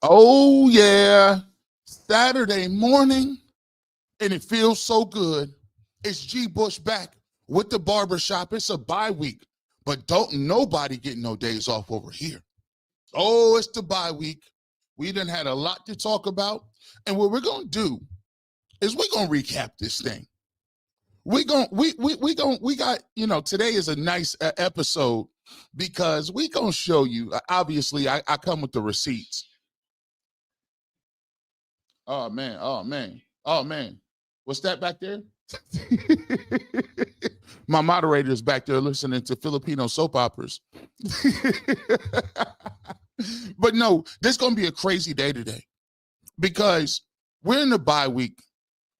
Oh, yeah. Saturday morning, and it feels so good. It's G. Bush back with the barbershop. It's a bye week, but don't nobody get no days off over here. Oh, it's the bye week. We done had a lot to talk about. And what we're going to do is we're going to recap this thing. We got, today is a nice episode because we going to show you, obviously, I come with the receipts. Oh man, oh man, oh man. What's that back there? My moderator is back there listening to Filipino soap operas. But no, this is going to be a crazy day today because we're in the bye week.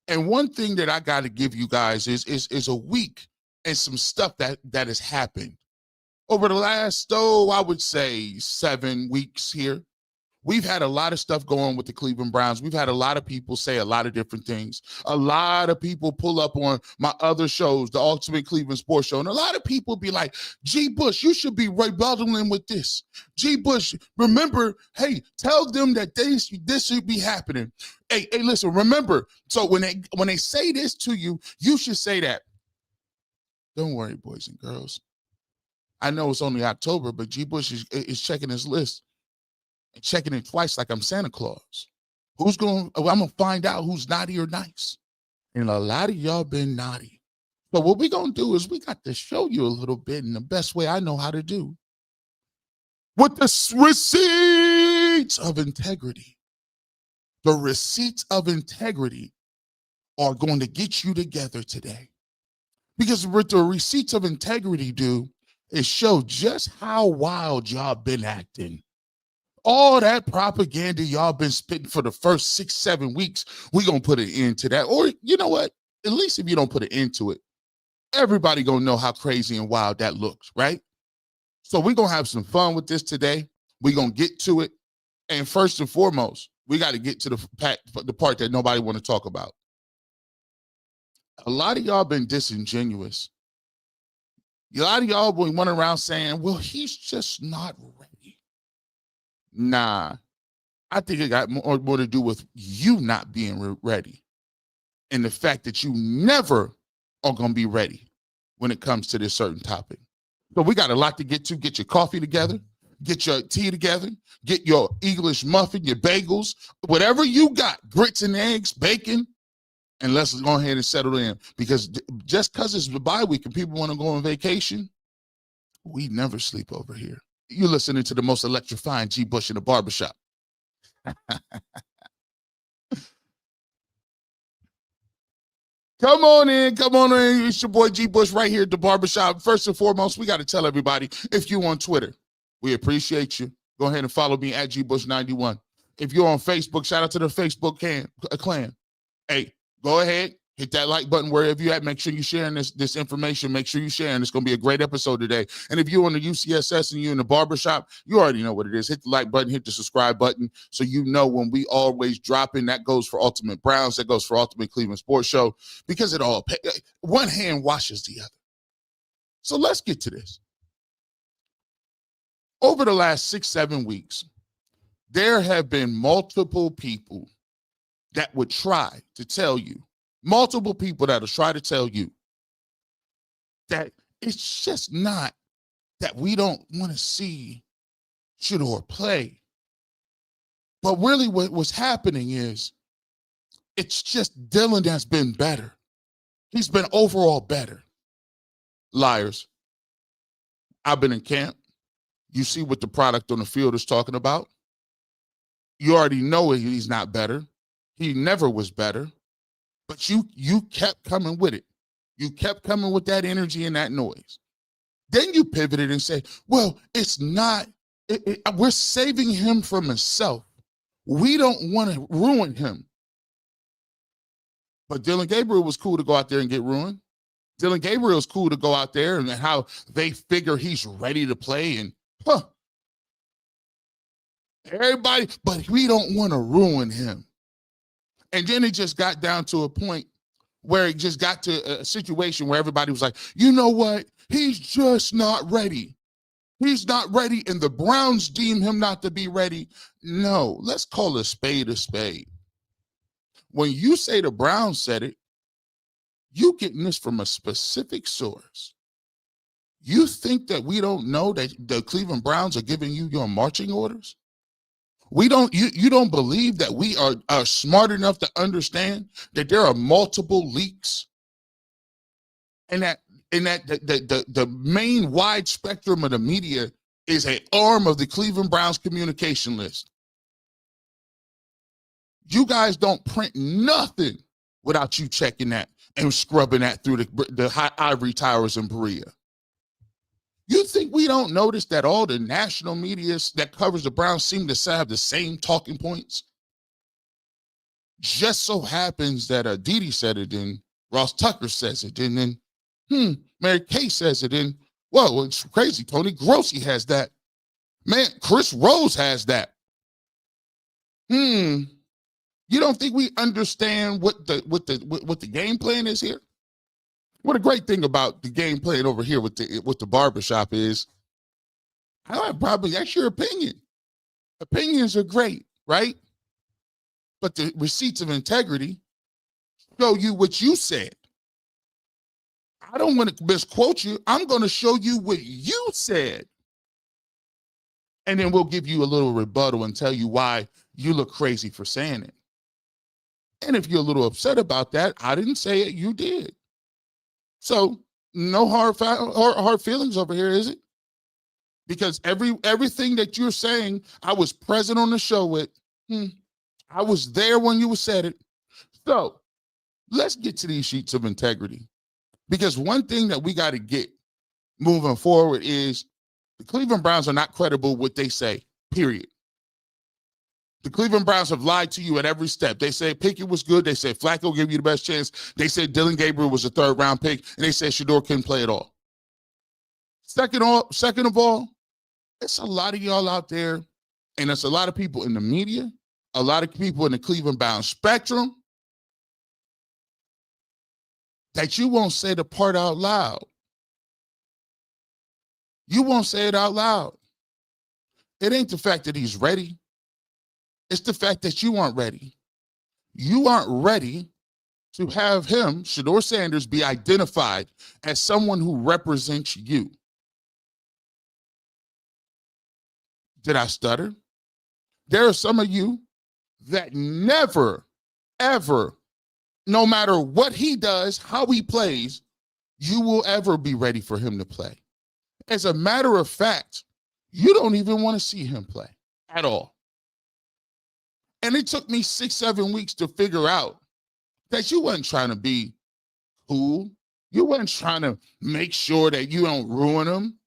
And one thing that I got to give you guys is a week and some stuff that has happened over the last, I would say 7 weeks here. We've had a lot of stuff going with the Cleveland Browns. We've had a lot of people say a lot of different things. A lot of people pull up on my other shows, the Ultimate Cleveland Sports Show, and a lot of people be like, G. Bush, you should be rebutting with this. G. Bush, remember, hey, tell them that this should be happening. Hey, listen, remember, so when they say this to you, you should say that. Don't worry, boys and girls. I know it's only October, but G. Bush is checking his list. And checking it twice like I'm Santa Claus. I'm going to find out who's naughty or nice. And a lot of y'all been naughty. So what we're going to do is we got to show you a little bit in the best way I know how to do. With the receipts of integrity. The receipts of integrity are going to get you together today. Because what the receipts of integrity do is show just how wild y'all been acting. All that propaganda y'all been spitting for the first 6-7 weeks, we're going to put an end to that. Or you know what? At least if you don't put an end to it, everybody going to know how crazy and wild that looks, right? So we're going to have some fun with this today. We're going to get to it. And first and foremost, we got to get to the part that nobody want to talk about. A lot of y'all been disingenuous. A lot of y'all been running around saying, well, he's just not ready. Nah, I think it got more to do with you not being ready and the fact that you never are going to be ready when it comes to this certain topic. So we got a lot to get to. Get your coffee together, get your tea together, get your English muffin, your bagels, whatever you got, grits and eggs, bacon, and let's go ahead and settle in. Because just because it's the bye week and people want to go on vacation, we never sleep over here. You're listening to the most electrifying G. Bush in the barbershop. Come on in. It's your boy G. Bush right here at the barbershop. First and foremost, we got to tell everybody, if you're on Twitter, we appreciate you. Go ahead and follow me at GBush91. If you're on Facebook, shout out to the Facebook clan. Hey, go ahead. Hit that like button wherever you're at. Make sure you're sharing this information. Make sure you're sharing. It's going to be a great episode today. And if you're on the UCSS and you're in the barbershop, you already know what it is. Hit the like button, hit the subscribe button so you know when we always drop in. That goes for Ultimate Browns. That goes for Ultimate Cleveland Sports Show because it all, one hand washes the other. So let's get to this. Over the last 6-7 weeks, there have been multiple people that would try to tell you, multiple people that will try to tell you that it's just not that we don't want to see Shedeur play. But really what's happening is it's just Dylan has been better. He's been overall better. Liars. I've been in camp. You see what the product on the field is talking about. You already know he's not better. He never was better. But you kept coming with it. You kept coming with that energy and that noise. Then you pivoted and say, well, it's not, we're saving him from himself. We don't want to ruin him. But Dylan Gabriel was cool to go out there and get ruined. Dylan Gabriel is cool to go out there and how they figure he's ready to play. And everybody, but we don't want to ruin him. And then it just got down to a point where it just got to a situation where everybody was like, you know what? He's just not ready. He's not ready, and the Browns deem him not to be ready. No, let's call a spade a spade. When you say the Browns said it, you getting this from a specific source. You think that we don't know that the Cleveland Browns are giving you your marching orders? You don't believe that we are smart enough to understand that there are multiple leaks, and that the main wide spectrum of the media is an arm of the Cleveland Browns communication list. You guys don't print nothing without you checking that and scrubbing that through the high ivory towers in Berea. You think we don't notice that all the national media that covers the Browns seem to have the same talking points? Just so happens that Didi said it, and Ross Tucker says it, and then Mary Kay says it, and whoa, it's crazy. Tony Grossi has that. Man, Chris Rose has that. You don't think we understand what the game plan is here? What a great thing about the game plan over here with the barbershop is, I don't have a problem. That's your opinion. Opinions are great, right? But the receipts of integrity show you what you said. I don't want to misquote you. I'm going to show you what you said. And then we'll give you a little rebuttal and tell you why you look crazy for saying it. And if you're a little upset about that, I didn't say it, you did. So no hard feelings over here, is it? Because everything that you're saying, I was present on the show with. I was there when you said it. So let's get to these sheets of integrity. Because one thing that we got to get moving forward is the Cleveland Browns are not credible what they say, period. The Cleveland Browns have lied to you at every step. They said Pickett was good. They said Flacco gave you the best chance. They said Dylan Gabriel was a third-round pick, and they said Shedeur couldn't play at all. Second of all, it's a lot of y'all out there, and it's a lot of people in the media, a lot of people in the Cleveland Browns spectrum, that you won't say the part out loud. You won't say it out loud. It ain't the fact that he's ready. It's the fact that you aren't ready. You aren't ready to have him, Shedeur Sanders, be identified as someone who represents you. Did I stutter? There are some of you that never, ever, no matter what he does, how he plays, you will ever be ready for him to play. As a matter of fact, you don't even want to see him play at all. And it took me 6-7 weeks to figure out that you wasn't trying to be cool. You wasn't trying to make sure that you don't ruin him.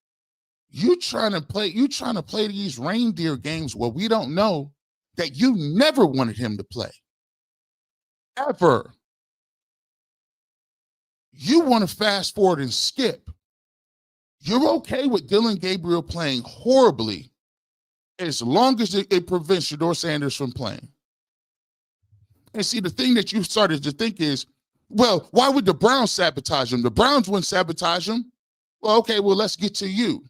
You trying to play these reindeer games where we don't know that you never wanted him to play. Ever. You want to fast forward and skip. You're okay with Dylan Gabriel playing horribly as long as it prevents Shedeur Sanders from playing. And see, the thing that you started to think is, well, why would the Browns sabotage him? The Browns wouldn't sabotage him. Well, okay, well, let's get to you.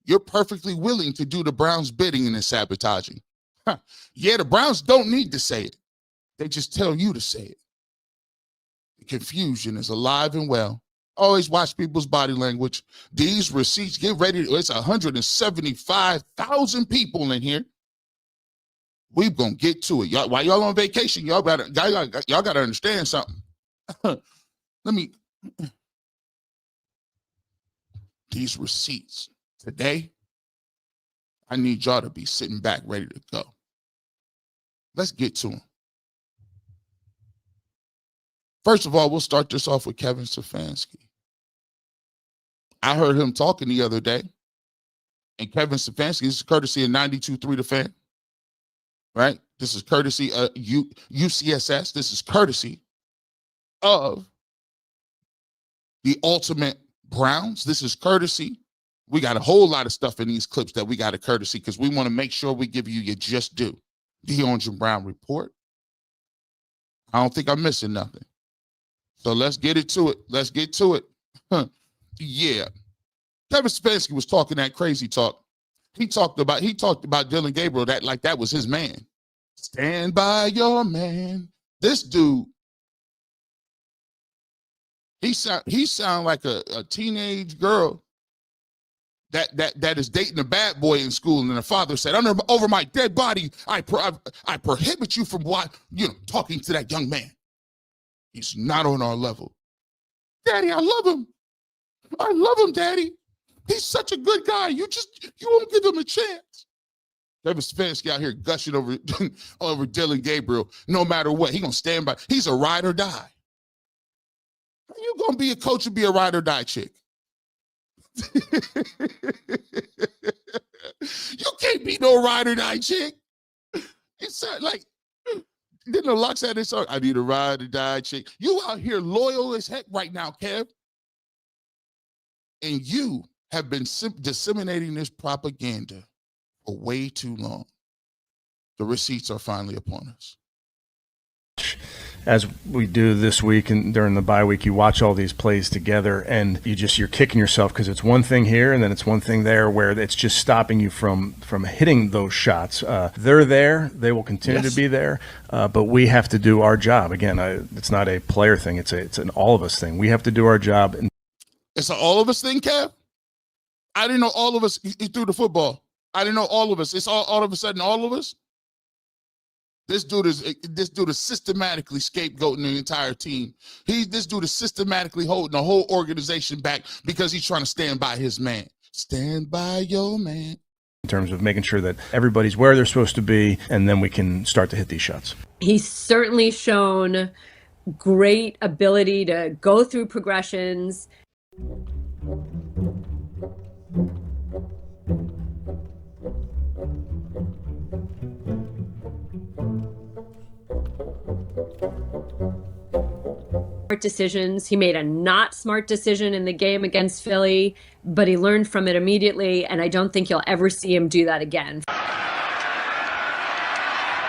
You're perfectly willing to do the Browns' bidding in the sabotaging. Yeah, the Browns don't need to say it. They just tell you to say it. The confusion is alive and well. Always watch people's body language. These receipts, get ready. It's 175,000 people in here. We're going to get to it. Y'all, while y'all on vacation, y'all got to understand something. These receipts today, I need y'all to be sitting back ready to go. Let's get to them. First of all, we'll start this off with Kevin Stefanski. I heard him talking the other day, and Kevin Stefanski, this is courtesy of 92.3 The Fan, right? This is courtesy of UCSS. This is courtesy of the Ultimate Browns. This is courtesy. We got a whole lot of stuff in these clips that we got a courtesy because we want to make sure we give you your just due. The Orange and Brown Report. I don't think I'm missing nothing. So let's get it to it. Let's get to it. Yeah. Kevin Stefanski was talking that crazy talk. He talked about Dylan Gabriel that was his man. Stand by your man. This dude, he sound like a teenage girl that is dating a bad boy in school, and the father said, over my dead body, I prohibit you from talking to that young man. He's not on our level. Daddy, I love him. I love him, Daddy. He's such a good guy. You won't give him a chance. Kevin Stefanski out here gushing over Dylan Gabriel. No matter what, he gonna stand by. He's a ride or die. How you gonna be a coach and be a ride or die chick? You can't be no ride or die chick. It's like, then the Lux had this song, I need a ride or die chick. You out here loyal as heck right now, Kev. And you have been disseminating this propaganda for way too long. The receipts are finally upon us. As we do this week and during the bye week, you watch all these plays together and you're kicking yourself because it's one thing here and then it's one thing there where it's just stopping you from hitting those shots. They're there. They will continue to be there. But we have to do our job. Again, it's not a player thing. It's an all of us thing. We have to do our job. It's an all of us thing, Kev? I didn't know all of us he threw the football. I didn't know all of us. It's all of a sudden all of us. This dude is systematically scapegoating the entire team. This dude is systematically holding the whole organization back because he's trying to stand by his man. Stand by your man. In terms of making sure that everybody's where they're supposed to be, and then we can start to hit these shots. He's certainly shown great ability to go through progressions. Decisions. He made a not smart decision in the game against Philly, but he learned from it immediately, and I don't think you'll ever see him do that again.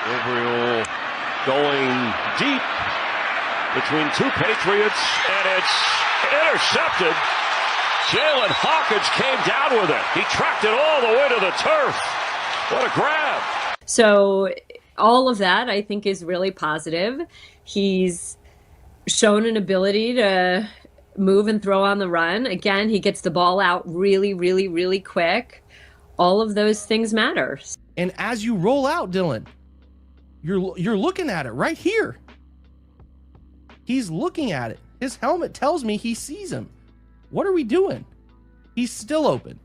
Gabriel going deep between two Patriots, and it's intercepted. Jalen Hawkins came down with it. He tracked it all the way to the turf. What a grab. So all of that, I think, is really positive. He's shown an ability to move and throw on the run. Again, he gets the ball out really, really, really quick. All of those things matter. And as you roll out, Dylan, you're looking at it right here. He's looking at it. His helmet tells me he sees him. What are we doing? He's still open.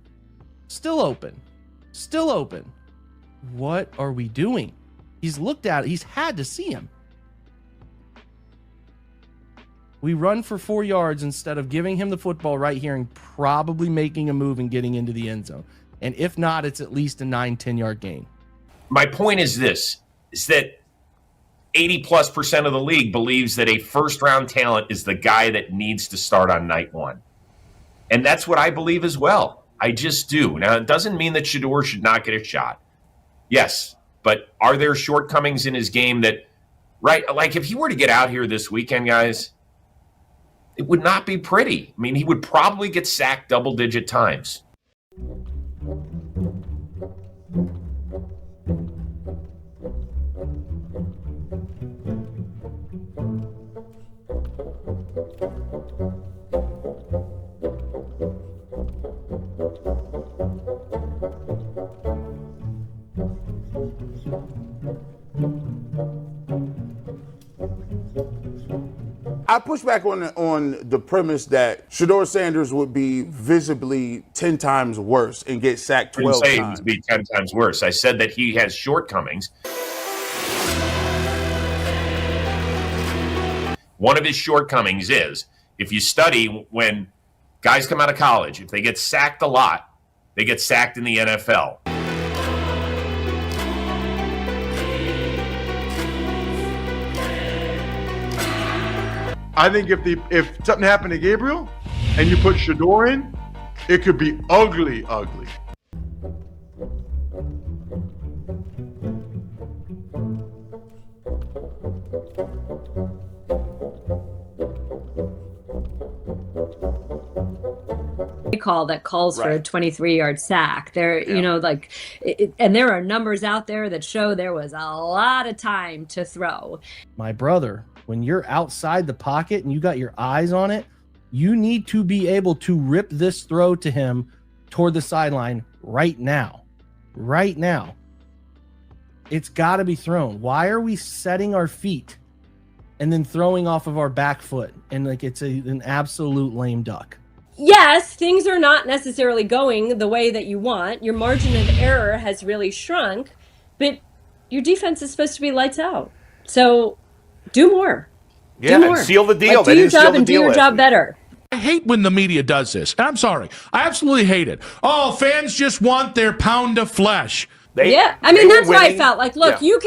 Still open. Still open. What are we doing? He's looked at it. He's had to see him. We run for 4 yards instead of giving him the football right here and probably making a move and getting into the end zone. And if not, it's at least a 9-10 yard gain. My point is this, is that 80+% of the league believes that a first-round talent is the guy that needs to start on night one. And that's what I believe as well. I just do. Now, it doesn't mean that Shedeur should not get a shot. Yes, but are there shortcomings in his game that, right, like if he were to get out here this weekend, guys, it would not be pretty. I mean, he would probably get sacked double-digit times. I push back on the premise that Shedeur Sanders would be visibly 10 times worse and get sacked 12 times. I didn't say he'd be 10 times worse. I said that he has shortcomings. One of his shortcomings is, if you study when guys come out of college, if they get sacked a lot, they get sacked in the NFL. I think if something happened to Gabriel and you put Shedeur in, it could be ugly. call that calls for a Right. 23-yard sack. There, you know, like, and there are numbers out there that show there was a lot of time to throw. My brother, when you're outside the pocket and you got your eyes on it, you need to be able to rip this throw to him toward the sideline right now. Right now. It's got to be thrown. Why are we setting our feet and then throwing off of our back foot? And like it's an absolute lame duck. Yes, things are not necessarily going the way that you want. Your margin of error has really shrunk, but your defense is supposed to be lights out. So do more. Yeah, do more. and seal the deal. Like, They do your didn't seal job the and do deal your last job week. better. I hate when the media does this. I'm sorry. I absolutely hate it. Oh, fans just want their pound of flesh. Yeah, I they mean were that's why I winning. felt like, look, Yeah.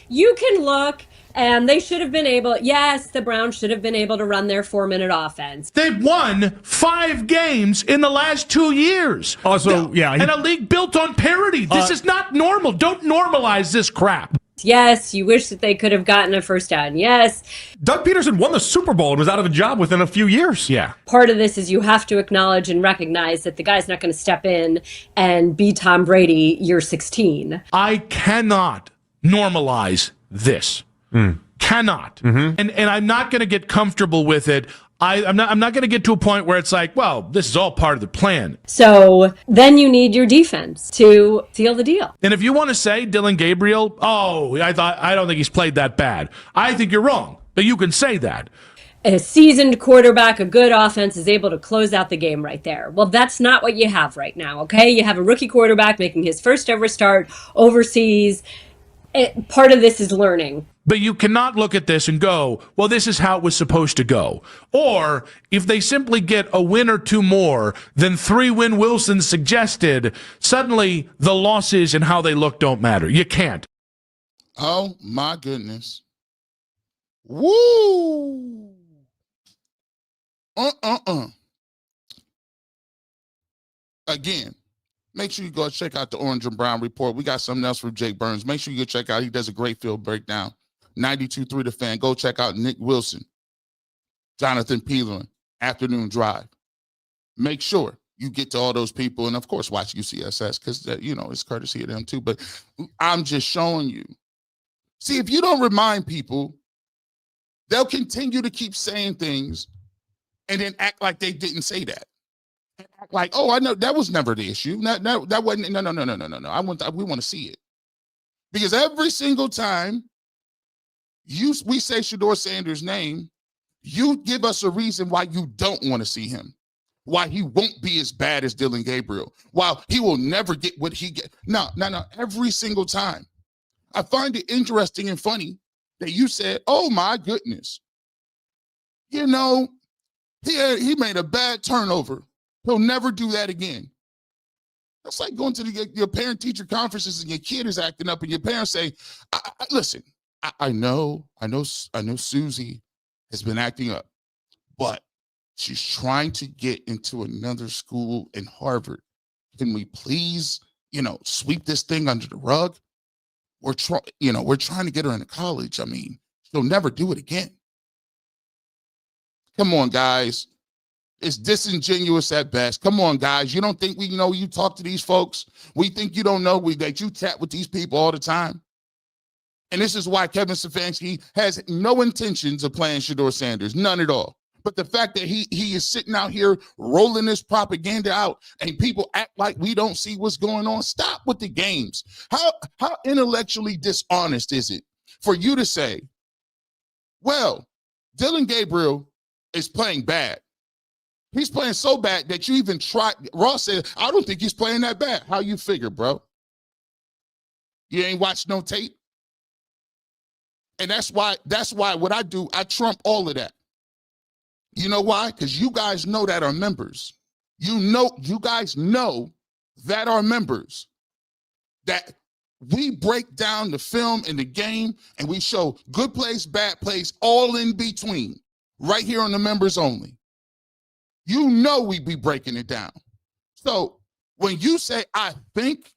you can look, and they should have been able. Yes, the Browns should have been able to run their 4-minute offense. They've won 5 games in the last 2 years. Also, yeah, and a league built on parity. This is not normal. Don't normalize this crap. Yes, you wish that they could have gotten a first down. Yes, Doug Peterson won the Super Bowl and was out of a job within a few years. Yeah. part of this is you have to acknowledge and recognize that the guy's not going to step in and be Tom Brady year 16. I cannot normalize this. Cannot. And I'm not going to get comfortable with it. I'm not going to get to a point where it's like, well, this is all part of the plan. So then you need your defense to seal the deal. And if you want to say Dylan Gabriel, I don't think he's played that bad. I think you're wrong, but you can say that. A seasoned quarterback, a good offense is able to close out the game right there. Well, that's not what you have right now, okay? You have a rookie quarterback making his first ever start overseas. Part of this is learning. But you cannot look at this and go, well, this is how it was supposed to go. Or if they simply get a win or two more than 3 win Wilson suggested, suddenly the losses and how they look don't matter. You can't. Oh my goodness. Woo. Again, make sure you go check out the Orange and Brown Report. We got something else from Jake Burns. Make sure you go check out. He does a great field breakdown. 92.3 The Fan. Go check out Nick Wilson, Jonathan Peeler, Afternoon Drive. Make sure you get to all those people. And, of course, watch UCSS because, it's courtesy of them too. But I'm just showing you. See, if you don't remind people, they'll continue to keep saying things and then act like they didn't say that. Act like, oh, I know that was never the issue. That wasn't. No. We want to see it because every single time we say Shedeur Sanders' name, you give us a reason why you don't want to see him, why he won't be as bad as Dylan Gabriel, why he will never get what he get. No. Every single time, I find it interesting and funny that you said, "Oh my goodness, he made a bad turnover. He'll never do that again." That's like going to your parent-teacher conferences and your kid is acting up, and your parents say, "Listen, I know Susie has been acting up, but she's trying to get into another school in Harvard. Can we please, sweep this thing under the rug? We're trying to get her into college. I mean, she'll never do it again." Come on, guys. It's disingenuous at best. Come on, guys. You don't think we know you talk to these folks? We think you don't know that you chat with these people all the time? And this is why Kevin Stefanski has no intentions of playing Shedeur Sanders. None at all. But the fact that he is sitting out here rolling this propaganda out and people act like we don't see what's going on. Stop with the games. How intellectually dishonest is it for you to say, well, Dylan Gabriel is playing bad. He's playing so bad that you even tried. Ross said, I don't think he's playing that bad. How you figure, bro? You ain't watched no tape? And that's why what I do, I trump all of that. You know why? Because you guys know that are members. You guys know that are members. That we break down the film and the game and we show good plays, bad plays, all in between. Right here on the members only. You know we be breaking it down. So when you say, I think,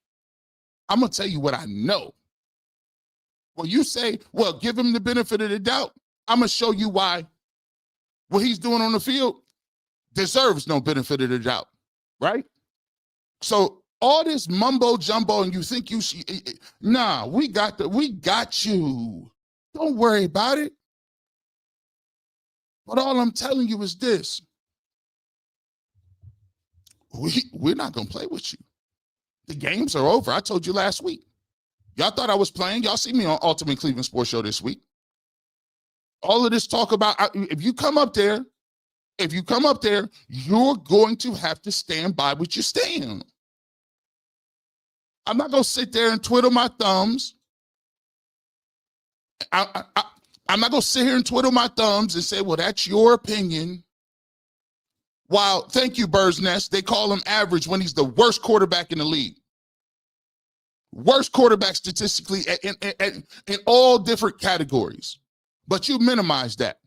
I'm going to tell you what I know. When you say, well, give him the benefit of the doubt, I'm going to show you why what he's doing on the field deserves no benefit of the doubt. right? So all this mumbo jumbo, and you think you see, nah, we got you. Don't worry about it. But all I'm telling you is this. We're not going to play with you. The games are over. I told you last week. Y'all thought I was playing. Y'all see me on Ultimate Cleveland Sports Show this week. All of this talk about, if you come up there, you're going to have to stand by what you stand. I'm not going to sit there and twiddle my thumbs. I'm not going to sit here and twiddle my thumbs and say, well, that's your opinion. Wow, thank you, Bird's Nest. They call him average when he's the worst quarterback in the league. Worst quarterback statistically in all different categories. But you minimize that.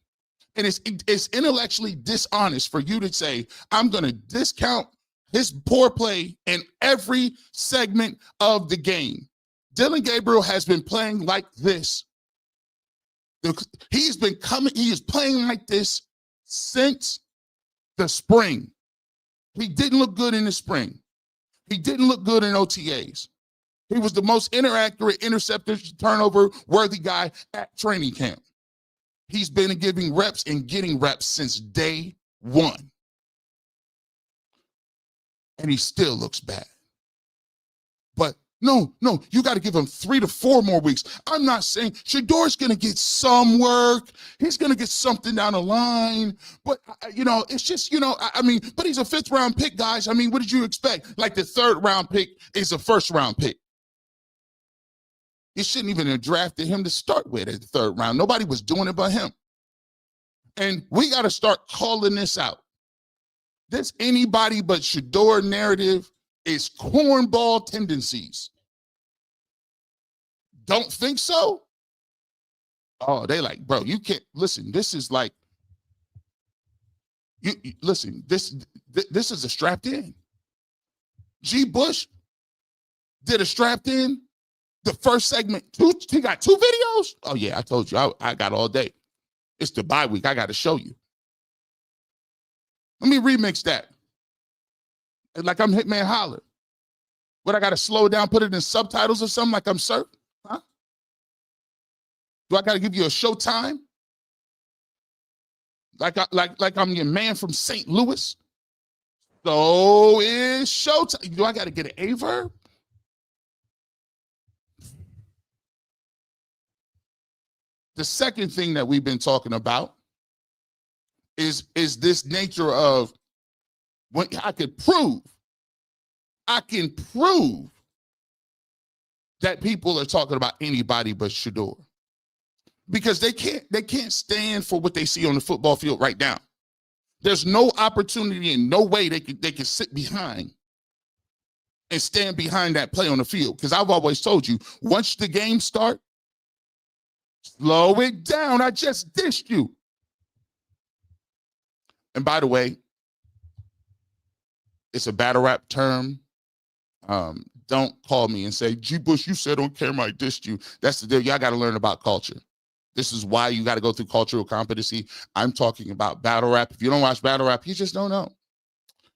And it's intellectually dishonest for you to say, I'm going to discount his poor play in every segment of the game. Dillon Gabriel has been playing like this. He is playing like this since the spring. He didn't look good in the spring. He didn't look good in OTAs. He was the most inaccurate interceptor, turnover worthy guy at training camp. He's been giving reps and getting reps since day one. And he still looks bad. But no, you got to give him 3 to 4 more weeks. I'm not saying Shedeur's going to get some work. He's going to get something down the line. But, it's just, but he's a 5th round pick, guys. I mean, what did you expect? Like the 3rd round pick is a 1st round pick. You shouldn't even have drafted him to start with at the 3rd round. Nobody was doing it but him. And we got to start calling this out. This anybody but Shedeur narrative is cornball tendencies. Don't think so? Oh, they like, bro, you can't listen. This is like, you listen, this is a strapped in. G. Bush did a strapped in. The first segment, he got 2 videos. Oh yeah, I told you, I got all day. It's the bye week. I got to show you. Let me remix that. Like I'm Hitman Holler. What, I got to slow it down, put it in subtitles or something like I'm Surf? Huh? Do I got to give you a showtime? Like I'm your man from St. Louis? So is showtime. Do I got to get an A-verb? The second thing that we've been talking about is this nature of when I can prove that people are talking about anybody but Shedeur. Because they can't stand for what they see on the football field right now. There's no opportunity and no way they can sit behind and stand behind that play on the field. Because I've always told you, once the game starts, slow it down. I just dished you. And by the way, it's a battle rap term. Don't call me and say, G. Bush, you said on camera I dissed you. That's the deal. Y'all got to learn about culture. This is why you got to go through cultural competency. I'm talking about battle rap. If you don't watch battle rap, you just don't know.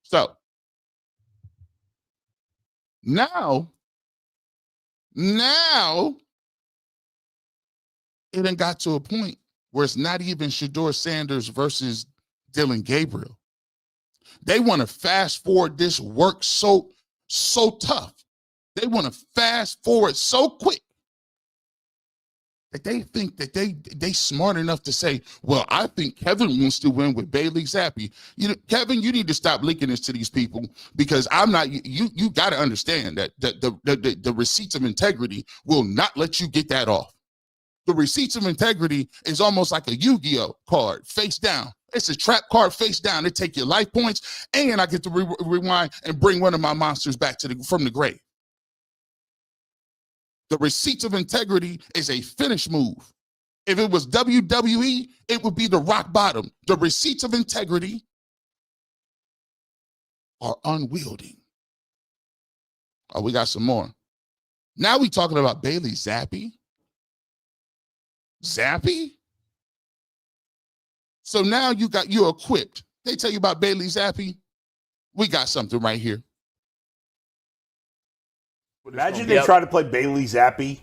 So now it done got to a point where it's not even Shedeur Sanders versus Dillon Gabriel. They want to fast forward this work so tough. They want to fast forward so quick that they think that they smart enough to say, well, I think Kevin wants to win with Bailey Zappi. Kevin, you need to stop leaking this to these people, because I'm not, you got to understand that the receipts of integrity will not let you get that off. The receipts of integrity is almost like a Yu-Gi-Oh card, face down. It's a trap card face down. They take your life points, and I get to rewind and bring one of my monsters back from the grave. The receipts of integrity is a finish move. If it was WWE, it would be the rock bottom. The receipts of integrity are unwielding. Oh, we got some more. Now we talking about Bailey Zappi. Zappi? So now you're equipped. They tell you about Bailey Zappi. we got something right here. Imagine they try to play Bailey Zappi.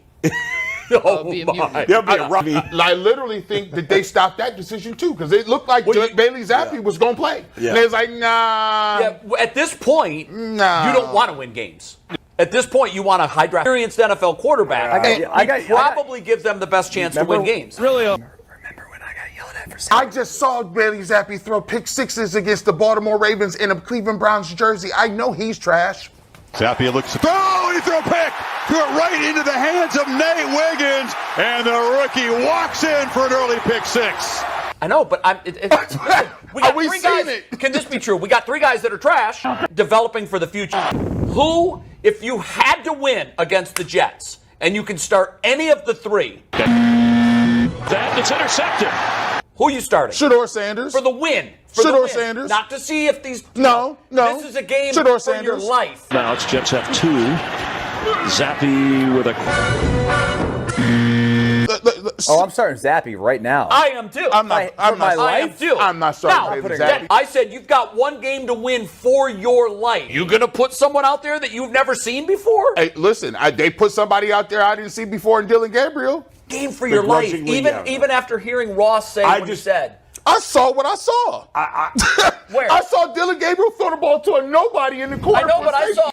Oh my! There'll be a rough. I literally think that they stopped that decision too because it looked like Bailey Zappi was going to play. Yeah. And it's like, nah. Yeah, at this point, Nah. you don't want to win games. At this point, you want a high draft experienced NFL quarterback. Probably give them the best chance to win games. Really? I just saw Bailey Zappi throw pick sixes against the Baltimore Ravens in a Cleveland Browns jersey. I know he's trash. Zappi looks. Oh, he threw a pick. Threw it right into the hands of Nate Wiggins, and the rookie walks in for an early pick six. I know, but listen, we got three guys. Can this be true? We got three guys that are trash, developing for the future. Who, if you had to win against the Jets, and you can start any of the three, That is intercepted. who are you starting? Shedeur Sanders. For the win. Shedeur Sanders. Not to see if these. No. This is a game Shedeur for your Sanders. life. Now it's Jets have two. Zappi with a. I'm starting Zappy right now. I am too. I'm not starting Bailey Zappi. I said you've got one game to win for your life. You gonna put someone out there that you've never seen before? Hey, listen, they put somebody out there I didn't see before in Dylan Gabriel. Game for your life. Even after hearing Ross say what he said. I saw what I saw. Where? I saw Dylan Gabriel throw the ball to a nobody in the corner. I know, but I saw.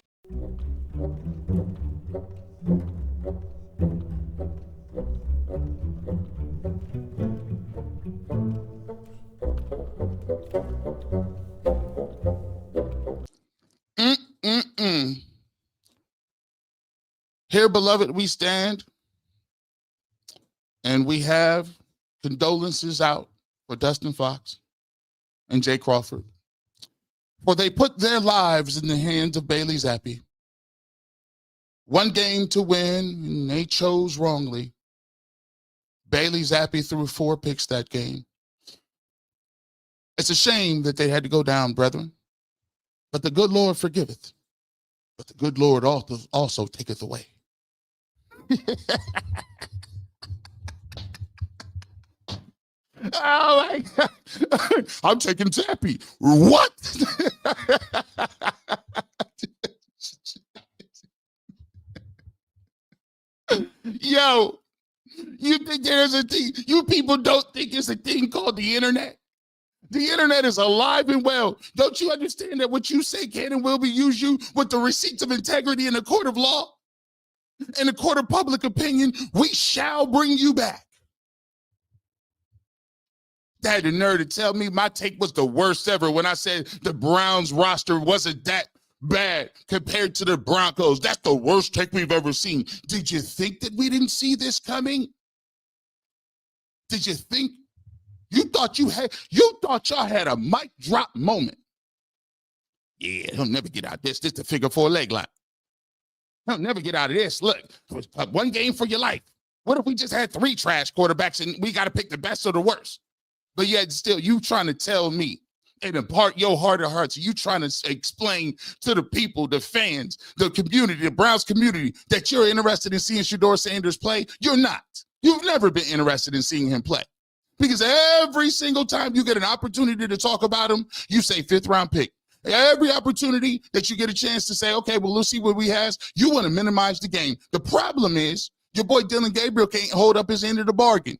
Here, beloved, we stand, and we have condolences out for Dustin Fox and Jay Crawford, for they put their lives in the hands of Bailey Zappi. One game to win, and they chose wrongly. Bailey Zappi threw 4 picks that game. It's a shame that they had to go down, brethren, but the good Lord forgiveth, but the good Lord also taketh away. Oh my God. I'm taking Zappy. What? Yo, you think there's a thing? You people don't think there's a thing called the internet? The internet is alive and well. Don't you understand that what you say can and will be used you with the receipts of integrity in a court of law? In a court of public opinion, we shall bring you back. They had the nerve to tell me my take was the worst ever when I said the Browns roster wasn't that bad compared to the Broncos. That's the worst take we've ever seen. Did you think that we didn't see this coming? Did you think you thought y'all had a mic drop moment? Yeah, he'll never get out of this. This the figure 4 leg lock. He'll never get out of this. Look, one game for your life. What if we just had 3 trash quarterbacks and we got to pick the best or the worst? But yet still, you trying to tell me and impart your heart of hearts, you trying to explain to the people, the fans, the community, the Browns community, that you're interested in seeing Shedeur Sanders play? You're not. You've never been interested in seeing him play. Because every single time you get an opportunity to talk about him, you say 5th round pick. Every opportunity that you get a chance to say, okay, well, let's see what we has, you want to minimize the game. The problem is your boy Dylan Gabriel can't hold up his end of the bargain.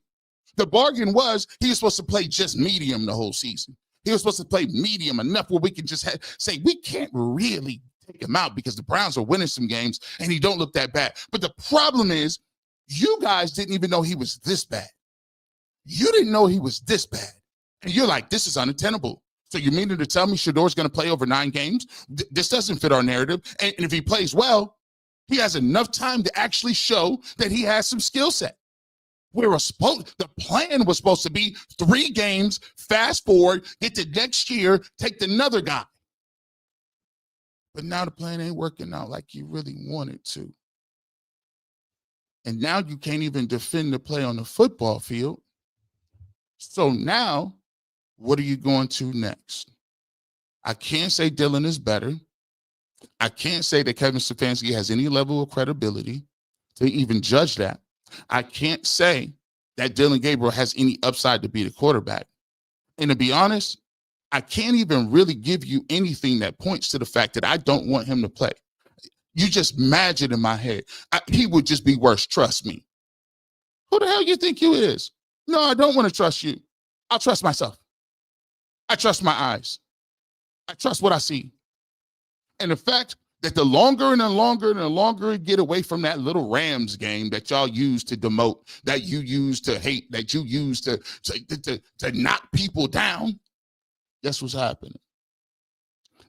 The bargain was he was supposed to play just medium the whole season. He was supposed to play medium enough where we can just say we can't really take him out because the Browns are winning some games and he don't look that bad. But the problem is you guys didn't even know he was this bad. You didn't know he was this bad. And you're like, this is unattainable. So you meaning to tell me Shedeur's going to play over 9 games? This doesn't fit our narrative. And if he plays well, he has enough time to actually show that he has some skill set. The plan was supposed to be 3 games, fast forward, get to next year, take another guy. But now the plan ain't working out like you really wanted to. And now you can't even defend the play on the football field. So now, what are you going to next? I can't say Dylan is better. I can't say that Kevin Stefanski has any level of credibility to even judge that. I can't say that Dylan Gabriel has any upside to be the quarterback. And to be honest, I can't even really give you anything that points to the fact that I don't want him to play. You just imagine in my head, he would just be worse. Trust me. Who the hell you think you is? No, I don't want to trust you. I'll trust myself. I trust my eyes. I trust what I see. And the fact that the longer and the longer and the longer it get away from that little Rams game that y'all use to demote, that you use to hate, that you use to knock people down, guess what's happening?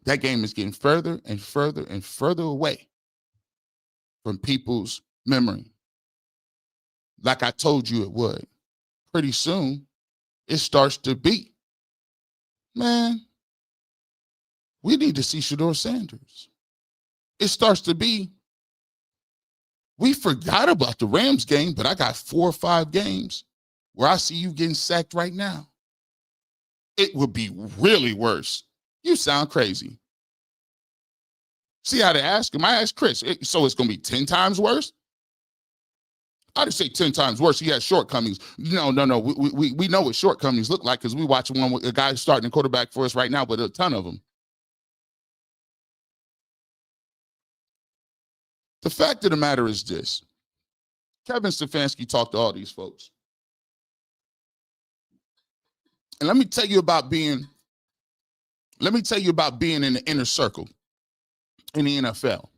That game is getting further and further and further away from people's memory. Like I told you it would. Pretty soon, it starts to beat. Man, we need to see Shedeur Sanders. It starts to be, we forgot about the Rams game, but I got 4 or 5 games where I see you getting sacked right now. It would be really worse. You sound crazy. See how they ask him? I asked Chris, so it's going to be 10 times worse? I didn't say 10 times worse. He has shortcomings. No. We know what shortcomings look like because we watch one with a guy starting a quarterback for us right now, but a ton of them. The fact of the matter is this. Kevin Stefanski talked to all these folks. And let me tell you about being in the inner circle in the NFL.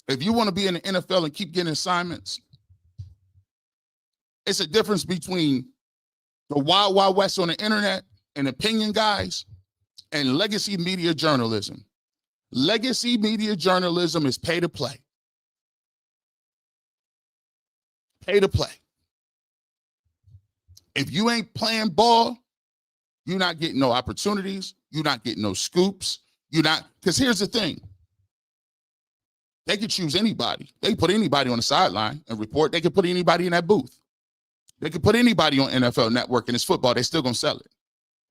If you want to be in the NFL and keep getting assignments, it's a difference between the Wild Wild West on the internet and opinion guys and legacy media journalism. Legacy media journalism is pay to play. Pay to play. If you ain't playing ball, you're not getting no opportunities. You're not getting no scoops. Because here's the thing. They could choose anybody. They could put anybody on the sideline and report. They could put anybody in that booth. They could put anybody on NFL Network and it's football. They're still going to sell it.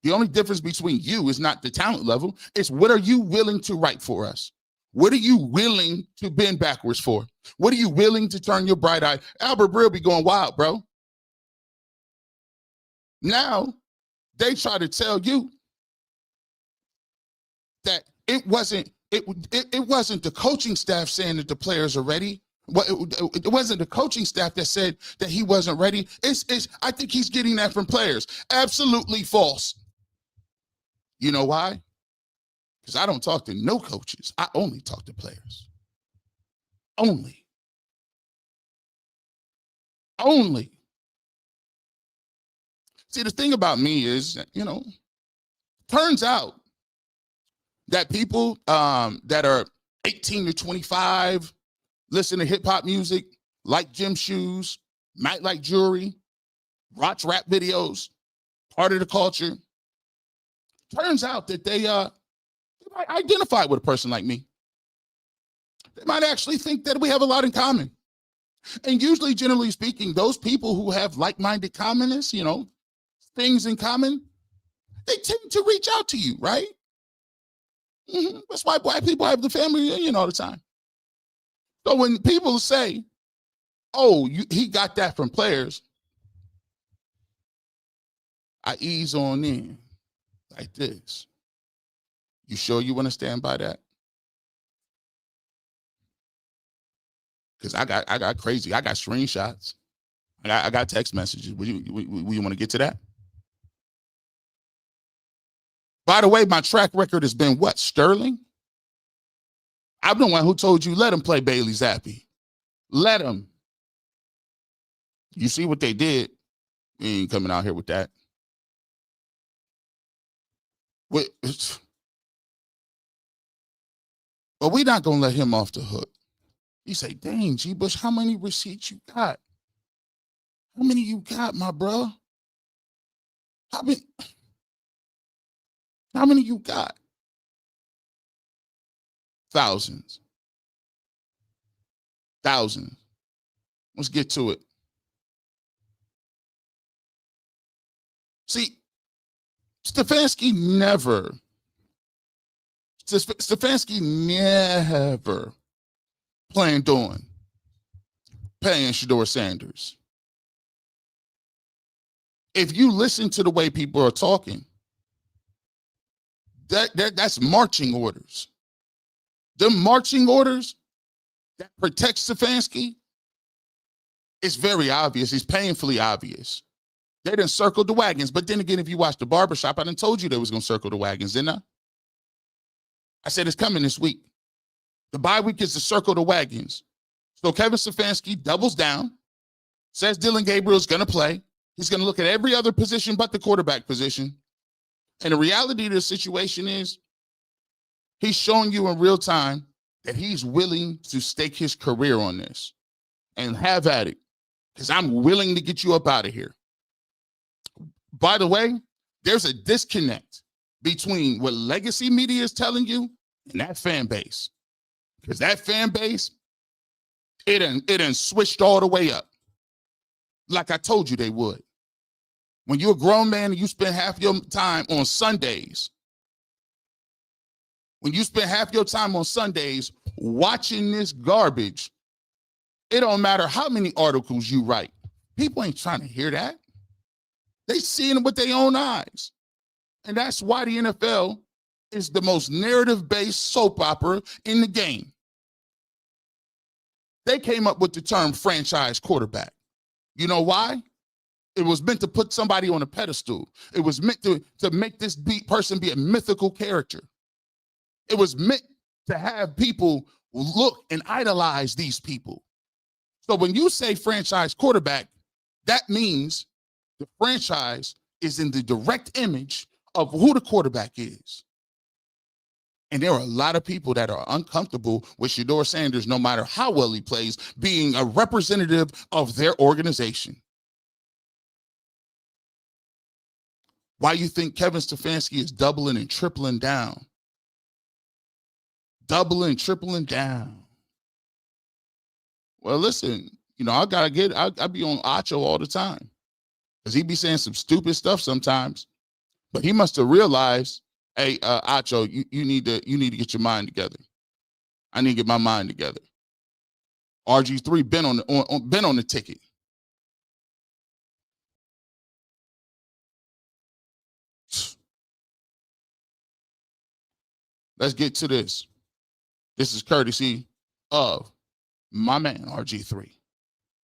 The only difference between you is not the talent level. It's what are you willing to write for us? What are you willing to bend backwards for? What are you willing to turn your bright eye? Albert Brill be going wild, bro. Now, they try to tell you that it wasn't the coaching staff saying that the players are ready. It wasn't the coaching staff that said that he wasn't ready. I think he's getting that from players. Absolutely false. You know why? Because I don't talk to no coaches. I only talk to players. Only. See, the thing about me is, turns out that people that are 18 to 25 listen to hip hop music, like gym shoes, might like jewelry, watch rap videos, part of the culture. Turns out that they might identify with a person like me. They might actually think that we have a lot in common. And usually, generally speaking, those people who have like-minded commonness, things in common, they tend to reach out to you, right? Mm-hmm. That's why black people have the family reunion all the time. So when people say, oh, he got that from players, I ease on in like this. You sure you want to stand by that? Because I got crazy. I got screenshots. I got text messages. We want to get to that? By the way, my track record has been what? Sterling? I'm the one who told you, let him play Bailey Zappi. Let him. You see what they did? You ain't coming out here with that. But we're not going to let him off the hook. You say, dang, G. Bush, how many receipts you got? How many you got, my bro? How many you got? Thousands. Let's get to it. See, Stefanski never planned on paying Shedeur Sanders. If you listen to the way people are talking, That's marching orders. The marching orders that protect Stefanski is very obvious. It's painfully obvious. They done circled the wagons. But then again, if you watch the Barbershop, I done told you they was going to circle the wagons, didn't I? I said it's coming this week. The bye week is to circle the wagons. So Kevin Stefanski doubles down, says Dylan Gabriel's going to play. He's going to look at every other position but the quarterback position. And the reality of the situation is he's showing you in real time that he's willing to stake his career on this and have at it, because I'm willing to get you up out of here. By the way, there's a disconnect between what legacy media is telling you and that fan base, because that fan base, it done switched all the way up like I told you they would. When you're a grown man and you spend half your time on Sundays, watching this garbage, it don't matter how many articles you write. People ain't trying to hear that. They seeing it with their own eyes. And that's why the NFL is the most narrative-based soap opera in the game. They came up with the term franchise quarterback. You know why? It was meant to put somebody on a pedestal. It was meant to make this person be a mythical character. It was meant to have people look and idolize these people. So when you say franchise quarterback, that means the franchise is in the direct image of who the quarterback is. And there are a lot of people that are uncomfortable with Shedeur Sanders, no matter how well he plays, being a representative of their organization. Why you think Kevin Stefanski is doubling and tripling down? Doubling, tripling down. Well, listen, you know, I be on Acho all the time, because he be saying some stupid stuff sometimes. But he must have realized, hey, Acho, you need to get your mind together. I need to get my mind together. RG3 been on the ticket. Let's get to this. This is courtesy of my man, RG3.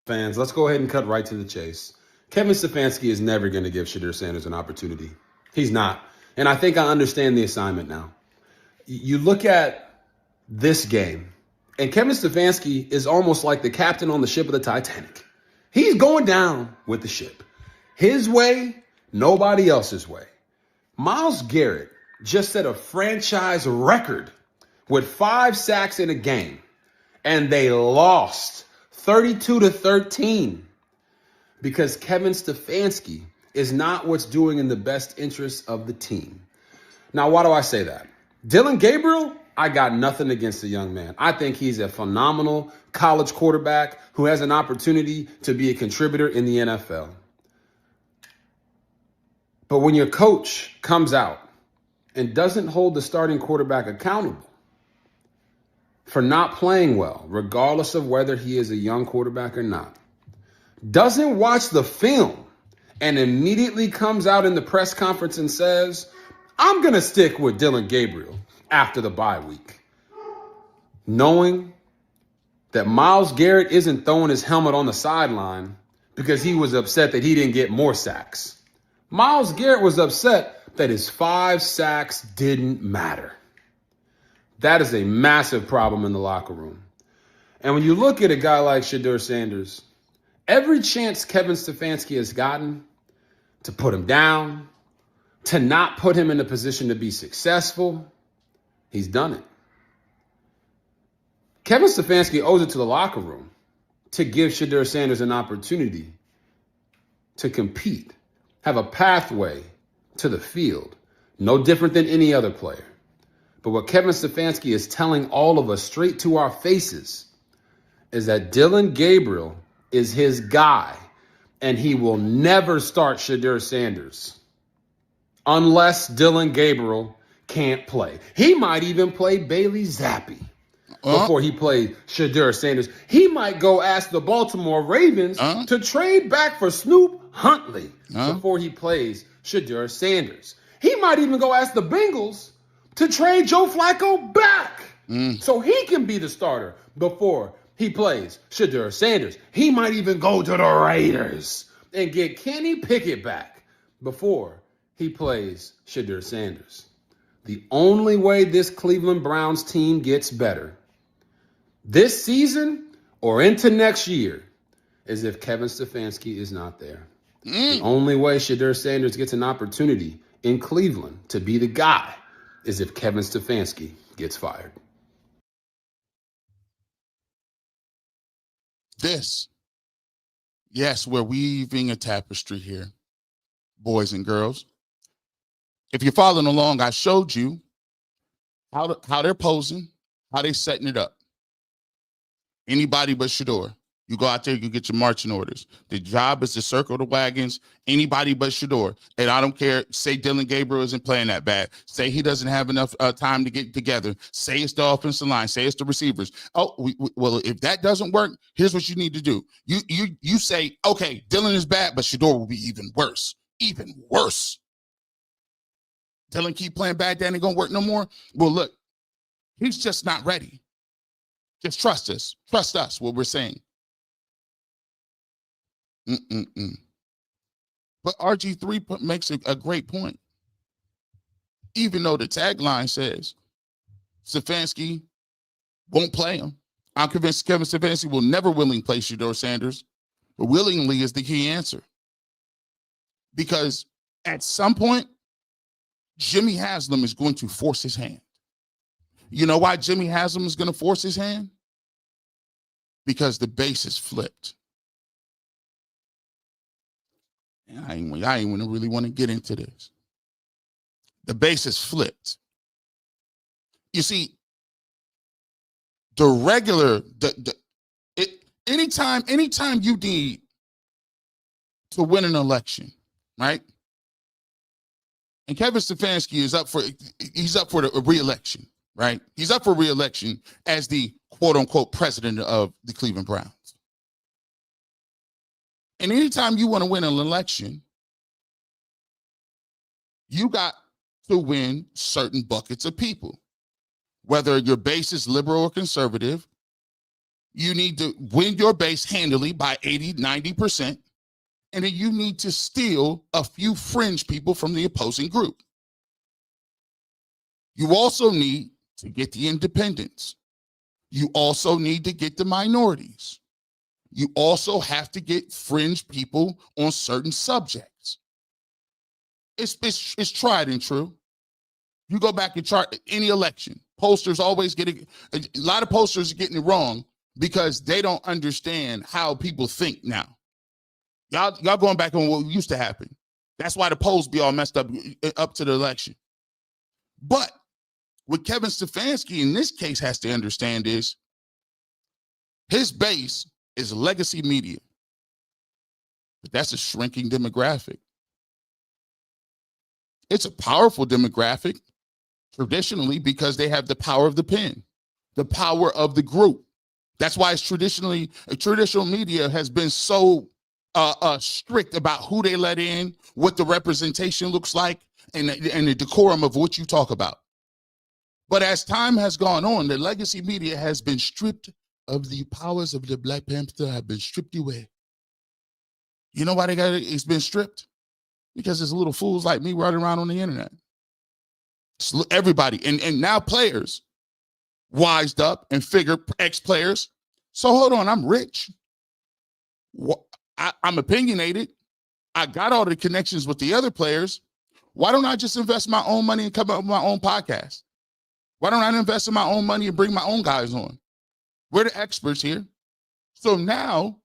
Fans, let's go ahead and cut right to the chase. Kevin Stefanski is never going to give Shedeur Sanders an opportunity. He's not. And I think I understand the assignment now. You look at this game, and Kevin Stefanski is almost like the captain on the ship of the Titanic. He's going down with the ship. His way, nobody else's way. Myles Garrett just set a franchise record with 5 sacks in a game, and they lost 32-13 because Kevin Stefanski is not what's doing in the best interest of the team. Now, why do I say that? Dylan Gabriel, I got nothing against the young man. I think he's a phenomenal college quarterback who has an opportunity to be a contributor in the NFL. But when your coach comes out and doesn't hold the starting quarterback accountable for not playing well, regardless of whether he is a young quarterback or not, doesn't watch the film and immediately comes out in the press conference and says, I'm going to stick with Dylan Gabriel after the bye week, knowing that Myles Garrett isn't throwing his helmet on the sideline because he was upset that he didn't get more sacks. Myles Garrett was upset that his 5 sacks didn't matter. That is a massive problem in the locker room. And when you look at a guy like Shedeur Sanders, every chance Kevin Stefanski has gotten to put him down, to not put him in a position to be successful, he's done it. Kevin Stefanski owes it to the locker room to give Shedeur Sanders an opportunity to compete, have a pathway to the field, no different than any other player. But what Kevin Stefanski is telling all of us straight to our faces is that Dylan Gabriel is his guy, and he will never start Shedeur Sanders unless Dylan Gabriel can't play. He might even play Bailey Zappi before he plays Shedeur Sanders. He might go ask the Baltimore Ravens to trade back for Snoop Huntley before he plays Shedeur Sanders. He might even go ask the Bengals to trade Joe Flacco back so he can be the starter before he plays Shedeur Sanders. He might even go to the Raiders and get Kenny Pickett back before he plays Shedeur Sanders. The only way this Cleveland Browns team gets better this season or into next year is if Kevin Stefanski is not there. The only way Shedeur Sanders gets an opportunity in Cleveland to be the guy is if Kevin Stefanski gets fired. Yes, we're weaving a tapestry here, boys and girls. If you're following along, I showed you how they're posing, how they're setting it up. Anybody but Shedeur. You go out there, you get your marching orders. The job is to circle the wagons, anybody but Shedeur. And I don't care, say Dylan Gabriel isn't playing that bad. Say he doesn't have enough time to get together. Say it's the offensive line. Say it's the receivers. Oh, well, if that doesn't work, here's what you need to do. You say, okay, Dylan is bad, but Shedeur will be even worse. Even worse. Dylan keep playing bad, that ain't gonna work no more. Well, look, he's just not ready. Just trust us. Trust us, what we're saying. But RG3 makes a great point. Even though the tagline says Stefanski won't play him, I'm convinced Kevin Stefanski will never willingly play Shedeur Sanders, but willingly is the key answer. Because at some point, Jimmy Haslam is going to force his hand. You know why Jimmy Haslam is going to force his hand? Because the base is flipped. And I ain't really want to get into this. The base is flipped. You see, anytime you need to win an election, right? And Kevin Stefanski is up for the re-election, right? He's up for re-election as the quote-unquote president of the Cleveland Browns. And anytime you want to win an election, you got to win certain buckets of people. Whether your base is liberal or conservative, you need to win your base handily by 80, 90%. And then you need to steal a few fringe people from the opposing group. You also need to get the independents. You also need to get the minorities. You also have to get fringe people on certain subjects. It's tried and true. You go back and chart any election. Pollsters always a lot of pollsters are getting it wrong because they don't understand how people think now. Y'all going back on what used to happen. That's why the polls be all messed up to the election. But what Kevin Stefanski in this case has to understand is his base is legacy media. But that's a shrinking demographic. It's a powerful demographic traditionally because they have the power of the pen, the power of the group. That's why it's traditional media has been so strict about who they let in, what the representation looks like, and the decorum of what you talk about. But as time has gone on, the legacy media has been stripped of the powers of the Black Panther, have been stripped away. You know why it's been stripped? Because there's little fools like me running around on the internet. Everybody, and now players wised up and figured, ex-players, so hold on, I'm rich. I'm opinionated. I got all the connections with the other players. Why don't I just invest my own money and come up with my own podcast? Why don't I invest in my own money and bring my own guys on? We're the experts here. So now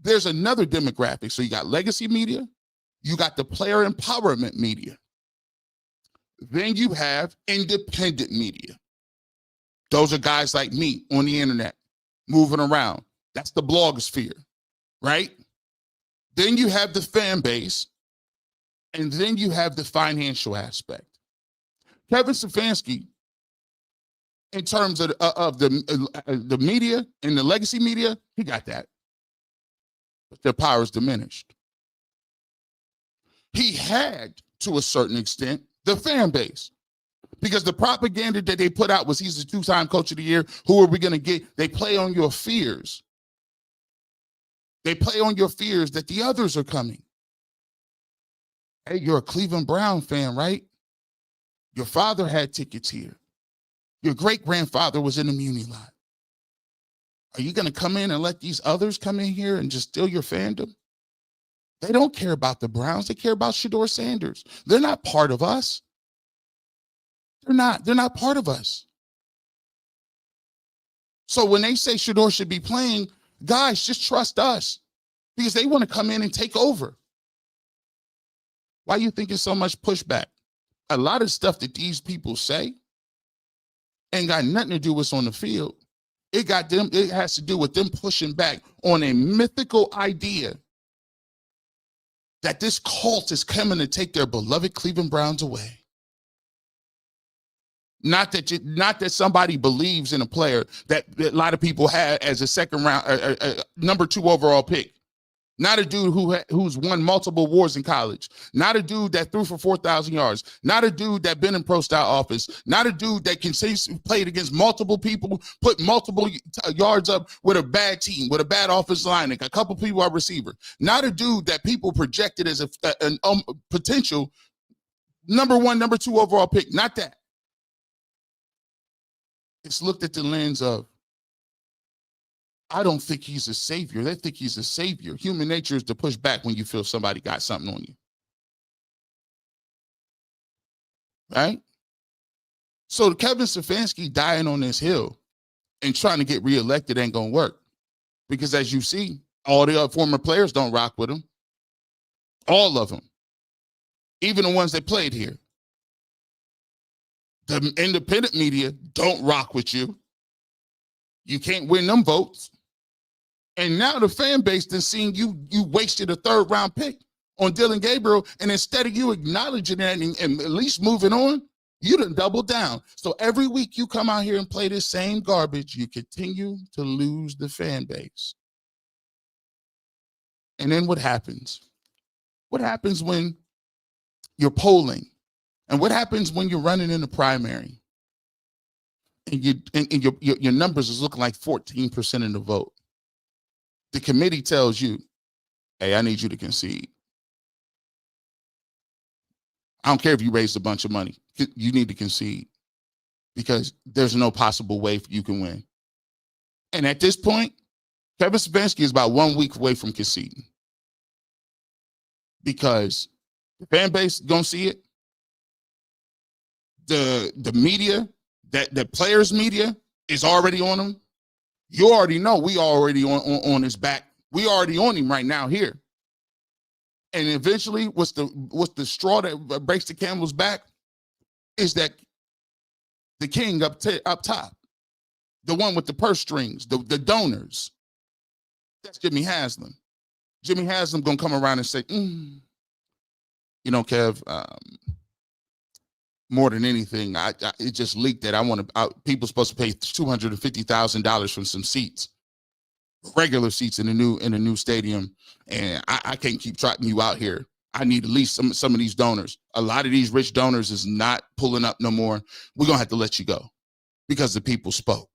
there's another demographic. So you got legacy media, you got the player empowerment media. Then you have independent media. Those are guys like me on the internet, moving around. That's the blogosphere, right? Then you have the fan base, and then you have the financial aspect. Kevin Stefanski, in terms of the media and the legacy media, he got that. But their power is diminished. He had, to a certain extent, the fan base. Because the propaganda that they put out was he's the 2-time coach of the year. Who are we going to get? They play on your fears. They play on your fears that the others are coming. Hey, you're a Cleveland Brown fan, right? Your father had tickets here. Your great-grandfather was in the Muni lot. Are you going to come in and let these others come in here and just steal your fandom? They don't care about the Browns. They care about Shedeur Sanders. They're not part of us. They're not part of us. So when they say Shedeur should be playing, guys, just trust us because they want to come in and take over. Why you think it's so much pushback? A lot of stuff that these people say ain't got nothing to do with what's on the field. It has to do with them pushing back on a mythical idea that this cult is coming to take their beloved Cleveland Browns away. Not that somebody believes in a player that a lot of people had as a second round, number 2 overall pick. Not a dude who's won multiple awards in college. Not a dude that threw for 4,000 yards. Not a dude that been in pro-style office. Not a dude that played against multiple people, put multiple yards up with a bad team, with a bad offensive line, a couple people are receiver. Not a dude that people projected as a potential number 1, number 2 overall pick. Not that. It's looked at the lens of, I don't think he's a savior. They think he's a savior. Human nature is to push back when you feel somebody got something on you. Right? So Kevin Stefanski dying on this hill and trying to get reelected ain't going to work. Because as you see, all the other former players don't rock with him. All of them. Even the ones that played here. The independent media don't rock with you. You can't win them votes. And now the fan base then seeing you wasted a 3rd round pick on Dillon Gabriel, and instead of you acknowledging that and at least moving on, you done doubled down. So every week you come out here and play this same garbage, you continue to lose the fan base. And then what happens? What happens when you're polling? And what happens when you're running in the primary and your numbers is looking like 14% in the vote? The committee tells you, hey, I need you to concede. I don't care if you raised a bunch of money. You need to concede because there's no possible way you can win. And at this point, Kevin Stefanski is about 1 week away from conceding because the fan base is going to see it. The media, the players' media is already on him. You already know we already on his back. We already on him right now here. And eventually, what's the straw that breaks the camel's back is that the king up top, the one with the purse strings, the donors. That's Jimmy Haslam. Jimmy Haslam gonna come around and say, you know, Kev. More than anything, it just leaked that people supposed to pay $250,000 for some seats, regular seats in the new stadium, and I can't keep trotting you out here. I need at least some of these donors. A lot of these rich donors is not pulling up no more. We're gonna have to let you go because the people spoke.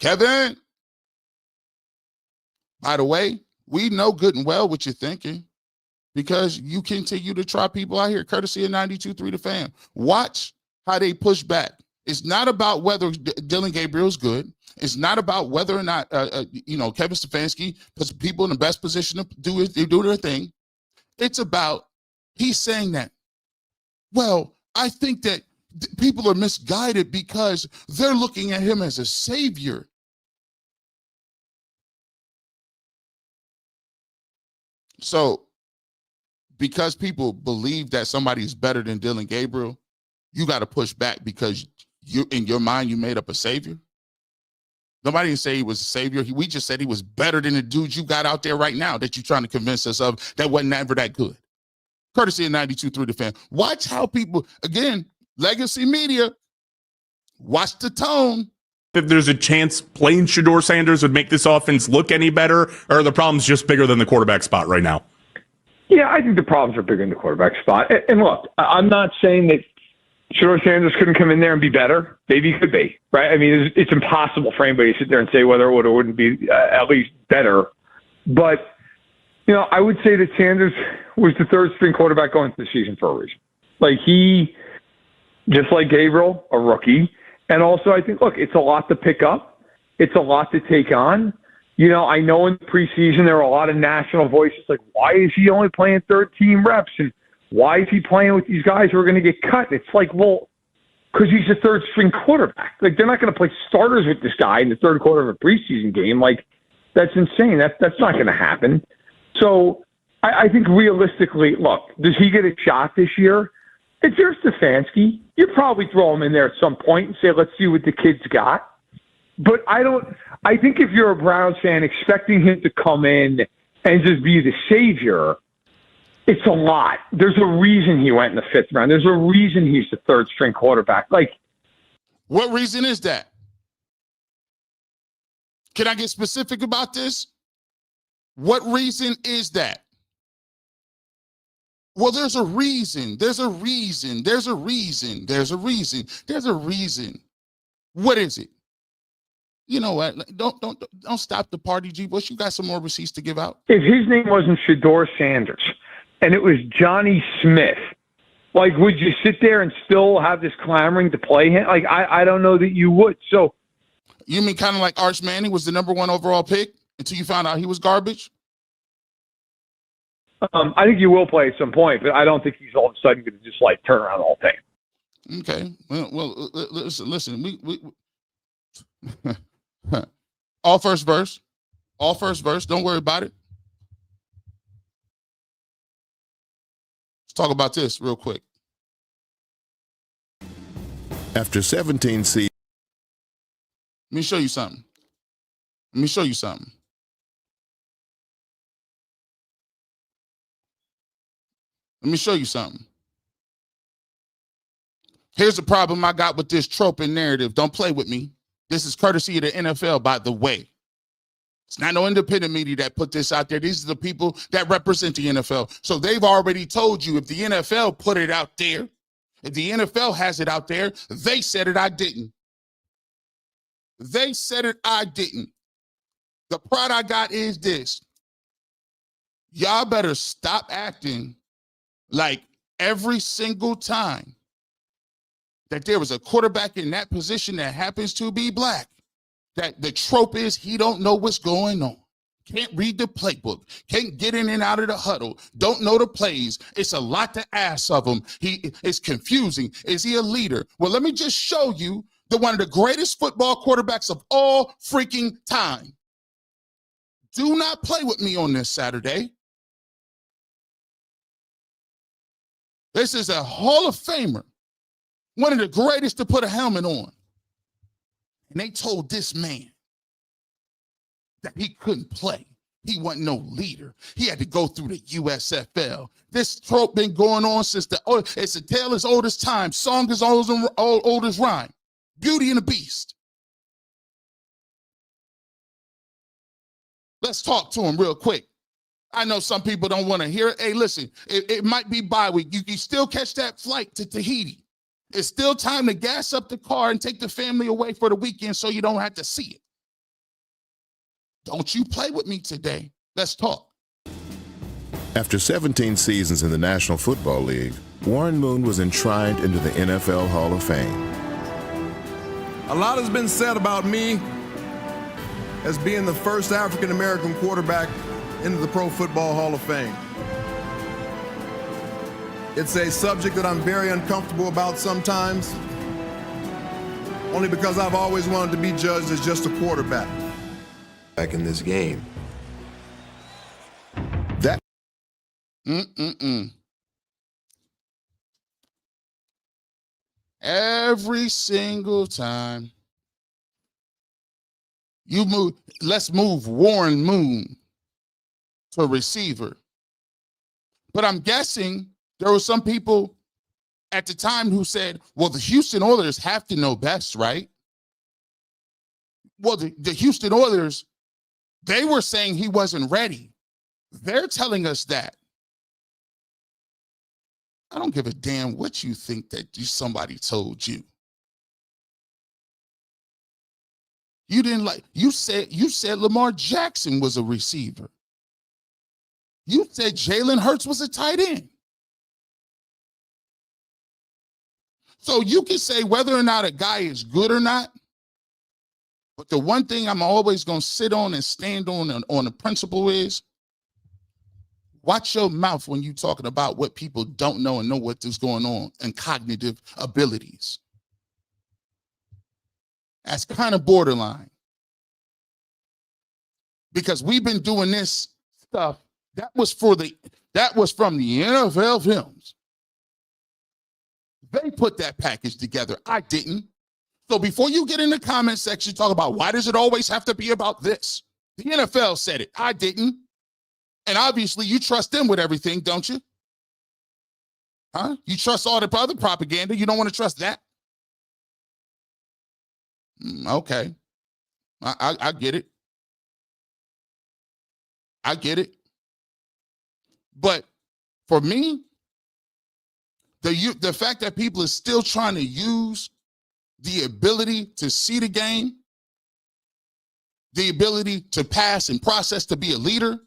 Kevin, by the way, we know good and well what you're thinking. Because you continue to try people out here, courtesy of 92.3 The Fan. Watch how they push back. It's not about whether Dillon Gabriel's good. It's not about whether or not Kevin Stefanski puts people in the best position to do their thing. It's about he's saying that. Well, I think that people are misguided because they're looking at him as a savior. So, because people believe that somebody is better than Dillon Gabriel, you got to push back because in your mind, you made up a savior. Nobody didn't say he was a savior. We just said he was better than the dude you got out there right now that you're trying to convince us of that wasn't ever that good. Courtesy of 92.3 The Fan. Watch how people, again, legacy media, watch the tone. If there's a chance playing Shedeur Sanders would make this offense look any better, or are the problems just bigger than the quarterback spot right now? Yeah, I think the problems are bigger in the quarterback spot. And look, I'm not saying that Shedeur Sanders couldn't come in there and be better? Maybe he could be, right? I mean, it's impossible for anybody to sit there and say whether it would or wouldn't be at least better. But, I would say that Sanders was the third string quarterback going into the season for a reason. Like he, just like Gabriel, a rookie. And also I think, look, it's a lot to pick up. It's a lot to take on. I know in the preseason there were a lot of national voices like, why is he only playing third-team reps? And why is he playing with these guys who are going to get cut? It's like, well, because he's a third-string quarterback. Like, they're not going to play starters with this guy in the third quarter of a preseason game. Like, that's insane. That's not going to happen. So I think realistically, look, does he get a shot this year? If you're Stefanski, you probably throw him in there at some point and say, let's see what the kid's got. But I think if you're a Browns fan expecting him to come in and just be the savior, it's a lot. There's a reason he went in the 5th round. There's a reason he's the third string quarterback. Like, what reason is that? Can I get specific about this? What reason is that? Well, there's a reason. There's a reason. There's a reason. There's a reason. There's a reason. What is it? You know what? Don't stop the party, G. Bush. You got some more receipts to give out. If his name wasn't Shedeur Sanders and it was Johnny Smith, like, would you sit there and still have this clamoring to play him? Like, I don't know that you would. So, you mean kind of like Arch Manning was the #1 overall pick until you found out he was garbage? I think you will play at some point, but I don't think he's all of a sudden going to just like turn around the whole thing. Okay. Well, listen. We all first verse. Don't worry about it. Let's talk about this real quick. After 17 seasons. Let me show you something. Here's the problem I got with this trope and narrative. Don't play with me. This is courtesy of the NFL, by the way. It's not no independent media that put this out there. These are the people that represent the NFL. So they've already told you if the NFL put it out there, if the NFL has it out there, they said it, I didn't. They said it, I didn't. The pride I got is this. Y'all better stop acting like every single time that there was a quarterback in that position that happens to be black, that the trope is he don't know what's going on. Can't read the playbook. Can't get in and out of the huddle. Don't know the plays. It's a lot to ask of him. It's confusing. Is he a leader? Well, let me just show you one of the greatest football quarterbacks of all freaking time. Do not play with me on this Saturday. This is a Hall of Famer. One of the greatest to put a helmet on. And they told this man that he couldn't play. He wasn't no leader. He had to go through the USFL. This trope been going on since it's a tale as old as time. Song as old as rhyme. Beauty and the Beast. Let's talk to him real quick. I know some people don't want to hear it. Hey, listen, it might be bye week. You can still catch that flight to Tahiti. It's still time to gas up the car and take the family away for the weekend so you don't have to see it. Don't you play with me today. Let's talk. After 17 seasons in the National Football League, Warren Moon was enshrined into the NFL Hall of Fame. A lot has been said about me as being the first African-American quarterback into the Pro Football Hall of Fame. It's a subject that I'm very uncomfortable about sometimes, only because I've always wanted to be judged as just a quarterback. Back in this game. That. Every single time you move, let's move Warren Moon to a receiver. But I'm guessing there were some people at the time who said, well, the Houston Oilers have to know best, right? Well, the Houston Oilers, they were saying he wasn't ready. They're telling us that. I don't give a damn what you think that somebody told you. You didn't like, you said Lamar Jackson was a receiver. You said Jalen Hurts was a tight end. So you can say whether or not a guy is good or not, but the one thing I'm always going to sit on and stand on the principle is, watch your mouth when you're talking about what people don't know and know what is going on and cognitive abilities. That's kind of borderline. Because we've been doing this stuff that was from the NFL films. They put that package together. I didn't. So before you get in the comment section, talk about why does it always have to be about this? The NFL said it. I didn't. And obviously you trust them with everything, don't you? Huh? You trust all the other propaganda. You don't want to trust that? Okay. I get it. I get it. But for me, the fact that people are still trying to use the ability to see the game, the ability to pass and process to be a leader,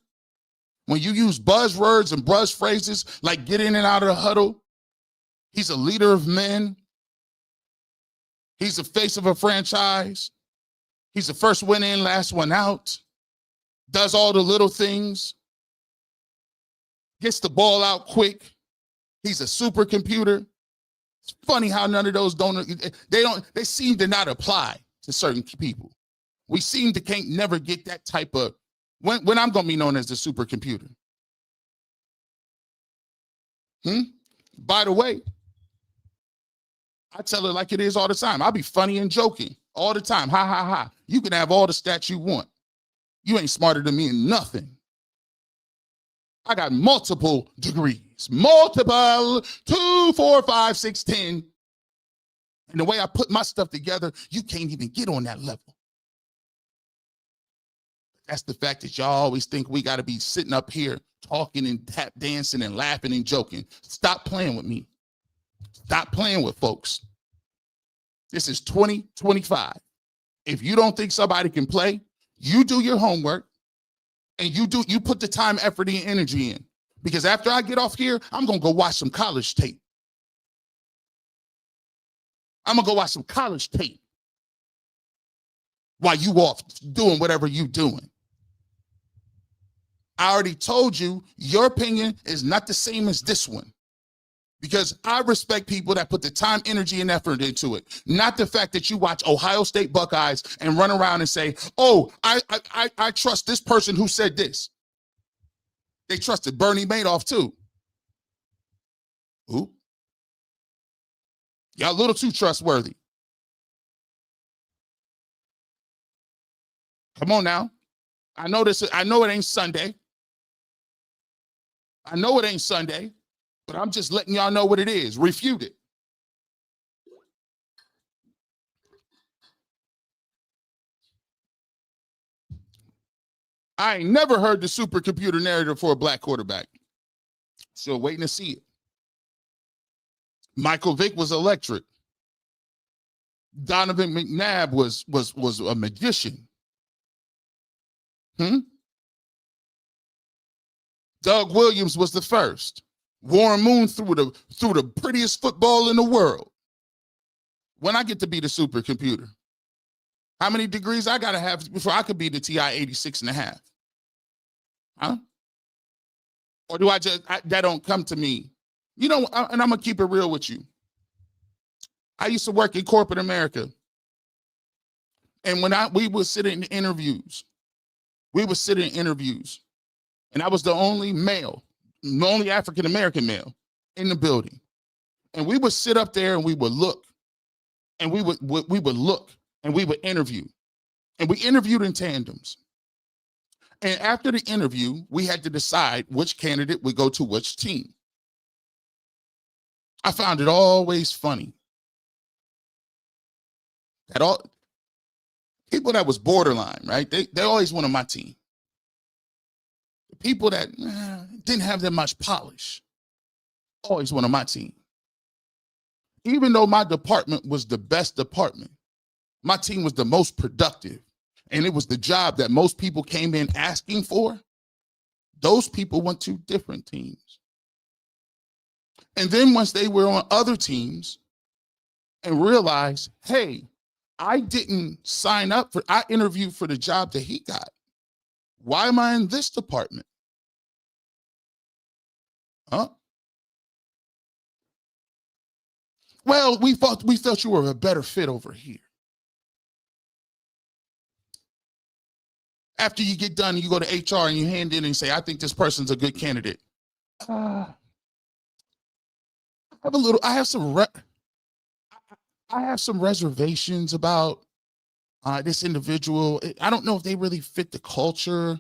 when you use buzzwords and buzz phrases like get in and out of the huddle, he's a leader of men, he's the face of a franchise, he's the first one in, last one out, does all the little things, gets the ball out quick, he's a supercomputer. It's funny how none of those they seem to not apply to certain people. We seem to can't never get that type of, when I'm going to be known as the supercomputer. By the way, I tell it like it is all the time. I'll be funny and joking all the time. Ha, ha, ha. You can have all the stats you want. You ain't smarter than me in nothing. I got multiple degrees. Multiple, 2, 4, 5, 6, 10. And the way I put my stuff together, you can't even get on that level. That's the fact that y'all always think we got to be sitting up here talking and tap dancing and laughing and joking. Stop playing with me. Stop playing with folks. This is 2025. If you don't think somebody can play, you do your homework and you put the time, effort, and energy in. Because after I get off here, I'm going to go watch some college tape. I'm going to go watch some college tape while you off doing whatever you doing. I already told you your opinion is not the same as this one. Because I respect people that put the time, energy, and effort into it. Not the fact that you watch Ohio State Buckeyes and run around and say, oh, I trust this person who said this. They trusted Bernie Madoff too. Ooh. Y'all a little too trustworthy. Come on now. I know it ain't Sunday. I know it ain't Sunday. But I'm just letting y'all know what it is. Refute it. I ain't never heard the supercomputer narrative for a black quarterback. Still waiting to see it. Michael Vick was electric. Donovan McNabb was a magician. Doug Williams was the first. Warren Moon threw the prettiest football in the world. When I get to be the supercomputer, how many degrees I gotta have before I could be the TI 86.5? Huh? Or do that don't come to me? You know, and I'm gonna keep it real with you. I used to work in corporate America. And when we would sit in interviews, and I was the only male, the only African-American male in the building. And we would sit up there and we would look, and we would look, and we would interview. And we interviewed in tandems. And after the interview, we had to decide which candidate would go to which team. I found it always funny that all people that was borderline, right? They always went on my team. The people that didn't have that much polish always one on my team. Even though my department was the best department, my team was the most productive, and it was the job that most people came in asking for, those people went to different teams. And then once they were on other teams and realized, hey, I didn't sign up for, I interviewed for the job that he got. Why am I in this department? Huh? Well, we felt you were a better fit over here. After you get done, you go to HR and you hand in and say, I think this person's a good candidate. I have some reservations about this individual. I don't know if they really fit the culture.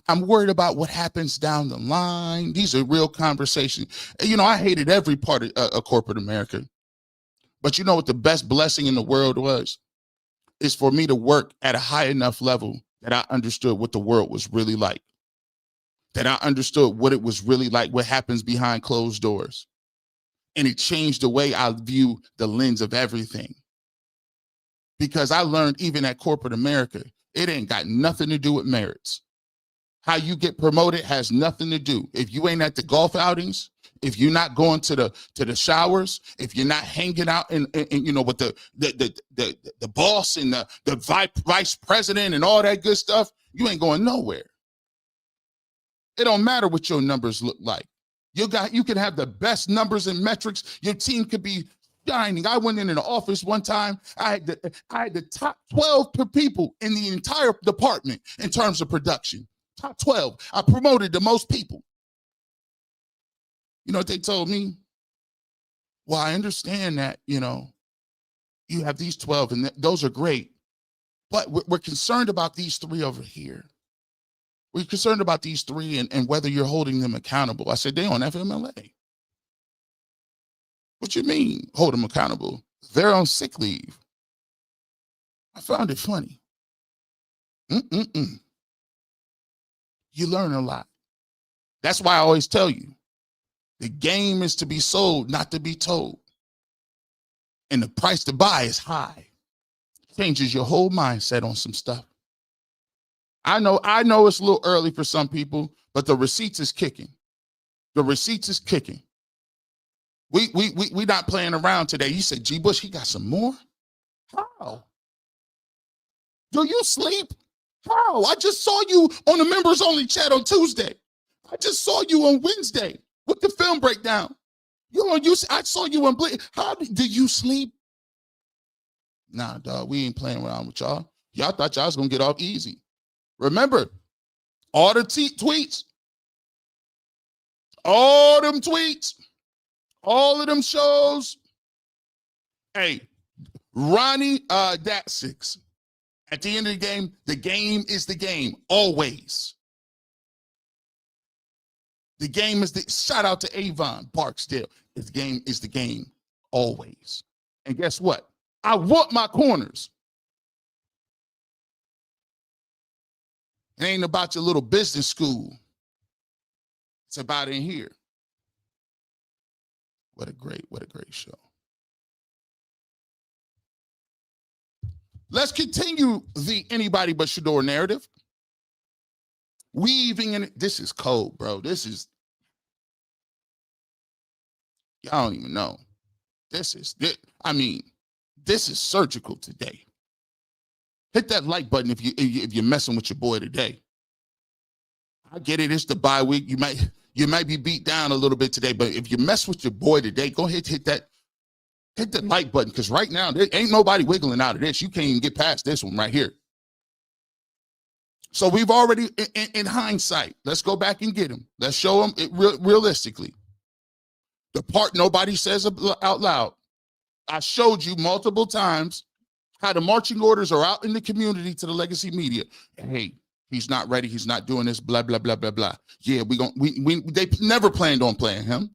I'm worried about what happens down the line. These are real conversations. You know, I hated every part of corporate America. But you know what the best blessing in the world was? Is for me to work at a high enough level that I understood what the world was really like. That I understood what it was really like, what happens behind closed doors. And it changed the way I view the lens of everything. Because I learned even at corporate America, it ain't got nothing to do with merits. How you get promoted has nothing to do. If you ain't at the golf outings, if you're not going to the showers, if you're not hanging out and you know with the boss and the vice president and all that good stuff, you ain't going nowhere. It don't matter what your numbers look like. You can have the best numbers and metrics. Your team could be shining. I went in an office one time. I had the top 12 people in the entire department in terms of production. Top 12. I promoted the most people. You know what they told me? Well, I understand that, you know, you have these 12 and those are great, but we're concerned about these 3 over here. We're concerned about these 3 and whether you're holding them accountable. I said, they on FMLA. What you mean, hold them accountable? They're on sick leave. I found it funny. You learn a lot. That's why I always tell you, the game is to be sold, not to be told. And the price to buy is high. Changes your whole mindset on some stuff. I know it's a little early for some people, but the receipts is kicking. The receipts is kicking. We not playing around today. You said, G. Bush, he got some more? How? Do you sleep? How? I just saw you on the members only chat on Tuesday. I just saw you on Wednesday with the film breakdown. I saw you on Blink. How did you sleep? Nah, dog, we ain't playing around with y'all. Y'all thought y'all was gonna get off easy. Remember, all the tweets, all them tweets, all of them shows. Hey, Ronnie Datsix. At the end of the game is the game, always. The game is shout out to Avon Barksdale. The game is the game, always. And guess what? I want my corners. It ain't about your little business school. It's about in here. What a great show. Let's continue the anybody but Shedeur narrative. Weaving in it. This is cold, bro. This is, y'all don't even know. This is surgical today. Hit that like button if you're messing with your boy today. I get it. It's the bye week. You might be beat down a little bit today, but if you mess with your boy today, go ahead, hit the like button, because right now there ain't nobody wiggling out of this. You can't even get past this one right here. So we've already, in hindsight, let's go back and get him. Let's show him it realistically. The part nobody says out loud. I showed you multiple times how the marching orders are out in the community to the legacy media. Hey, he's not ready. He's not doing this. Blah blah blah blah blah. Yeah, they never planned on playing him.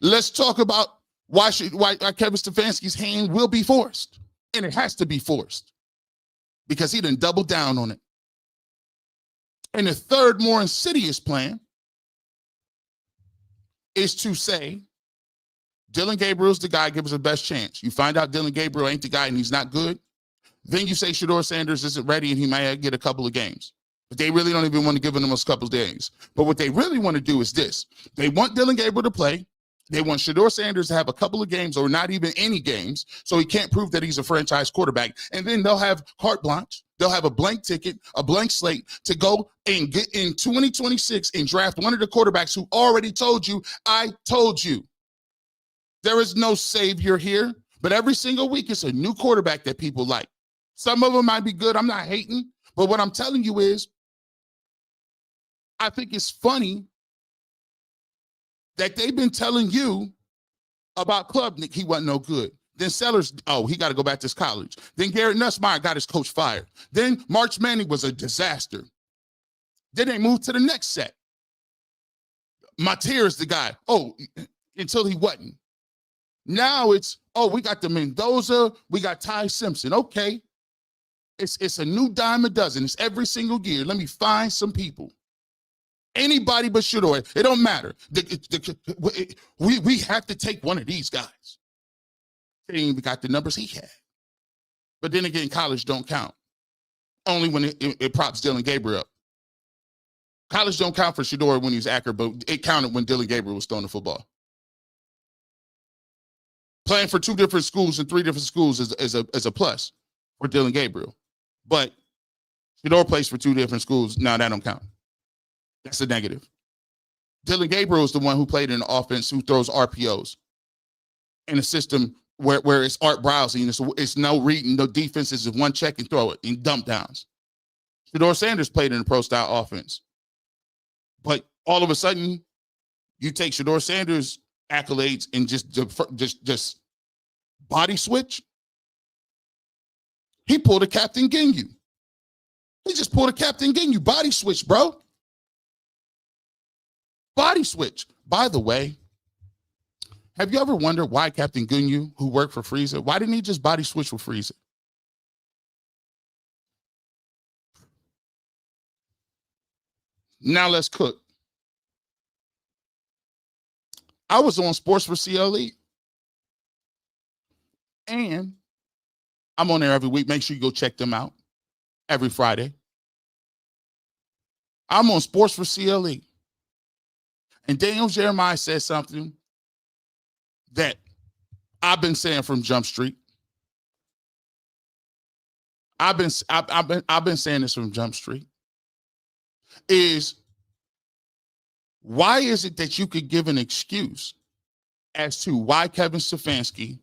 Let's talk about why Kevin Stefanski's hand will be forced, and it has to be forced because he done doubled down on it. And the third, more insidious plan is to say, Dylan Gabriel's the guy, give us the best chance. You find out Dylan Gabriel ain't the guy and he's not good. Then you say Shedeur Sanders isn't ready and he might get a couple of games. But they really don't even want to give him a couple of days. But what they really want to do is this. They want Dylan Gabriel to play. They want Shedeur Sanders to have a couple of games or not even any games so he can't prove that he's a franchise quarterback. And then they'll have carte blanche. They'll have a blank ticket, a blank slate to go and get in 2026 and draft one of the quarterbacks who already told you, I told you. There is no savior here, but every single week it's a new quarterback that people like. Some of them might be good. I'm not hating, but what I'm telling you is I think it's funny that they've been telling you about Klubnik, he wasn't no good. Then Sellers, he got to go back to his college. Then Garrett Nussmeier got his coach fired. Then March Manning was a disaster. Then they moved to the next set. Mateer's the guy. Until he wasn't. Now it's, we got the Mendoza, we got Ty Simpson. Okay. It's a new dime a dozen. It's every single year. Let me find some people. Anybody but Shedeur. It don't matter. We have to take one of these guys. They ain't even got the numbers he had. But then again, college don't count. Only when it props Dylan Gabriel up. College don't count for Shedeur when he's accurate, but it counted when Dylan Gabriel was throwing the football. Playing for 2 different schools and 3 different schools is a plus for Dylan Gabriel. But Shedeur plays for 2 different schools. No, that don't count. That's a negative. Dylan Gabriel is the one who played in the offense who throws RPOs in a system where it's art browsing. It's no reading, no defense. It's one check and throw it in dump downs. Shedeur Sanders played in a pro-style offense. But all of a sudden, you take Shedeur Sanders' accolades and just body switch. He pulled a Captain Ginyu. He just pulled a Captain Ginyu body switch, bro. Body switch. By the way, have you ever wondered why Captain Ginyu, who worked for Frieza, why didn't he just body switch with Frieza? Now let's cook. I was on Sports for CLE. And I'm on there every week. Make sure you go check them out every Friday. I'm on Sports for CLE. And Daniel Jeremiah said something that I've been saying from Jump Street. I've been saying this from Jump Street. Is why is it that you could give an excuse as to why Kevin Stefanski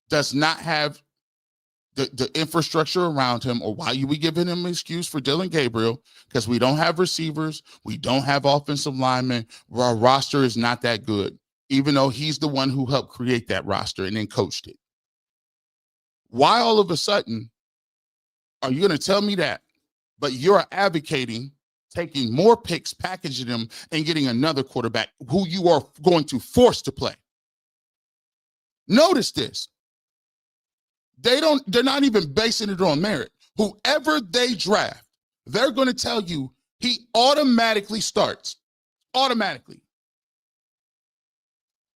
does not have the infrastructure around him, or why you be giving him an excuse for Dylan Gabriel? Because we don't have receivers, we don't have offensive linemen, our roster is not that good, even though he's the one who helped create that roster and then coached it. Why all of a sudden are you going to tell me that, but you're advocating taking more picks, packaging them, and getting another quarterback who you are going to force to play? Notice this. They're not even basing it on merit. Whoever they draft, they're going to tell you he automatically starts. Automatically.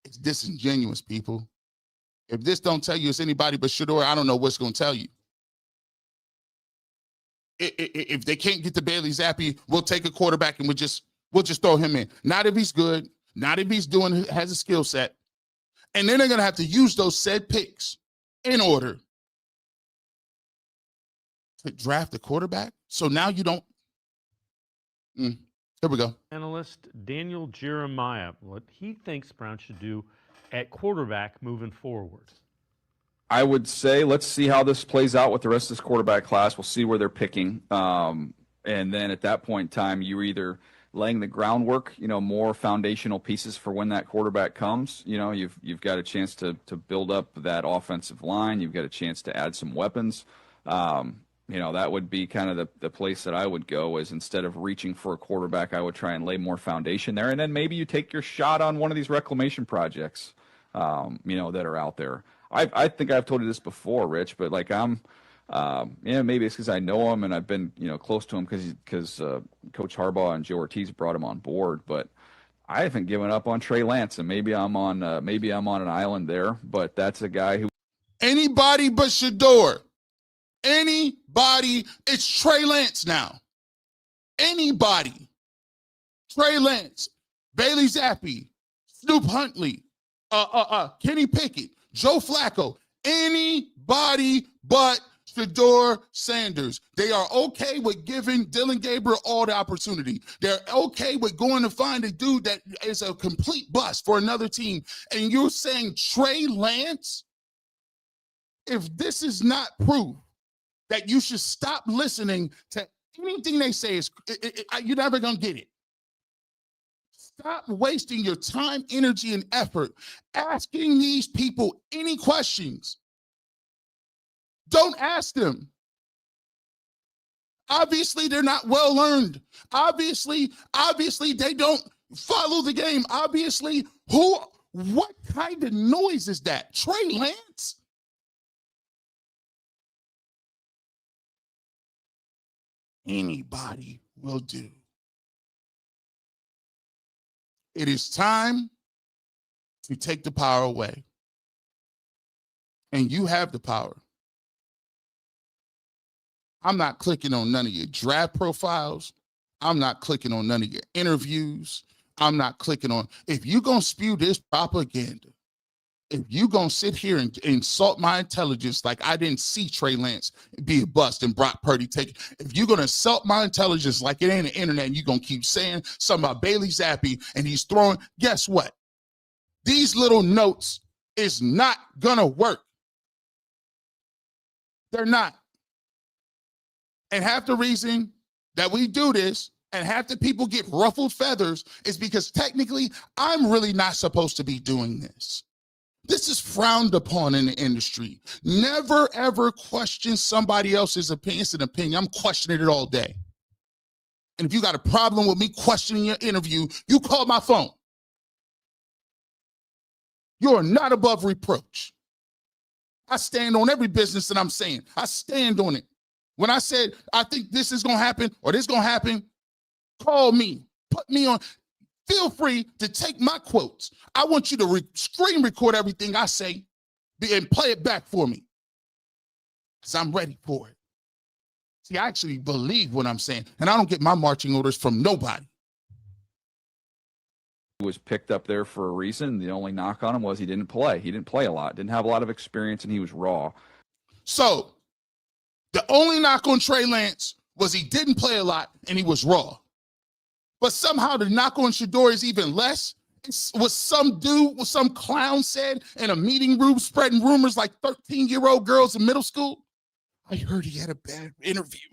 It's disingenuous, people. If this don't tell you it's anybody but Shedeur, I don't know what's going to tell you. If they can't get the Bailey Zappi, we'll take a quarterback and we'll just throw him in. Not if he's good, not if he's has a skill set. And then they're going to have to use those said picks in order to draft a quarterback. So now you don't. Here we go. Analyst Daniel Jeremiah, what he thinks Brown should do at quarterback moving forward. I would say let's see how this plays out with the rest of this quarterback class. We'll see where they're picking. And then at that point in time, you're either laying the groundwork, more foundational pieces for when that quarterback comes. You've got a chance to build up that offensive line. You've got a chance to add some weapons. That would be kind of the place that I would go, is instead of reaching for a quarterback, I would try and lay more foundation there. And then maybe you take your shot on one of these reclamation projects, that are out there. I think I've told you this before, Rich, but maybe it's because I know him and I've been, close to him because Coach Harbaugh and Joe Ortiz brought him on board. But I haven't given up on Trey Lance, and maybe I'm on an island there, but that's a guy who Anybody but Shedeur. Anybody. It's Trey Lance now. Anybody. Trey Lance, Bailey Zappi, Snoop Huntley, Kenny Pickett, Joe Flacco. Anybody but Shedeur Sanders. They are okay with giving Dylan Gabriel all the opportunity. They're okay with going to find a dude that is a complete bust for another team. And you're saying Trey Lance? If this is not proof that you should stop listening to anything they say, you're never going to get it. Stop wasting your time, energy, and effort asking these people any questions. Don't ask them. Obviously, they're not well learned. Obviously, they don't follow the game. Obviously, what kind of noise is that? Trey Lance? Anybody will do. It is time to take the power away. And you have the power. I'm not clicking on none of your draft profiles. I'm not clicking on none of your interviews. I'm not clicking on, if you're going to spew this propaganda, if you're going to sit here and insult my intelligence like I didn't see Trey Lance be a bust and Brock Purdy take it, if you're going to insult my intelligence like it ain't the internet and you're going to keep saying something about Bailey Zappi and he's throwing, guess what? These little notes is not going to work. They're not. And half the reason that we do this and half the people get ruffled feathers is because technically I'm really not supposed to be doing this. This is frowned upon in the industry. Never, ever question somebody else's opinion. It's an opinion. I'm questioning it all day. And if you got a problem with me questioning your interview, you call my phone. You are not above reproach. I stand on every business that I'm saying. I stand on it. When I said, I think this is going to happen or this is going to happen, call me. Put me on. Feel free to take my quotes. I want you to screen record everything I say and play it back for me because I'm ready for it. See, I actually believe what I'm saying, and I don't get my marching orders from nobody. He was picked up there for a reason. The only knock on him was he didn't play. He didn't play a lot, didn't have a lot of experience, and he was raw. So the only knock on Trey Lance was he didn't play a lot and he was raw. But somehow the knock on Shedeur is even less. It's what some dude, what some clown said in a meeting room spreading rumors like 13-year-old girls in middle school. I heard he had a bad interview.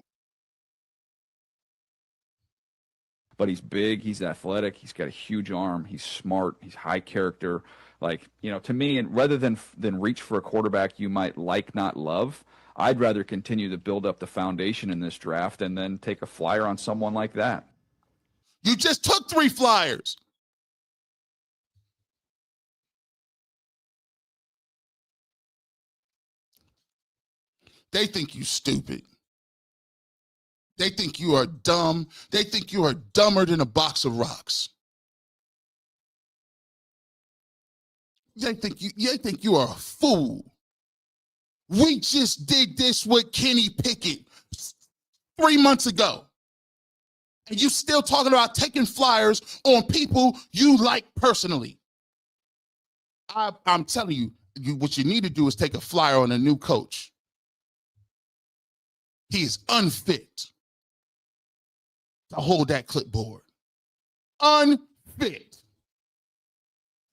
But he's big, he's athletic, he's got a huge arm, he's smart, he's high character. Like, you know, to me, and rather than reach for a quarterback you might like, not love, I'd rather continue to build up the foundation in this draft and then take a flyer on someone like that. You just took 3 flyers. They think you stupid. They think you are dumb. They think you are dumber than a box of rocks. They think you are a fool. We just did this with Kenny Pickett 3 months ago. And you still talking about taking flyers on people you like personally. I'm telling you, what you need to do is take a flyer on a new coach. He is unfit to hold that clipboard. Unfit.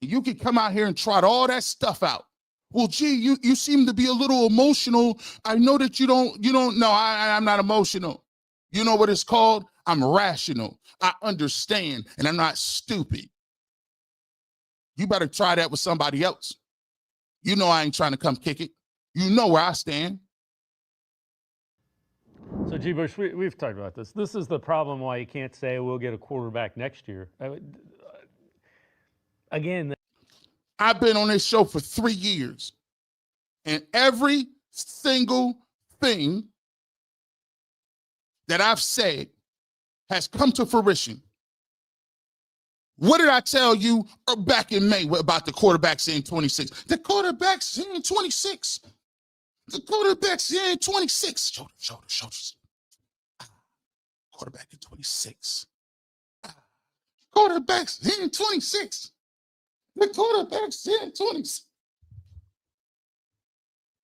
You can come out here and trot all that stuff out. Well, gee, you seem to be a little emotional. I know that you don't know. I'm not emotional. You know what it's called? I'm rational. I understand, and I'm not stupid. You better try that with somebody else. You know I ain't trying to come kick it. You know where I stand. So, G. Bush, we've talked about this. This is the problem why you can't say we'll get a quarterback next year. Again, I've been on this show for 3 years, and every single thing that I've said has come to fruition. What did I tell you back in May about the quarterbacks in 26? The quarterbacks in 26. The quarterbacks in 26. Shoulders. Quarterback in 26. Quarterbacks in 26. The quarterbacks in 26.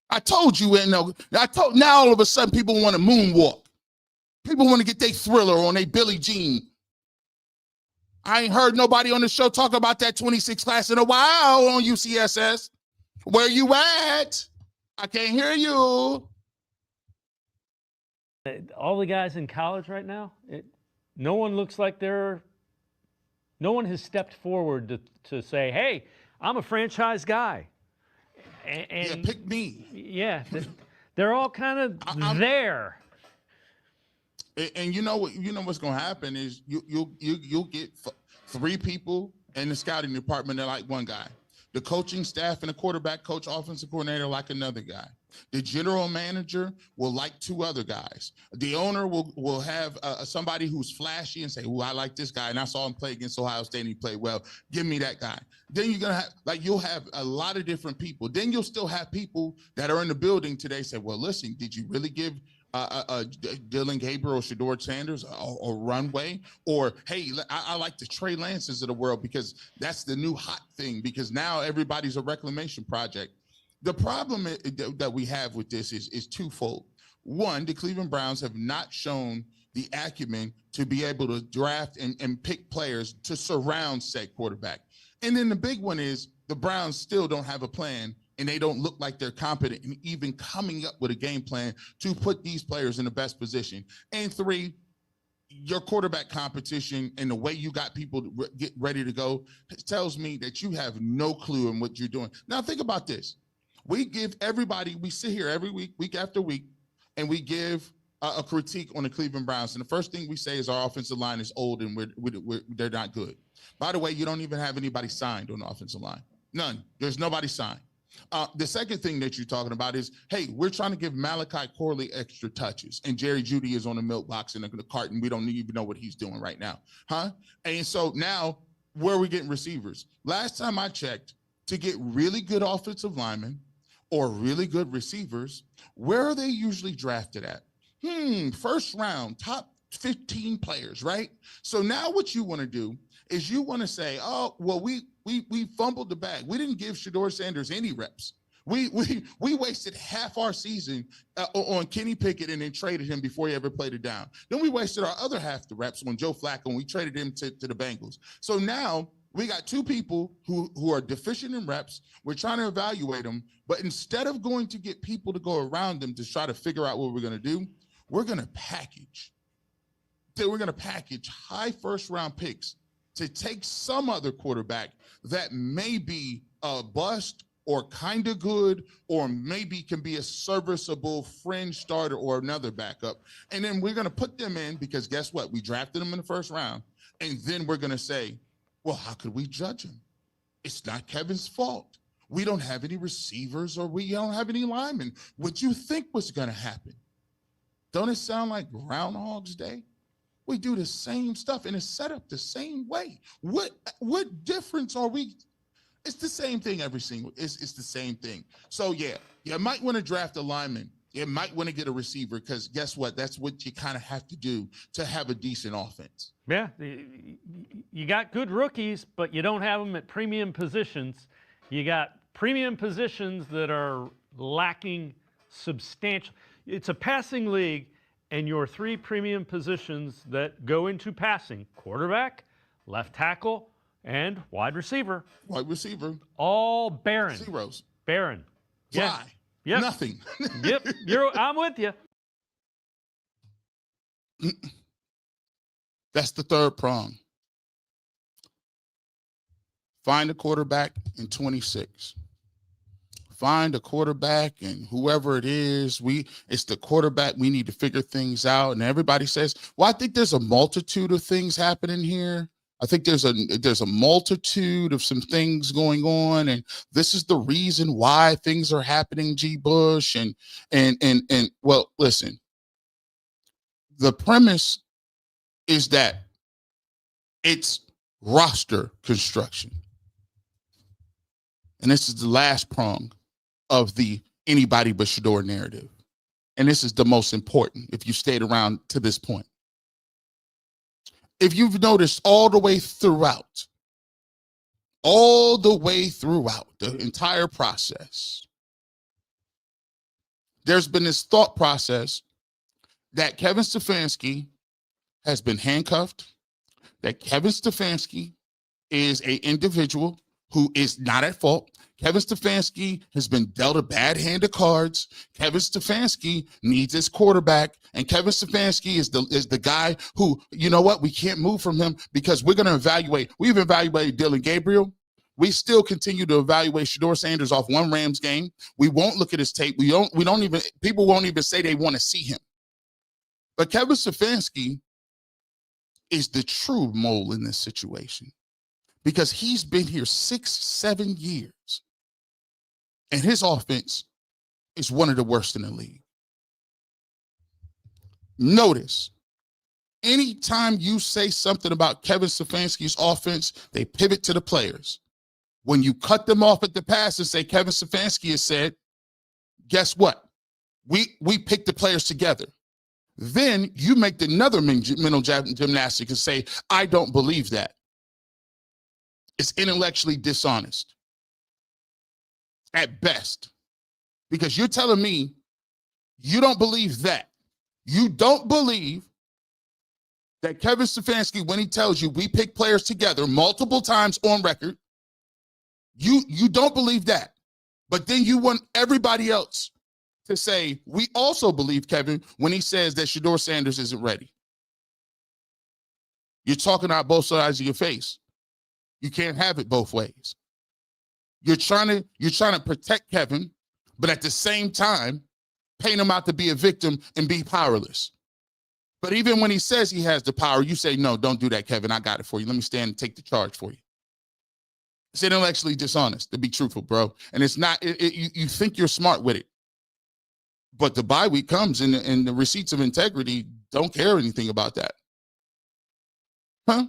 I told you, now all of a sudden people want to moonwalk. People want to get their Thriller on their Billie Jean. I ain't heard nobody on the show talk about that 26 class in a while on UCSS. Where you at? I can't hear you. All the guys in college right now, no one looks like no one has stepped forward to say, hey, I'm a franchise guy. And yeah, pick me. Yeah, they're all kind of there. And you know what's going to happen is you'll get 3 people in the scouting department that like one guy. The coaching staff and the quarterback coach, offensive coordinator like another guy. The general manager will like 2 other guys. The owner will have somebody who's flashy and say, "Oh, I like this guy, and I saw him play against Ohio State and he played well. Give me that guy." Then you're gonna have you'll have a lot of different people. Then you'll still have people that are in the building today say, "Well, listen, did you really give Dylan Gabriel or Shedeur Sanders a runway?" Or, "Hey, I like the Trey Lances of the world because that's the new hot thing because now everybody's a reclamation project." The problem that we have with this is twofold. One, the Cleveland Browns have not shown the acumen to be able to draft and pick players to surround said quarterback. And then the big one is the Browns still don't have a plan, and they don't look like they're competent in even coming up with a game plan to put these players in the best position. And 3, your quarterback competition and the way you got people to get ready to go tells me that you have no clue in what you're doing. Now think about this. We give everybody, we sit here every week, week after week, and we give a critique on the Cleveland Browns. And the first thing we say is our offensive line is old and they're not good. By the way, you don't even have anybody signed on the offensive line. None. There's nobody signed. The second thing that you're talking about is, hey, we're trying to give Malachi Corley extra touches, and Jerry Jeudy is on the milk box in the carton. We don't even know what he's doing right now, huh? And so now, where are we getting receivers? Last time I checked, to get really good offensive linemen or really good receivers, where are they usually drafted at? First round, top 15 players, right? So now what you want to do is you want to say, oh, well, we fumbled the bag. We didn't give Shedeur Sanders any reps. We wasted half our season on Kenny Pickett and then traded him before he ever played it down. Then we wasted our other half the reps on Joe Flacco and we traded him to the Bengals. So now we got 2 people who are deficient in reps. We're trying to evaluate them, but instead of going to get people to go around them to try to figure out what we're going to do, we're going to package. We're going to package high first-round picks to take some other quarterback that may be a bust or kind of good or maybe can be a serviceable fringe starter or another backup. And then we're going to put them in because guess what? We drafted them in the first round. And then we're going to say, well, how could we judge him? It's not Kevin's fault. We don't have any receivers or we don't have any linemen. What you think was going to happen? Don't it sound like Groundhog's Day? We do the same stuff and it's set up the same way. What difference are we? It's the same thing every single. It's the same thing. So yeah, you might want to draft a lineman. You might want to get a receiver because guess what? That's what you kind of have to do to have a decent offense. Yeah, you got good rookies, but you don't have them at premium positions. You got premium positions that are lacking substantial. It's a passing league, and your 3 premium positions that go into passing: quarterback, left tackle, and wide receiver. Wide receiver. All barren. Zeros. Barren. Fly. Yeah. Yep. Nothing. Yep. I'm with you. That's the third prong. Find a quarterback in 26. Find a quarterback, and whoever it is, it's the quarterback. We need to figure things out. And everybody says, well, I think there's a multitude of things happening here. I think there's a multitude of some things going on, and this is the reason why things are happening, G. Bush. And well, listen, the premise is that it's roster construction. And this is the last prong of the anybody but Shedeur narrative. And this is the most important if you stayed around to this point. If you've noticed all the way throughout the entire process, there's been this thought process that Kevin Stefanski has been handcuffed, that Kevin Stefanski is an individual who is not at fault. Kevin Stefanski has been dealt a bad hand of cards. Kevin Stefanski needs his quarterback, and Kevin Stefanski is the guy who, you know what, we can't move from him because we're going to evaluate. We've evaluated Dylan Gabriel. We still continue to evaluate Shedeur Sanders off one Rams game. We won't look at his tape. People won't even say they want to see him. But Kevin Stefanski is the true mole in this situation because he's been here 6-7 years. And his offense is one of the worst in the league. Notice, anytime you say something about Kevin Stefanski's offense, they pivot to the players. When you cut them off at the pass and say Kevin Stefanski has said, guess what? We pick the players together. Then you make another mental gymnastic and say, I don't believe that. It's intellectually dishonest at best, because you're telling me you don't believe that. You don't believe that Kevin Stefanski, when he tells you we pick players together multiple times on record, you don't believe that. But then you want everybody else to say, we also believe Kevin when he says that Shedeur Sanders isn't ready. You're talking out both sides of your face. You can't have it both ways. You're trying to protect Kevin, but at the same time, paint him out to be a victim and be powerless. But even when he says he has the power, you say, no, don't do that, Kevin. I got it for you. Let me stand and take the charge for you. It's intellectually dishonest, to be truthful, bro. And it's not, you think you're smart with it. But the bye week comes and the receipts of integrity don't care anything about that. Huh?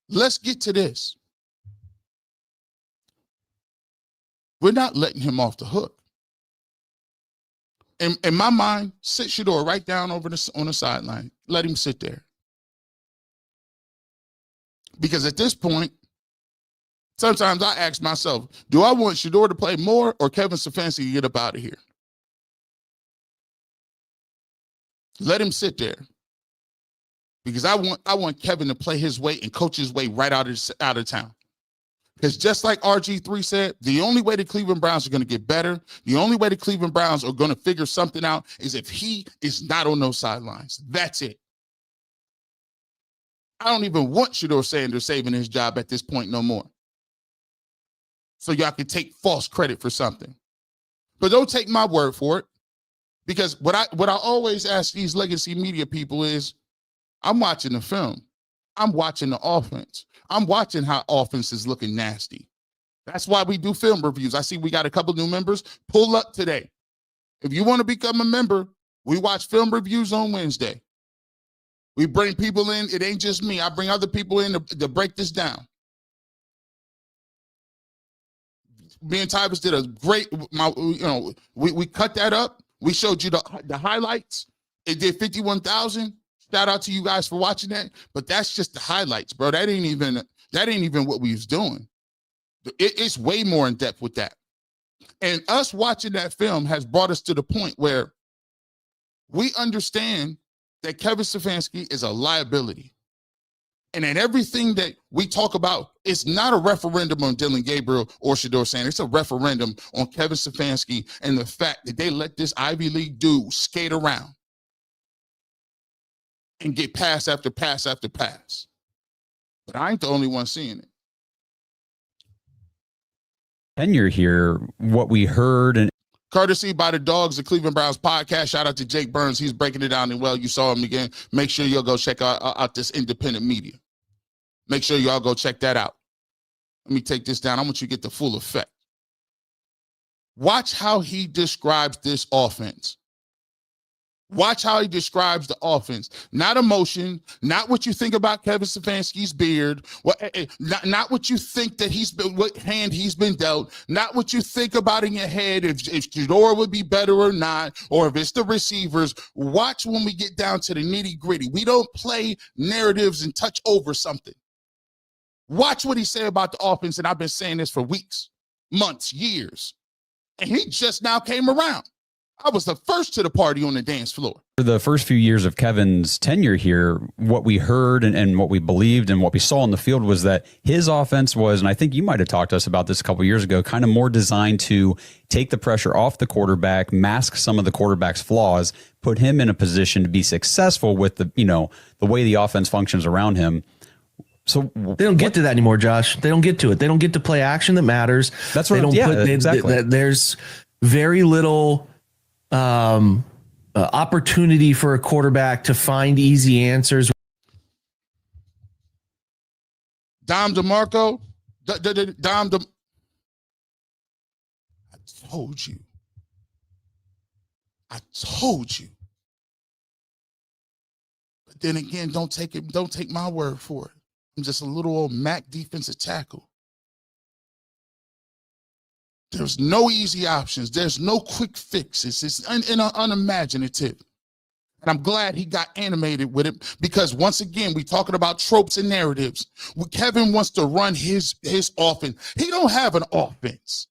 Let's get to this. We're not letting him off the hook. In my mind, sit Shedeur right down on the sideline. Let him sit there. Because at this point, sometimes I ask myself, do I want Shedeur to play more or Kevin Stefanski to get up out of here? Let him sit there. Because I want Kevin to play his way and coach his way right out of town. Because just like RG3 said, the only way the Cleveland Browns are going to get better, the only way the Cleveland Browns are going to figure something out is if he is not on those sidelines. That's it. I don't even want Shedeur Sanders saving his job at this point no more. So y'all can take false credit for something. But don't take my word for it. Because what I always ask these legacy media people is, I'm watching the film. I'm watching the offense. I'm watching how offense is looking nasty. That's why we do film reviews. I see we got a couple new members. Pull up today. If you want to become a member, we watch film reviews on Wednesday. We bring people in. It ain't just me. I bring other people in to break this down. Me and Tyvus did a great, we cut that up. We showed you the highlights. It did 51,000. Shout out to you guys for watching that. But that's just the highlights, bro. That ain't even what we was doing. It's way more in depth with that. And us watching that film has brought us to the point where we understand that Kevin Stefanski is a liability. And in everything that we talk about, it's not a referendum on Dylan Gabriel or Shedeur Sanders. It's a referendum on Kevin Stefanski and the fact that they let this Ivy League dude skate around and get pass after pass after pass. But I ain't the only one seeing it. Tenure here, what we heard and courtesy by the Dogs, the Cleveland Browns podcast. Shout out to Jake Burns. He's breaking it down, and well, you saw him again. Make sure you'll go check out this independent media. Make sure y'all go check that out. Let me take this down. I want you to get the full effect. Watch how he describes this offense. Watch how he describes the offense. Not emotion, not what you think about Kevin Stefanski's beard, not what you think that what hand he's been dealt, not what you think about in your head if Shedeur would be better or not, or if it's the receivers. Watch when we get down to the nitty-gritty. We don't play narratives and touch over something. Watch what he said about the offense, and I've been saying this for weeks, months, years. And he just now came around. I was the first to the party on the dance floor. For the first few years of Kevin's tenure here, what we heard and what we believed and what we saw on the field was that his offense was, and I think you might have talked to us about this a couple of years ago, kind of more designed to take the pressure off the quarterback, mask some of the quarterback's flaws, put him in a position to be successful with the way the offense functions around him. So they don't get to that anymore, Josh. They don't get to it. They don't get to play action that matters. That's what exactly. There's very little opportunity for a quarterback to find easy answers. Dom DeMarco, I told you. But then again, don't take my word for it. I'm just a little old Mac defensive tackle. There's no easy options. There's no quick fixes. It's unimaginative. And I'm glad he got animated with it because, once again, we're talking about tropes and narratives. Kevin wants to run his offense. He don't have an offense.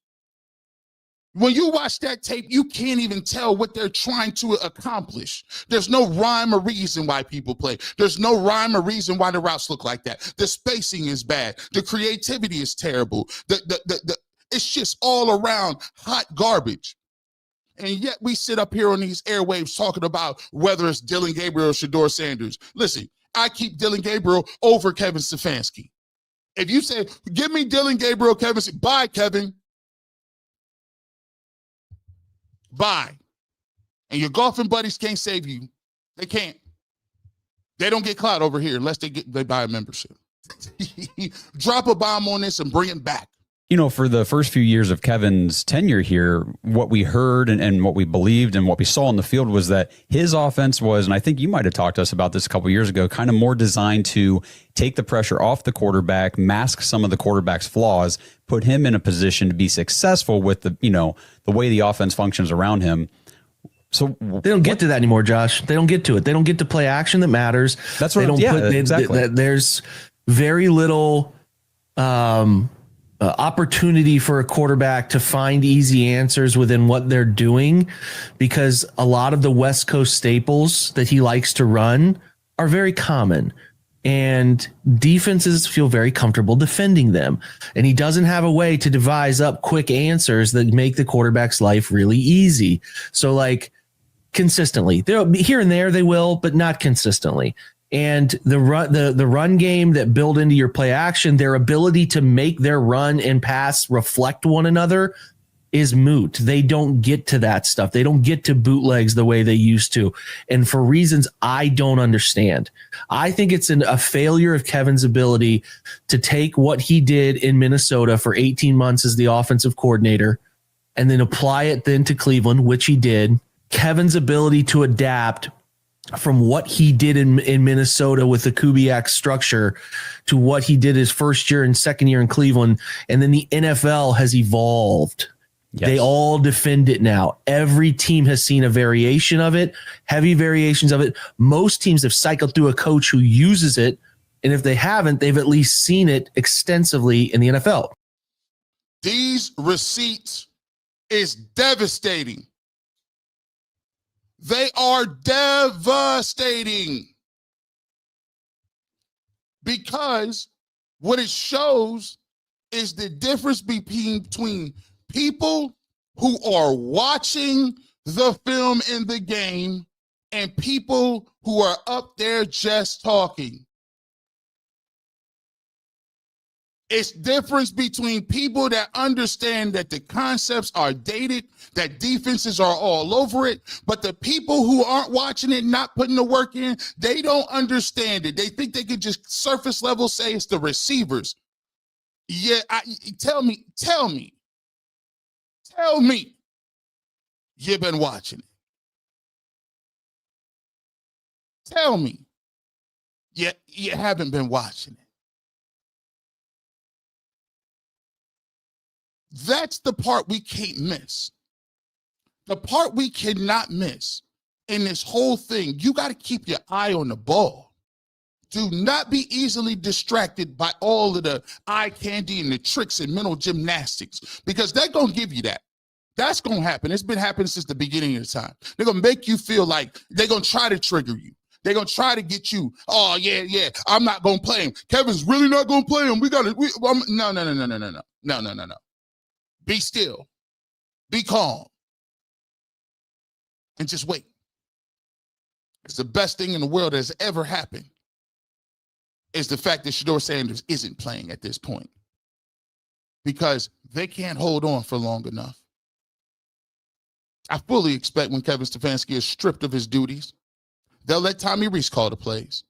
When you watch that tape, you can't even tell what they're trying to accomplish. There's no rhyme or reason why people play. There's no rhyme or reason why the routes look like that. The spacing is bad. The creativity is terrible. It's just all around hot garbage. And yet we sit up here on these airwaves talking about whether it's Dillon Gabriel or Shedeur Sanders. Listen, I keep Dillon Gabriel over Kevin Stefanski. If you say, give me Dillon Gabriel, Kevin, bye, Kevin. Bye. And your golfing buddies can't save you. They can't. They don't get clout over here unless they buy a membership. Drop a bomb on this and bring it back. For the first few years of Kevin's tenure here, what we heard and what we believed and what we saw on the field was that his offense was, and I think you might have talked to us about this a couple of years ago, kind of more designed to take the pressure off the quarterback, mask some of the quarterback's flaws, put him in a position to be successful with the way the offense functions around him. So they don't get to that anymore, Josh. They don't get to it. They don't get to play action that matters. That's what exactly. There's very little opportunity for a quarterback to find easy answers within what they're doing, because a lot of the West Coast staples that he likes to run are very common, and defenses feel very comfortable defending them. And he doesn't have a way to devise up quick answers that make the quarterback's life really easy. So consistently, here and there they will, but not consistently. And the run game that build into your play action, their ability to make their run and pass reflect one another is moot. They don't get to that stuff. They don't get to bootlegs the way they used to. And for reasons I don't understand. I think it's a failure of Kevin's ability to take what he did in Minnesota for 18 months as the offensive coordinator and then apply it then to Cleveland, which he did. Kevin's ability to adapt from what he did in Minnesota with the Kubiak structure to what he did his first year and second year in Cleveland. And then the NFL has evolved. Yes. They all defend it now. Every team has seen a variation of it, heavy variations of it. Most teams have cycled through a coach who uses it. And if they haven't, they've at least seen it extensively in the NFL. These receipts is devastating. They are devastating because what it shows is the difference between people who are watching the film in the game and people who are up there just talking. It's difference between people that understand that the concepts are dated, that defenses are all over it, but the people who aren't watching it, not putting the work in, they don't understand it. They think they could just surface level say it's the receivers. Yeah, tell me, you've been watching it. Tell me you haven't been watching it. That's the part we can't miss. The part we cannot miss in this whole thing, you got to keep your eye on the ball. Do not be easily distracted by all of the eye candy and the tricks and mental gymnastics, because they're going to give you that. That's going to happen. It's been happening since the beginning of the time. They're going to make you feel like they're going to try to trigger you. They're going to try to get you, oh, yeah, I'm not going to play him. Kevin's really not going to play him. No. Be still. Be calm. And just wait. It's the best thing in the world that has ever happened is the fact that Shedeur Sanders isn't playing at this point, because they can't hold on for long enough. I fully expect when Kevin Stefanski is stripped of his duties, they'll let Tommy Rees call the plays,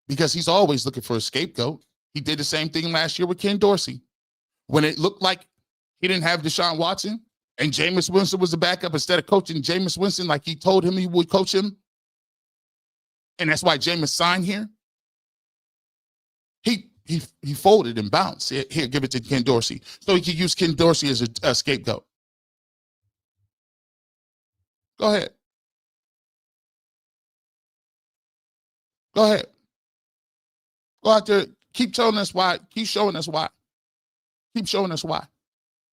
because he's always looking for a scapegoat. He did the same thing last year with Ken Dorsey. When it looked like he didn't have Deshaun Watson and Jameis Winston was the backup, instead of coaching Jameis Winston like he told him he would coach him, and that's why Jameis signed here, he folded and bounced. Here, give it to Ken Dorsey, so he could use Ken Dorsey as a scapegoat. Go ahead. Go ahead. Go out there. Keep showing us why. Keep showing us why. Keep showing us why.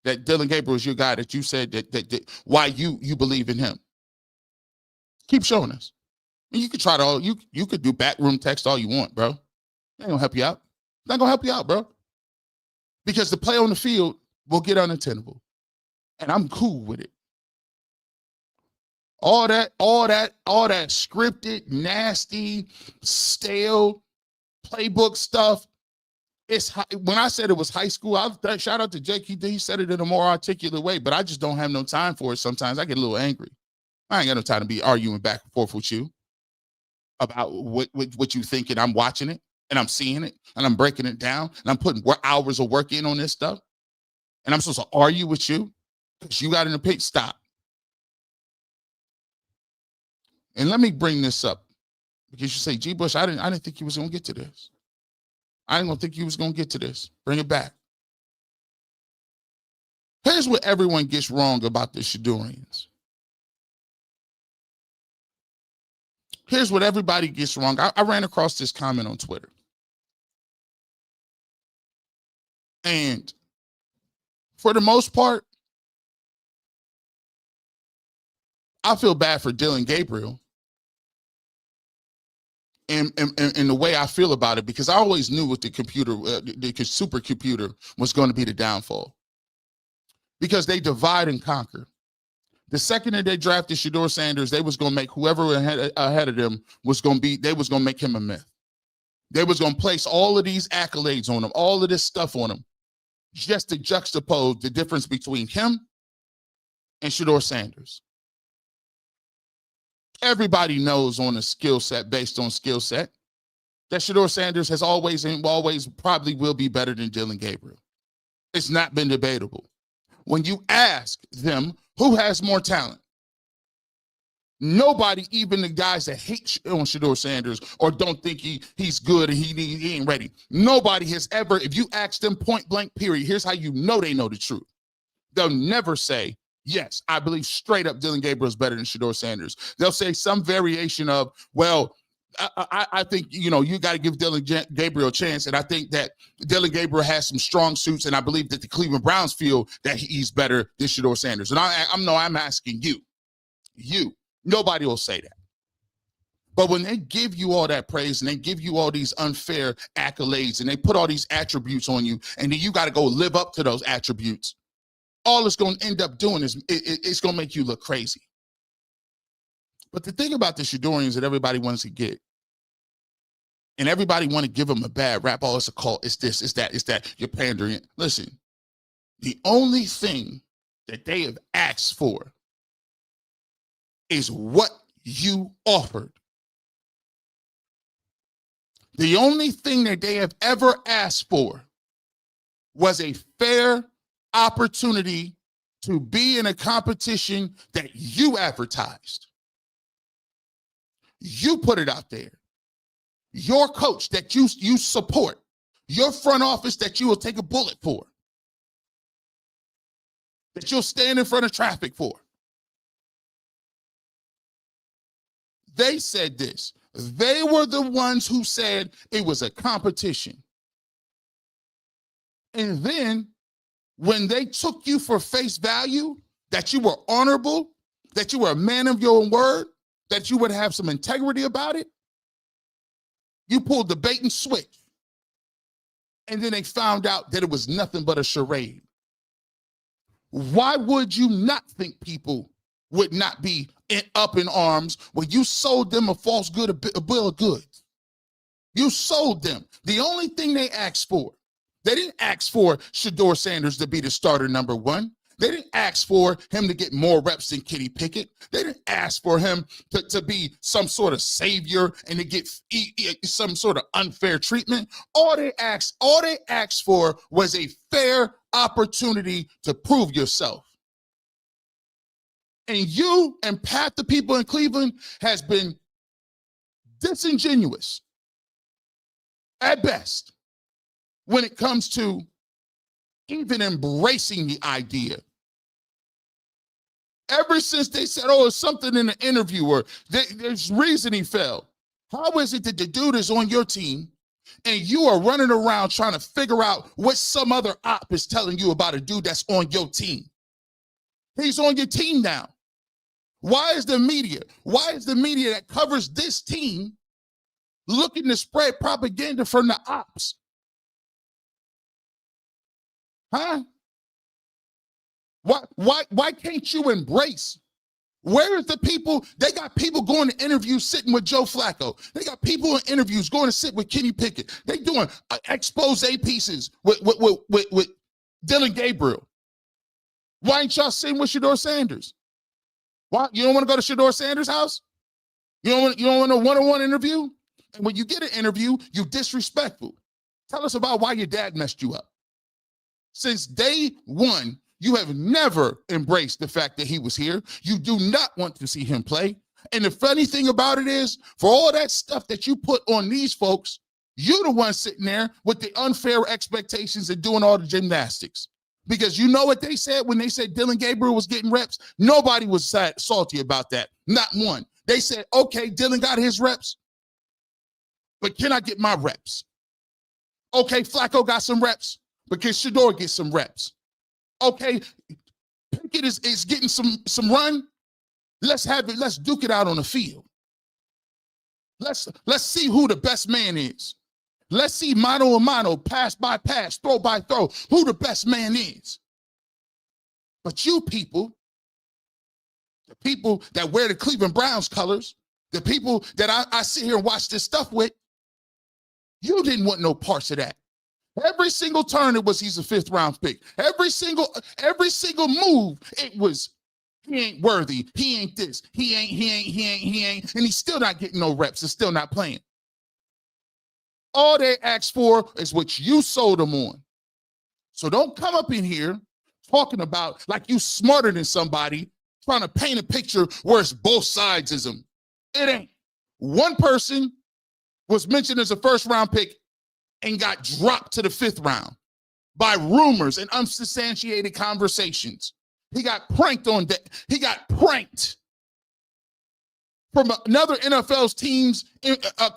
That Dillon Gabriel is your guy, that you said that why you believe in him. Keep showing us. And you could try to all you could do backroom text all you want, bro. It ain't gonna help you out. It's not gonna help you out, bro. Because the play on the field will get unattainable. And I'm cool with it. All that scripted, nasty, stale playbook stuff. When I said it was high school, shout out to Jake. He said it in a more articulate way, but I just don't have no time for it. Sometimes I get a little angry. I ain't got no time to be arguing back and forth with you about what you think, and I'm watching it, and I'm seeing it, and I'm breaking it down, and I'm putting hours of work in on this stuff, and I'm supposed to argue with you because you got in the pit. Stop. And let me bring this up, because you say, G. Bush, I didn't think you was going to get to this. I didn't think you was going to get to this. Bring it back. Here's what everyone gets wrong about the Shedeurians. Here's what everybody gets wrong. I ran across this comment on Twitter. And for the most part, I feel bad for Dillon Gabriel and the way I feel about it, because I always knew with the computer, the supercomputer was going to be the downfall, because they divide and conquer. The second that they drafted Shedeur Sanders, they was going to make whoever ahead of them they was going to make him a myth. They was going to place all of these accolades on him, all of this stuff on him, just to juxtapose the difference between him and Shedeur Sanders. Everybody knows on a skill set, based on skill set, that Shedeur Sanders has always and always probably will be better than Dillon Gabriel. It's not been debatable. When you ask them who has more talent, nobody, even the guys that hate on Shedeur Sanders or don't think he's good and he ain't ready, nobody has ever, if you ask them point blank period, here's how you know they know the truth. They'll never say, yes, I believe straight up Dillon Gabriel is better than Shedeur Sanders. They'll say some variation of, well, I think, you got to give Dillon Gabriel a chance, and I think that Dillon Gabriel has some strong suits, and I believe that the Cleveland Browns feel that he's better than Shedeur Sanders. And I'm asking you. Nobody will say that. But when they give you all that praise and they give you all these unfair accolades and they put all these attributes on you, and then you got to go live up to those attributes, all it's going to end up doing is it's going to make you look crazy. But the thing about the Shedeurians that everybody wants to get, and everybody want to give them a bad rap, oh, it's a cult, it's this, it's that, you're pandering. Listen, the only thing that they have asked for is what you offered. The only thing that they have ever asked for was a fair opportunity to be in a competition that you advertised. You put it out there. Your coach that you support, your front office that you will take a bullet for, that you'll stand in front of traffic for. They said this. They were the ones who said it was a competition. And then when they took you for face value, that you were honorable, that you were a man of your own word, that you would have some integrity about it, you pulled the bait and switch. And then they found out that it was nothing but a charade. Why would you not think people would not be up in arms when you sold them a false good, a bill of goods? You sold them. The only thing they asked for, they didn't ask for Shedeur Sanders to be the starter number one. They didn't ask for him to get more reps than Kenny Pickett. They didn't ask for him to be some sort of savior and to get some sort of unfair treatment. All they asked for was a fair opportunity to prove yourself. And you and Pat, the people in Cleveland, has been disingenuous at best when it comes to even embracing the idea. Ever since they said, oh, it's something in the interview or there's reason he fell. How is it that the dude is on your team and you are running around trying to figure out what some other op is telling you about a dude that's on your team? He's on your team now. Why is the media that covers this team looking to spread propaganda from the ops? Huh? Why can't you embrace? Where is the people? They got people going to interviews sitting with Joe Flacco. They got people in interviews going to sit with Kenny Pickett. They doing expose pieces with Dylan Gabriel. Why ain't y'all sitting with Shedeur Sanders? Why you don't want to go to Shedeur Sanders' house? You don't want a one-on-one interview? And when you get an interview, you disrespectful. Tell us about why your dad messed you up. Since day one, you have never embraced the fact that he was here. You do not want to see him play. And the funny thing about it is, for all that stuff that you put on these folks, you're the one sitting there with the unfair expectations and doing all the gymnastics. Because you know what they said when they said Dylan Gabriel was getting reps? Nobody was salty about that. Not one. They said, okay, Dylan got his reps, but can I get my reps? Okay, Flacco got some reps, but can Shedeur get some reps? Okay, Pickett is getting some run. Let's have it. Let's duke it out on the field. Let's see who the best man is. Let's see mano a mano, pass by pass, throw by throw, who the best man is. But you people, the people that wear the Cleveland Browns colors, the people that I sit here and watch this stuff with, you didn't want no parts of that. Every single turn it was he's a 5th round pick. Every single move it was he ain't worthy. He ain't this. He ain't. And he's still not getting no reps. He's still not playing. All they asked for is what you sold them on. So don't come up in here talking about like you smarter than somebody, trying to paint a picture where it's both sidesism. It ain't. One person was mentioned as a 1st round pick and got dropped to the 5th round by rumors and unsubstantiated conversations. He got pranked on that. He got pranked from another NFL's team's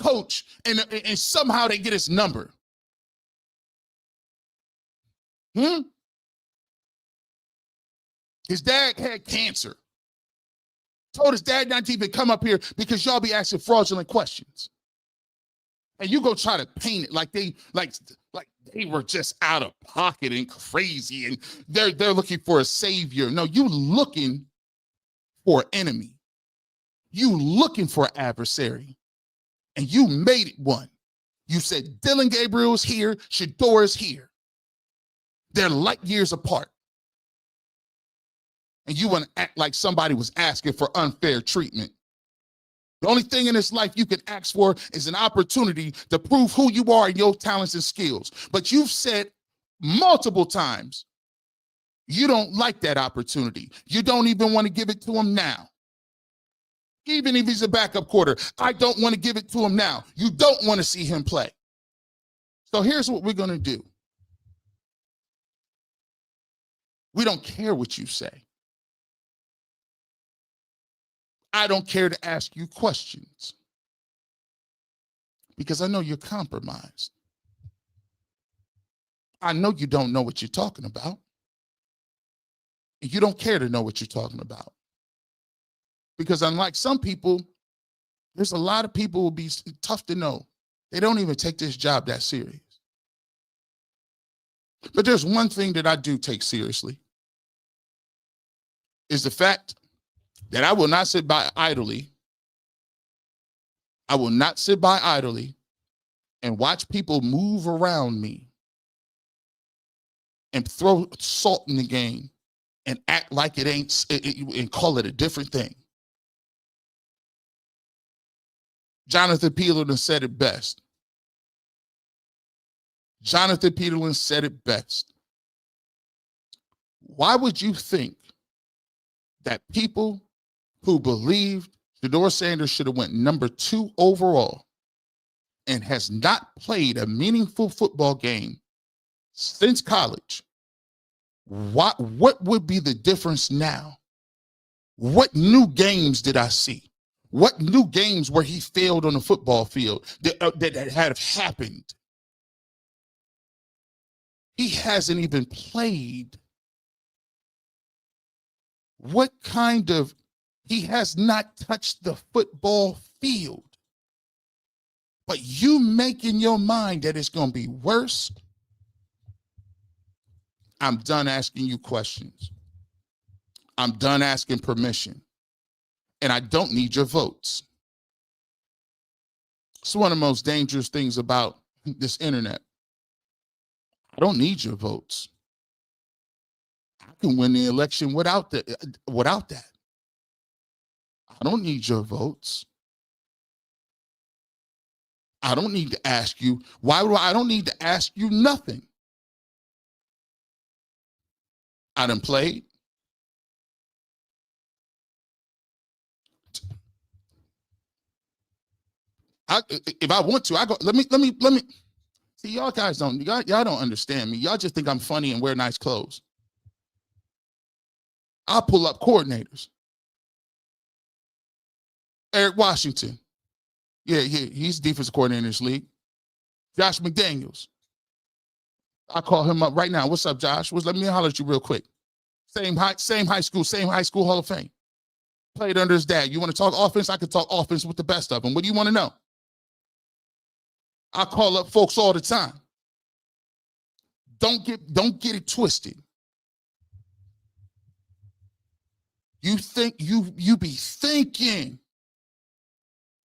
coach, and somehow they get his number. His dad had cancer. Told his dad not to even come up here because y'all be asking fraudulent questions. And you go try to paint it like they were just out of pocket and crazy and they're looking for a savior. No, you looking for an enemy. You looking for an adversary. And you made it one. You said Dylan Gabriel is here, Shedeur is here. They're light years apart. And you want to act like somebody was asking for unfair treatment. The only thing in this life you can ask for is an opportunity to prove who you are and your talents and skills. But you've said multiple times, you don't like that opportunity. You don't even want to give it to them now. Even if he's a backup quarter, I don't want to give it to him now. You don't want to see him play. So here's what we're going to do. We don't care what you say. I don't care to ask you questions because I know you're compromised. I know you don't know what you're talking about. You don't care to know what you're talking about. Because unlike some people, there's a lot of people who will be tough to know. They don't even take this job that serious. But there's one thing that I do take seriously, is the fact that I will not sit by idly. I will not sit by idly and watch people move around me and throw salt in the game and act like it ain't, and call it a different thing. Jonathan Peterlin said it best. Jonathan Peterlin said it best. Why would you think that people who believed Shedeur Sanders should have went number 2 overall and has not played a meaningful football game since college, what would be the difference now? What new games did I see? What new games where he failed on the football field that had happened? He hasn't even played. What kind of, he has not touched the football field. But you make in your mind that it's going to be worse. I'm done asking you questions. I'm done asking permission. And I don't need your votes. It's one of the most dangerous things about this internet. I don't need your votes. I can win the election without that. I don't need your votes. I don't need to ask you. I don't need to ask you nothing. I done played. If I want to, I go. Let me. See, y'all guys don't. Y'all don't understand me. Y'all just think I'm funny and wear nice clothes. I'll pull up coordinators. Eric Washington. Yeah, he's defensive coordinator in this league. Josh McDaniels. I'll call him up right now. What's up, Josh? Let me holler at you real quick. Same high school Hall of Fame. Played under his dad. You want to talk offense? I can talk offense with the best of them. What do you want to know? I call up folks all the time. Don't get it twisted. You think you be thinking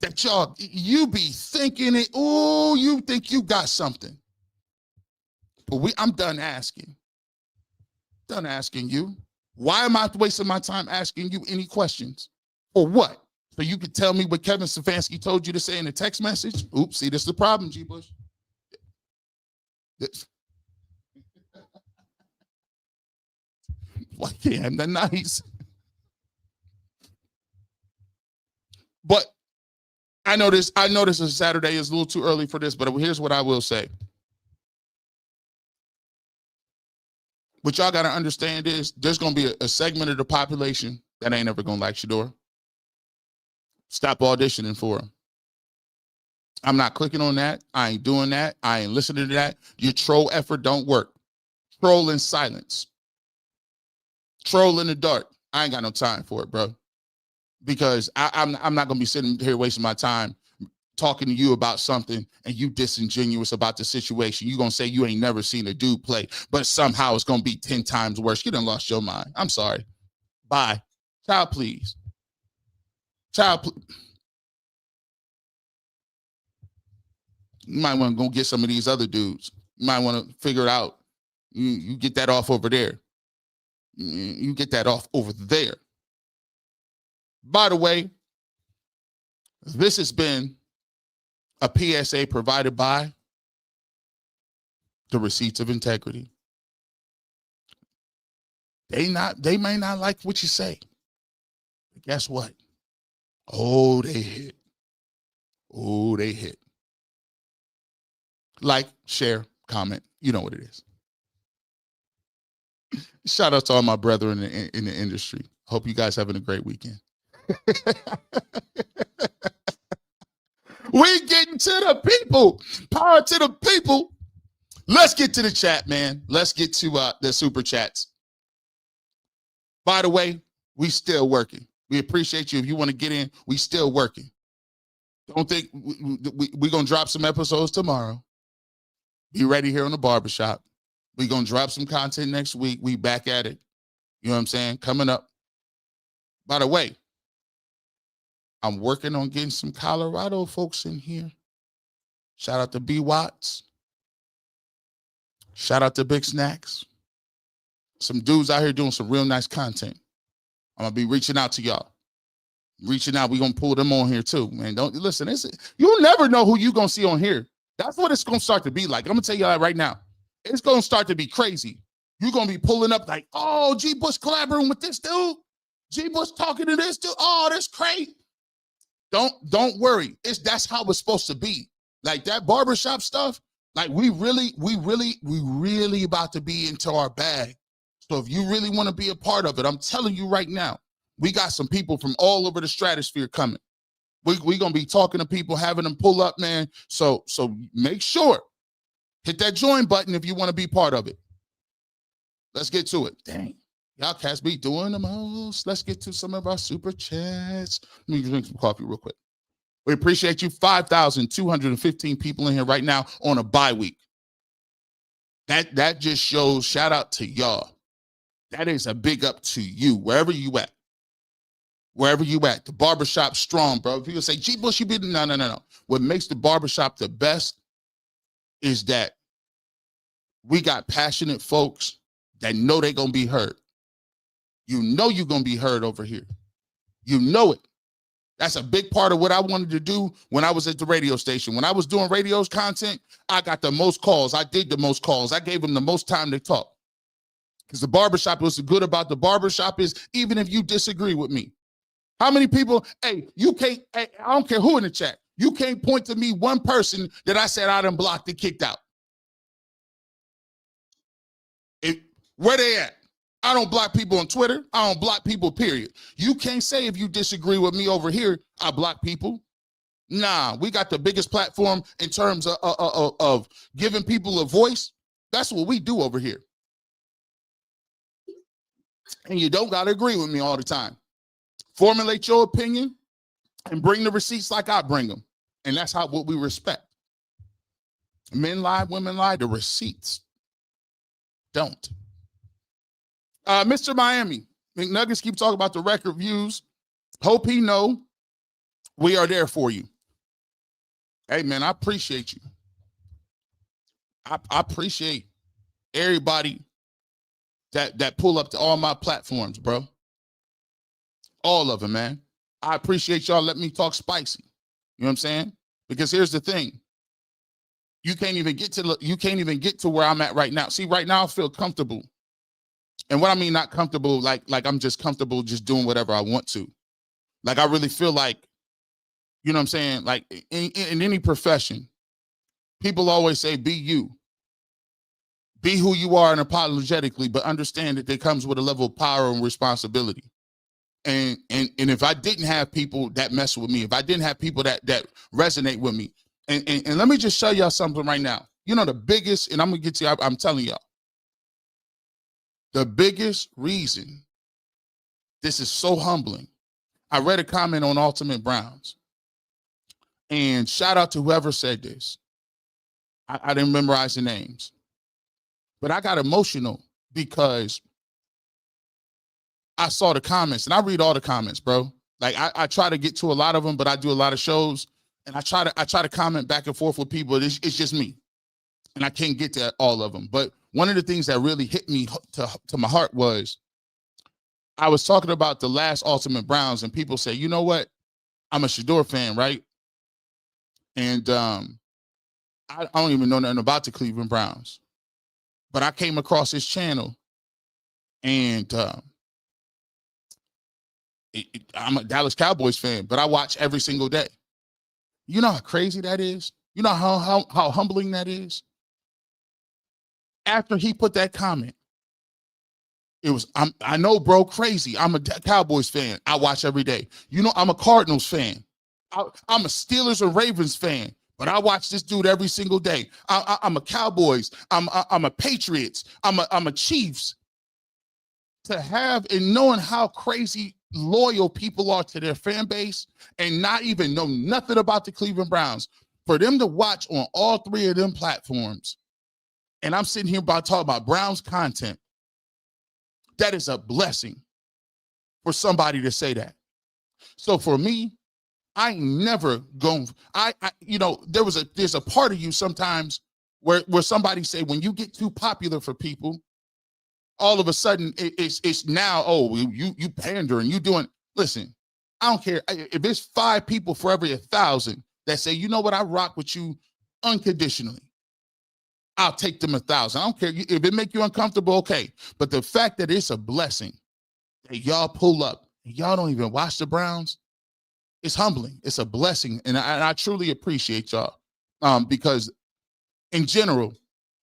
that you be thinking it. Oh, you think you got something. But I'm done asking. Done asking you. Why am I wasting my time asking you any questions? For what? So you could tell me what Kevin Stefanski told you to say in a text message? Oops, see, this is the problem, G. Bush. Why can't that nice? But I know this is Saturday. It's a little too early for this, but here's what I will say. What y'all got to understand is there's going to be a segment of the population that ain't ever going to like Shedeur. Stop auditioning for him. I'm not clicking on that. I ain't doing that. I ain't listening to that. Your troll effort don't work. Troll in silence. Troll in the dark. I ain't got no time for it, bro. Because I'm not going to be sitting here wasting my time talking to you about something and you disingenuous about the situation. You're going to say you ain't never seen a dude play, but somehow it's going to be 10 times worse. You done lost your mind. I'm sorry. Bye. Child, please. You might want to go get some of these other dudes. You might want to figure it out. You get that off over there. You get that off over there. By the way, this has been a PSA provided by the Receipts of Integrity. They may not like what you say. But guess what? Oh, they hit. Oh, they hit. Like, share, comment. You know what it is. Shout out to all my brethren in the industry. Hope you guys having a great weekend. We getting to the people. Power to the people. Let's get to the chat, man. Let's get to the super chats. By the way, we still working. We appreciate you. If you want to get in, we still working. Don't think we're going to drop some episodes tomorrow. Be ready here on the Barbershop. We're going to drop some content next week. We back at it. You know what I'm saying? Coming up. By the way, I'm working on getting some Colorado folks in here. Shout out to B Watts. Shout out to Big Snacks. Some dudes out here doing some real nice content. I'm going to be reaching out to y'all. Reaching out, we're going to pull them on here too, man. Don't listen. You'll never know who you're going to see on here. That's what it's going to start to be like. I'm going to tell you that right now. It's going to start to be crazy. You're going to be pulling up like, oh, G. Bush collaborating with this dude. G. Bush talking to this dude. Oh, that's great. Don't worry. That's how it's supposed to be. Like that barbershop stuff, like we really about to be into our bag. So if you really want to be a part of it, I'm telling you right now, we got some people from all over the stratosphere coming. We're going to be talking to people, having them pull up, man. So make sure, hit that join button if you want to be part of it. Let's get to it. Dang. Y'all cats be doing the most. Let's get to some of our super chats. Let me drink some coffee real quick. We appreciate you. 5,215 people in here right now on a bye week. That just shows, shout out to y'all. That is a big up to you, wherever you at. Wherever you at. The barbershop strong, bro. People say, G. Bush, you be... No. What makes the barbershop the best is that we got passionate folks that know they're going to be heard. You know you're going to be heard over here. You know it. That's a big part of what I wanted to do when I was at the radio station. When I was doing radio's content, I got the most calls. I did the most calls. I gave them the most time to talk. Because the barbershop, what's good about the barbershop is even if you disagree with me, how many people, you can't, I don't care who in the chat, you can't point to me one person that I said I done blocked and kicked out. Where they at? I don't block people on Twitter. I don't block people, period. You can't say if you disagree with me over here, I block people. Nah, we got the biggest platform in terms of giving people a voice. That's what we do over here. And you don't got to agree with me all the time. Formulate your opinion and bring the receipts like I bring them. And that's what we respect. Men lie, women lie, the receipts don't. Mr. Miami, McNuggets keep talking about the record views. Hope he know we are there for you. Hey, man, I appreciate you. I appreciate everybody that pull up to all my platforms, bro. All of them, man. I appreciate y'all letting me talk spicy. You know what I'm saying? Because here's the thing. You can't even get to where I'm at right now. See, right now I feel comfortable. And what I mean, not comfortable, like I'm just comfortable just doing whatever I want to. Like I really feel like, you know what I'm saying? Like in any profession, people always say, be you. Be who you are unapologetically, but understand that there comes with a level of power and responsibility. And if I didn't have people that mess with me, if I didn't have people that resonate with me, and let me just show y'all something right now. You know, the biggest, and I'm going to get to you, I'm telling y'all, the biggest reason this is so humbling. I read a comment on Ultimate Browns, and shout out to whoever said this. I didn't memorize the names, but I got emotional because I saw the comments, and I read all the comments, bro. Like I try to get to a lot of them, but I do a lot of shows, and I try to comment back and forth with people. It's just me, and I can't get to all of them. But one of the things that really hit me to my heart was I was talking about the last Ultimate Browns, and people say, you know what? I'm a Shedeur fan, right? And I don't even know nothing about the Cleveland Browns, but I came across his channel, and I'm a Dallas Cowboys fan, but I watch every single day. You know how crazy that is? You know how humbling that is? After he put that comment, it was, I know, bro, crazy. I'm a Cowboys fan. I watch every day. You know, I'm a Cardinals fan. I'm a Steelers or Ravens fan, but I watch this dude every single day. I'm a Cowboys. I'm a Patriots. I'm a Chiefs. To have and knowing how crazy loyal people are to their fan base and not even know nothing about the Cleveland Browns, for them to watch on all three of them platforms, and I'm sitting here about talking about Browns content, that is a blessing for somebody to say that. So for me, I ain't never going, there's a part of you sometimes where somebody say, when you get too popular for people, all of a sudden it's now, oh, you pandering, you doing, listen, I don't care. If it's 5 people for every 1,000 that say, you know what, I rock with you unconditionally, I'll take them 1,000. I don't care if it make you uncomfortable, okay. But the fact that it's a blessing that y'all pull up, y'all don't even watch the Browns, it's humbling. It's a blessing, and I truly appreciate y'all, because in general,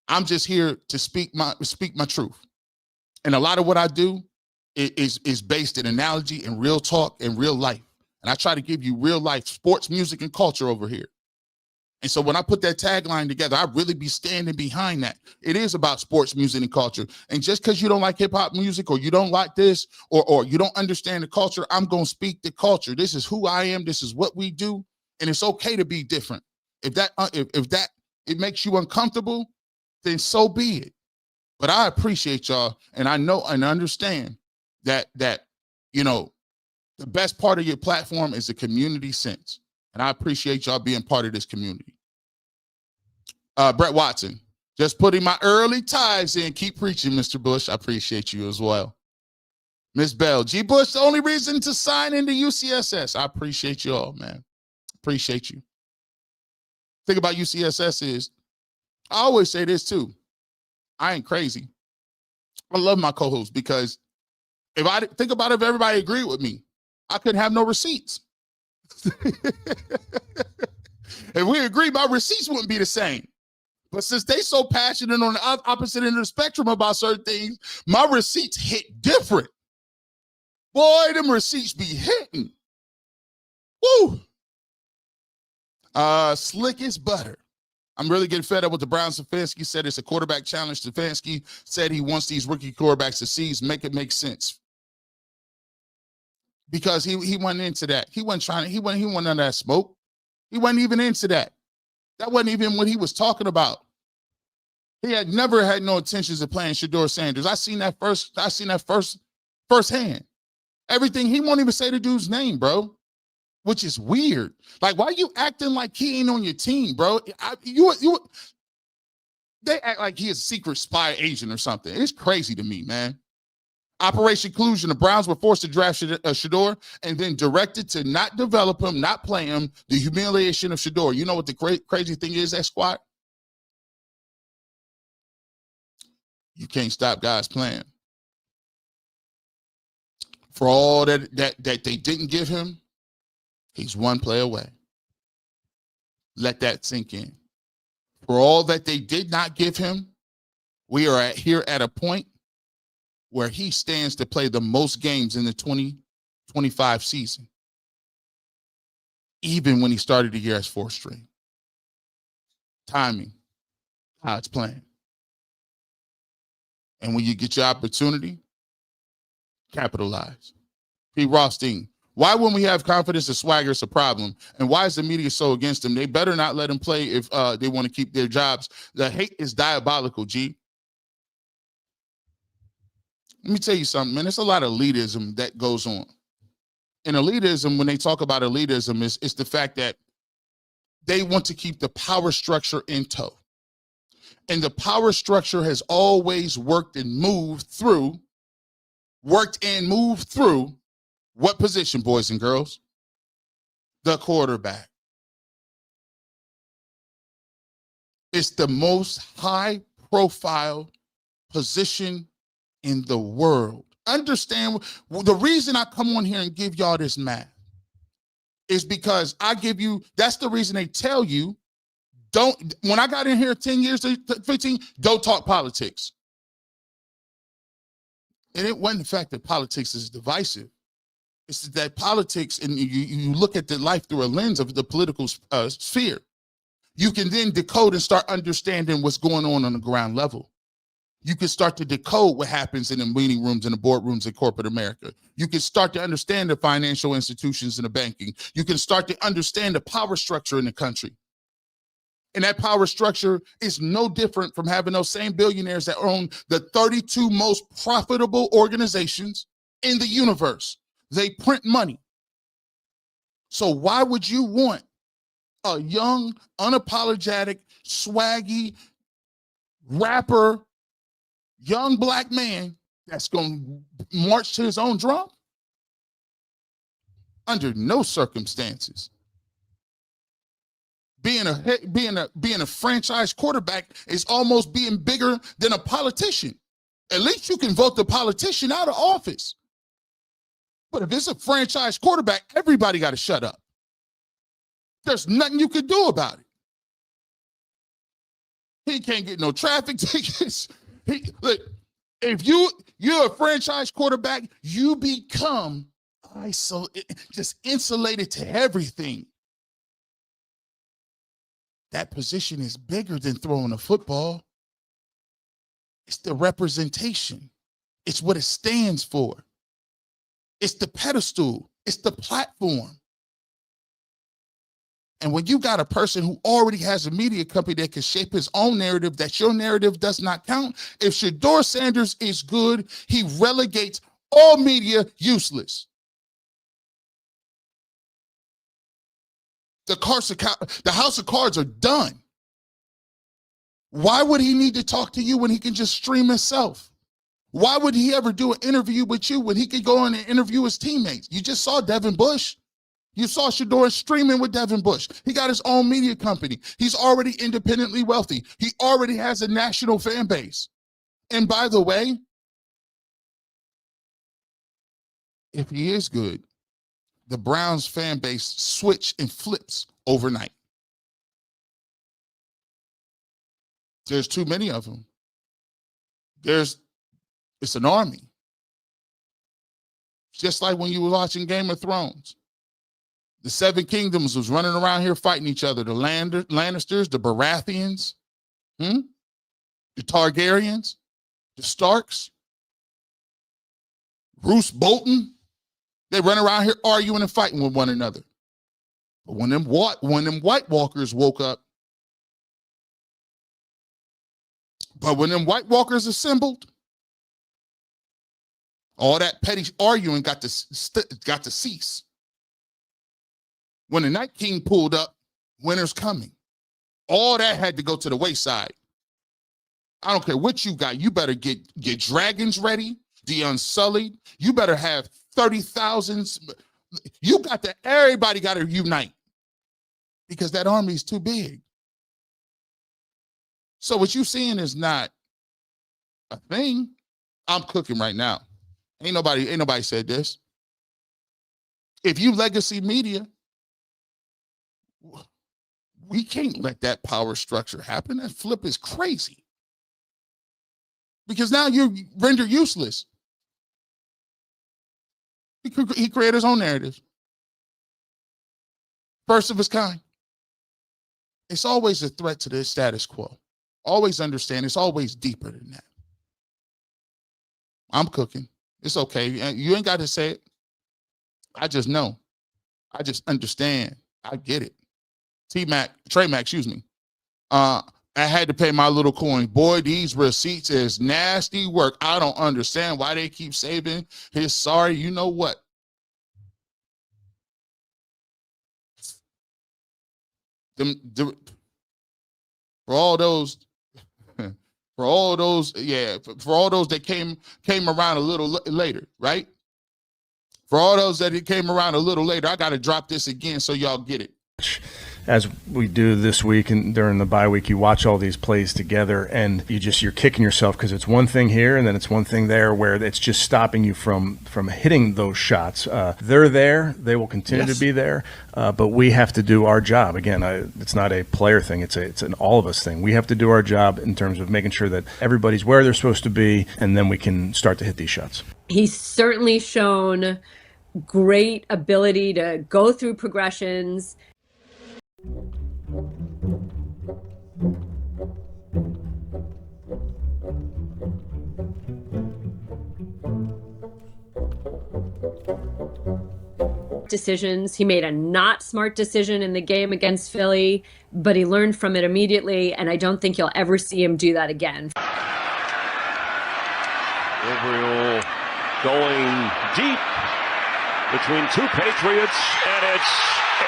I'm just here to speak my truth. And a lot of what I do is based in analogy and real talk and real life. And I try to give you real life sports, music, and culture over here. And so when I put that tagline together, I really be standing behind that. It is about sports, music, and culture. And just because you don't like hip hop music, or you don't like this, or you don't understand the culture, I'm going to speak the culture. This is who I am. This is what we do. And it's okay to be different. If that it makes you uncomfortable, then so be it. But I appreciate y'all, and I know and understand that the best part of your platform is the community sense. And I appreciate y'all being part of this community. Brett Watson, just putting my early ties in. Keep preaching, Mr. Bush. I appreciate you as well. Miss Bell, G. Bush, the only reason to sign into UCSS. I appreciate you all, man. Appreciate you. Thing about UCSS is, I always say this too. I ain't crazy. I love my co-hosts, because if I think about it, if everybody agreed with me, I couldn't have no receipts. If we agree, my receipts wouldn't be the same. But since they so passionate on the opposite end of the spectrum about certain things, my receipts hit different. Boy, them receipts be hitting. Woo! Slick as butter. I'm really getting fed up with the Browns. Stefanski said it's a quarterback challenge. Stefanski said he wants these rookie quarterbacks to seize, make it make sense. Because he went into that. He wasn't under that smoke. He wasn't even into that. That wasn't even what he was talking about. He had never had no intentions of playing Shedeur Sanders. I seen that firsthand. Everything, he won't even say the dude's name, bro. Which is weird. Like, why are you acting like he ain't on your team, bro? They act like he is a secret spy agent or something. It's crazy to me, man. Operation Collusion, the Browns were forced to draft Shedeur and then directed to not develop him, not play him, the humiliation of Shedeur. You know what the crazy thing is, that squad? You can't stop guys playing. For all that they didn't give him, he's one play away. Let that sink in. For all that they did not give him, we are here at a point where he stands to play the most games in the 2025 season, even when he started the year as 4th string. Timing, how it's playing. And when you get your opportunity, capitalize. P. Rothstein, why when we have confidence that Swagger's a problem? And why is the media so against him? They better not let him play if they want to keep their jobs. The hate is diabolical, G. Let me tell you something, man. There's a lot of elitism that goes on. And elitism, when they talk about elitism, is the fact that they want to keep the power structure in tow. And the power structure has always worked and moved through what position, boys and girls? The quarterback. It's the most high-profile position in the world. Understand the reason I come on here and give y'all this math is because I give you, that's the reason they tell you, when I got in here 10 years, 15, don't talk politics. And it wasn't the fact that politics is divisive. It's that politics, and you look at the life through a lens of the political sphere. You can then decode and start understanding what's going on the ground level. You can start to decode what happens in the meeting rooms and the boardrooms in corporate America. You can start to understand the financial institutions and the banking. You can start to understand the power structure in the country. And that power structure is no different from having those same billionaires that own the 32 most profitable organizations in the universe. They print money. So why would you want a young, unapologetic, swaggy rapper, young black man that's going to march to his own drum? Under no circumstances. Being a franchise quarterback is almost being bigger than a politician. At least you can vote the politician out of office. But if it's a franchise quarterback, everybody got to shut up. There's nothing you can do about it. He can't get no traffic tickets. Look, if you're a franchise quarterback, you become just insulated to everything. That position is bigger than throwing a football. It's the representation. It's what it stands for. It's the pedestal. It's the platform. And when you got a person who already has a media company that can shape his own narrative, that your narrative does not count, if Shedeur Sanders is good, he relegates all media useless. The house of cards are done. Why would he need to talk to you when he can just stream himself? Why would he ever do an interview with you when he could go on and interview his teammates? You just saw Devin Bush. You saw Shedeur streaming with Devin Bush. He got his own media company. He's already independently wealthy. He already has a national fan base. And by the way, if he is good, the Browns fan base switch and flips overnight. There's too many of them. It's an army. Just like when you were watching Game of Thrones. The Seven Kingdoms was running around here fighting each other. The Lannisters, the Baratheons, the Targaryens, the Starks, Roose Bolton. They run around here arguing and fighting with one another. But when them White Walkers woke up, assembled, all that petty arguing got to cease. When the Night King pulled up, winter's coming. All that had to go to the wayside. I don't care what you got. You better get dragons ready, the Unsullied. You better have 30,000. Everybody got to unite because that army is too big. So what you seeing is not a thing. I'm cooking right now. Ain't nobody said this. If you legacy media, we can't let that power structure happen. That flip is crazy. Because now you're rendered useless. He created his own narrative. First of its kind. It's always a threat to the status quo. Always understand it's always deeper than that. I'm cooking. It's okay. You ain't got to say it. I just know. I just understand. I get it. Trey Mac, excuse me. I had to pay my little coin. Boy, these receipts is nasty work. I don't understand why they keep saving his sorry. You know what? For all those that came around a little later, right? For all those that came around a little later, I got to drop this again so y'all get it. as we do this week and during the bye week, you watch all these plays together and you're kicking yourself because it's one thing here and then it's one thing there where it's just stopping you from hitting those shots. They're there. They will continue to be there. But we have to do our job. Again, it's not a player thing. It's an all of us thing. We have to do our job in terms of making sure that everybody's where they're supposed to be, and then we can start to hit these shots. He's certainly shown great ability to go through progressions. Decisions. He made a not smart decision in the game against Philly, but he learned from it immediately, and I don't think you'll ever see him do that again. Gabriel going deep between two Patriots, and it's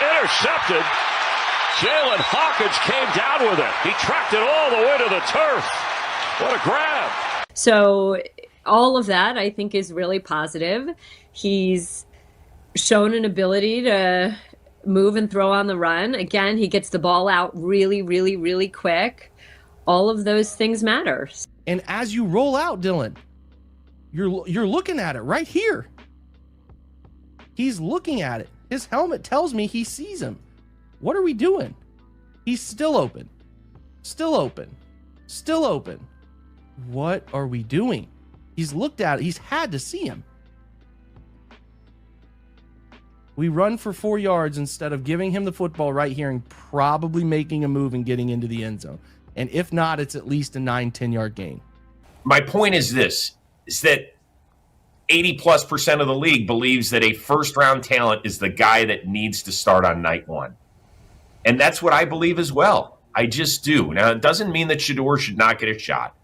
intercepted. Jalen Hawkins came down with it. He tracked it all the way to the turf. What a grab. So all of that, I think, is really positive. He's shown an ability to move and throw on the run. Again, he gets the ball out really, really, really quick. All of those things matter. And as you roll out, Dylan, you're looking at it right here. He's looking at it. His helmet tells me he sees him. What are we doing? He's still open. Still open. Still open. What are we doing? He's looked at it. He's had to see him. We run for 4 yards instead of giving him the football right here and probably making a move and getting into the end zone. And if not, it's at least a 9-10 yard gain. My point is this, is that 80+% of the league believes that a first-round talent is the guy that needs to start on night one. And that's what I believe as well. I just do. Now, it doesn't mean that Shedeur should not get a shot.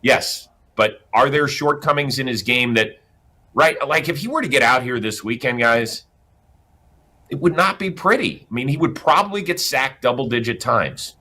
Yes, but are there shortcomings in his game that, right, like if he were to get out here this weekend, guys, it would not be pretty. I mean, he would probably get sacked double-digit times.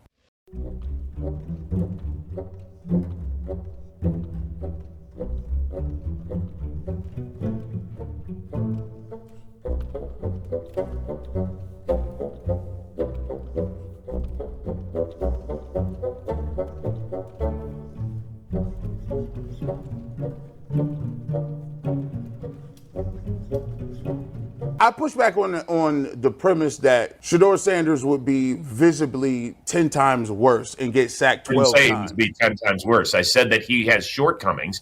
I push back on the premise that Shedeur Sanders would be visibly 10 times worse and get sacked 12 times. I didn't say he would be 10 times worse. I said that he has shortcomings.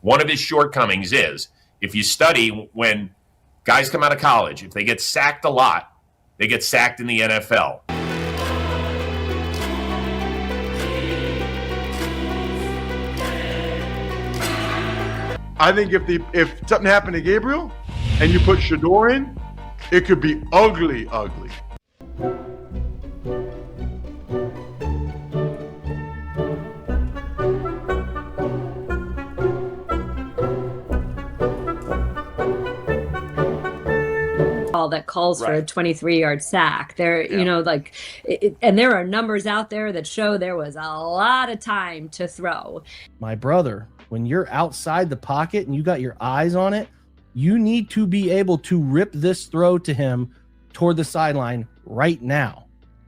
One of his shortcomings is, if you study when guys come out of college, if they get sacked a lot, they get sacked in the NFL. I think if something happened to Gabriel and you put Shedeur in, it could be ugly. That calls for a 23-yard sack. There, you know, like, and there are numbers out there that show there was a lot of time to throw. My brother, when you're outside the pocket and you got your eyes on it, you need to be able to rip this throw to him toward the sideline right now.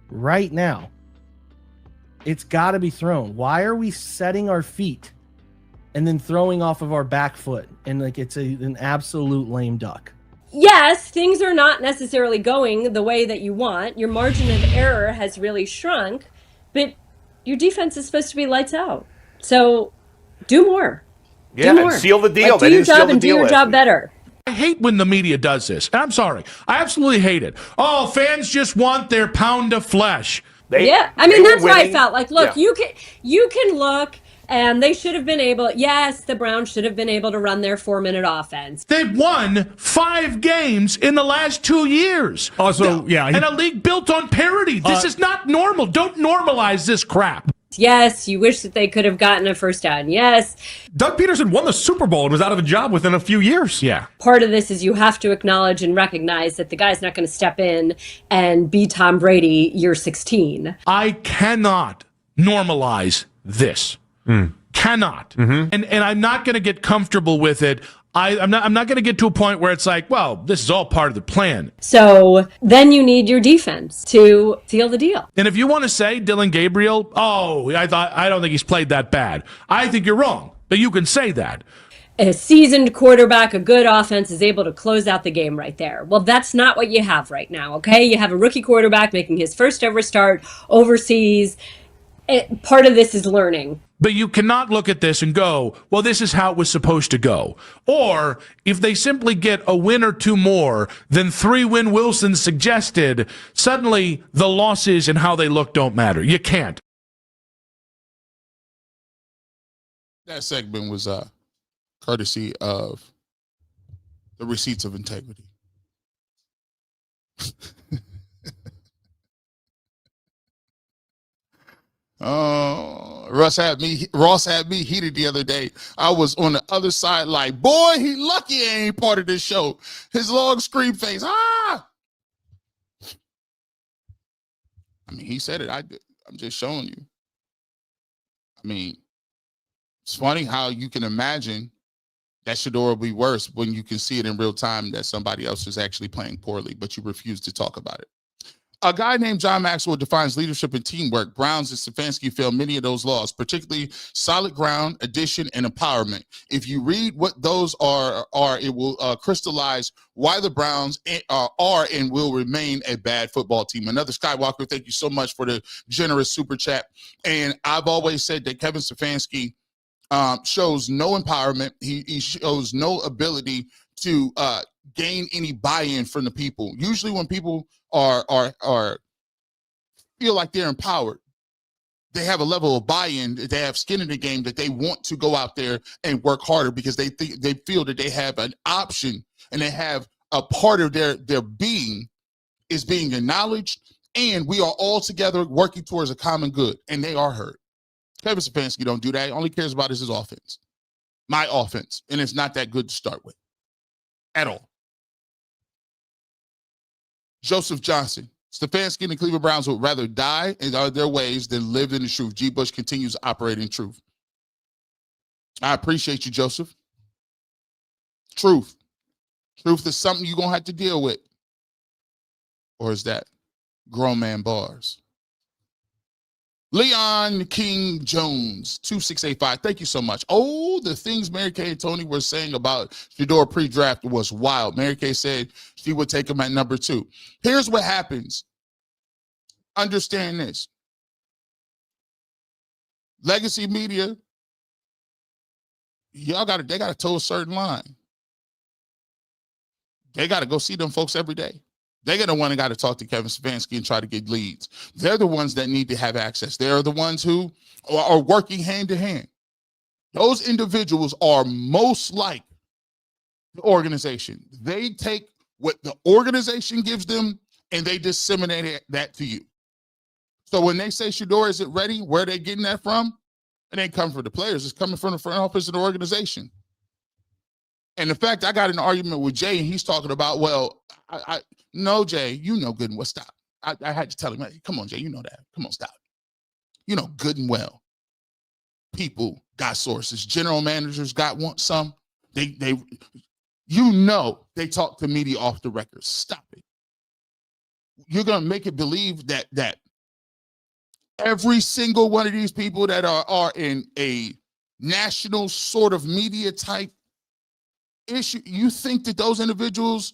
Right now. It's got to be thrown. Why are we setting our feet and then throwing off of our back foot? And like, it's an absolute lame duck. Yes, things are not necessarily going the way that you want. Your margin of error has really shrunk, but your defense is supposed to be lights out. So do more. Yeah, do more. And seal the deal. Like, do your job and do your job better. I hate when the media does this. I'm sorry. I absolutely hate it. Oh, fans just want their pound of flesh. I mean, that's why I felt like, look, you can look. And they should have been able, yes, the Browns should have been able to run their 4-minute offense. They've won 5 games in the last 2 years. Also, and a league built on parity. This is not normal. Don't normalize this crap. Yes, you wish that they could have gotten a first down. Yes. Doug Peterson won the Super Bowl and was out of a job within a few years. Yeah. Part of this is you have to acknowledge and recognize that the guy's not going to step in and be Tom Brady year 16. I cannot normalize this. Cannot. And I'm not going to get comfortable with it. I'm not going to get to a point where it's like, well, this is all part of the plan. So then you need your defense to seal the deal. And if you want to say Dylan Gabriel, I don't think he's played that bad. I think you're wrong, but you can say that. A seasoned quarterback, a good offense is able to close out the game right there. Well, that's not what you have right now, okay? You have a rookie quarterback making his first ever start overseas. Part of this is learning. But you cannot look at this and go, well, this is how it was supposed to go. Or if they simply get a win or two more than 3-win Wilson suggested, suddenly the losses and how they look don't matter. You can't. That segment was courtesy of the Receipts of Integrity. Oh, Ross had me heated the other day. I was on the other side like, boy, he lucky he ain't part of this show. His long scream face. Ah! I mean, he said it. I'm just showing you. I mean, it's funny how you can imagine that Shedeur will be worse when you can see it in real time that somebody else is actually playing poorly, but you refuse to talk about it. A guy named John Maxwell defines leadership and teamwork. Browns and Stefanski fail many of those laws, particularly solid ground, addition, and empowerment. If you read what those are it will crystallize why the Browns are and will remain a bad football team. Another Skywalker, thank you so much for the generous super chat. And I've always said that Kevin Stefanski shows no empowerment. He shows no ability to gain any buy-in from the people. Usually when people are feel like they're empowered, they have a level of buy-in, they have skin in the game, that they want to go out there and work harder because they feel that they have an option and they have a part of their being is being acknowledged, and we are all together working towards a common good, and they are heard. Kevin Stefanski don't do that. He only cares about is his offense. My offense, and it's not that good to start with at all. Joseph Johnson. Stefanski and the Cleveland Browns would rather die in their ways than live in the truth. G. Bush continues to operate in truth. I appreciate you, Joseph. Truth. Truth is something you're going to have to deal with. Or is that grown man bars? Leon King Jones, 2685. Thank you so much. Oh, the things Mary Kay and Tony were saying about Shedeur pre-draft was wild. Mary Kay said she would take him at number 2. Here's what happens. Understand this. Legacy media, they got to toe a certain line. They got to go see them folks every day. They're going to want to got to talk to Kevin Stefanski and try to get leads. They're the ones that need to have access. They're the ones who are working hand to hand. Those individuals are most like the organization. They take what the organization gives them and they disseminate that to you. So when they say Shedeur isn't ready, where are they getting that from? It ain't coming from the players. It's coming from the front office of the organization. And in fact, I got an argument with Jay, and he's talking about, well, no, Jay, you know good and well, stop. I had to tell him, hey, come on, Jay, you know that. Come on, stop. You know good and well. People got sources. General managers got some. They talk to media off the record. Stop it. You're gonna make it believe that every single one of these people that are in a national sort of media type issue, you think that those individuals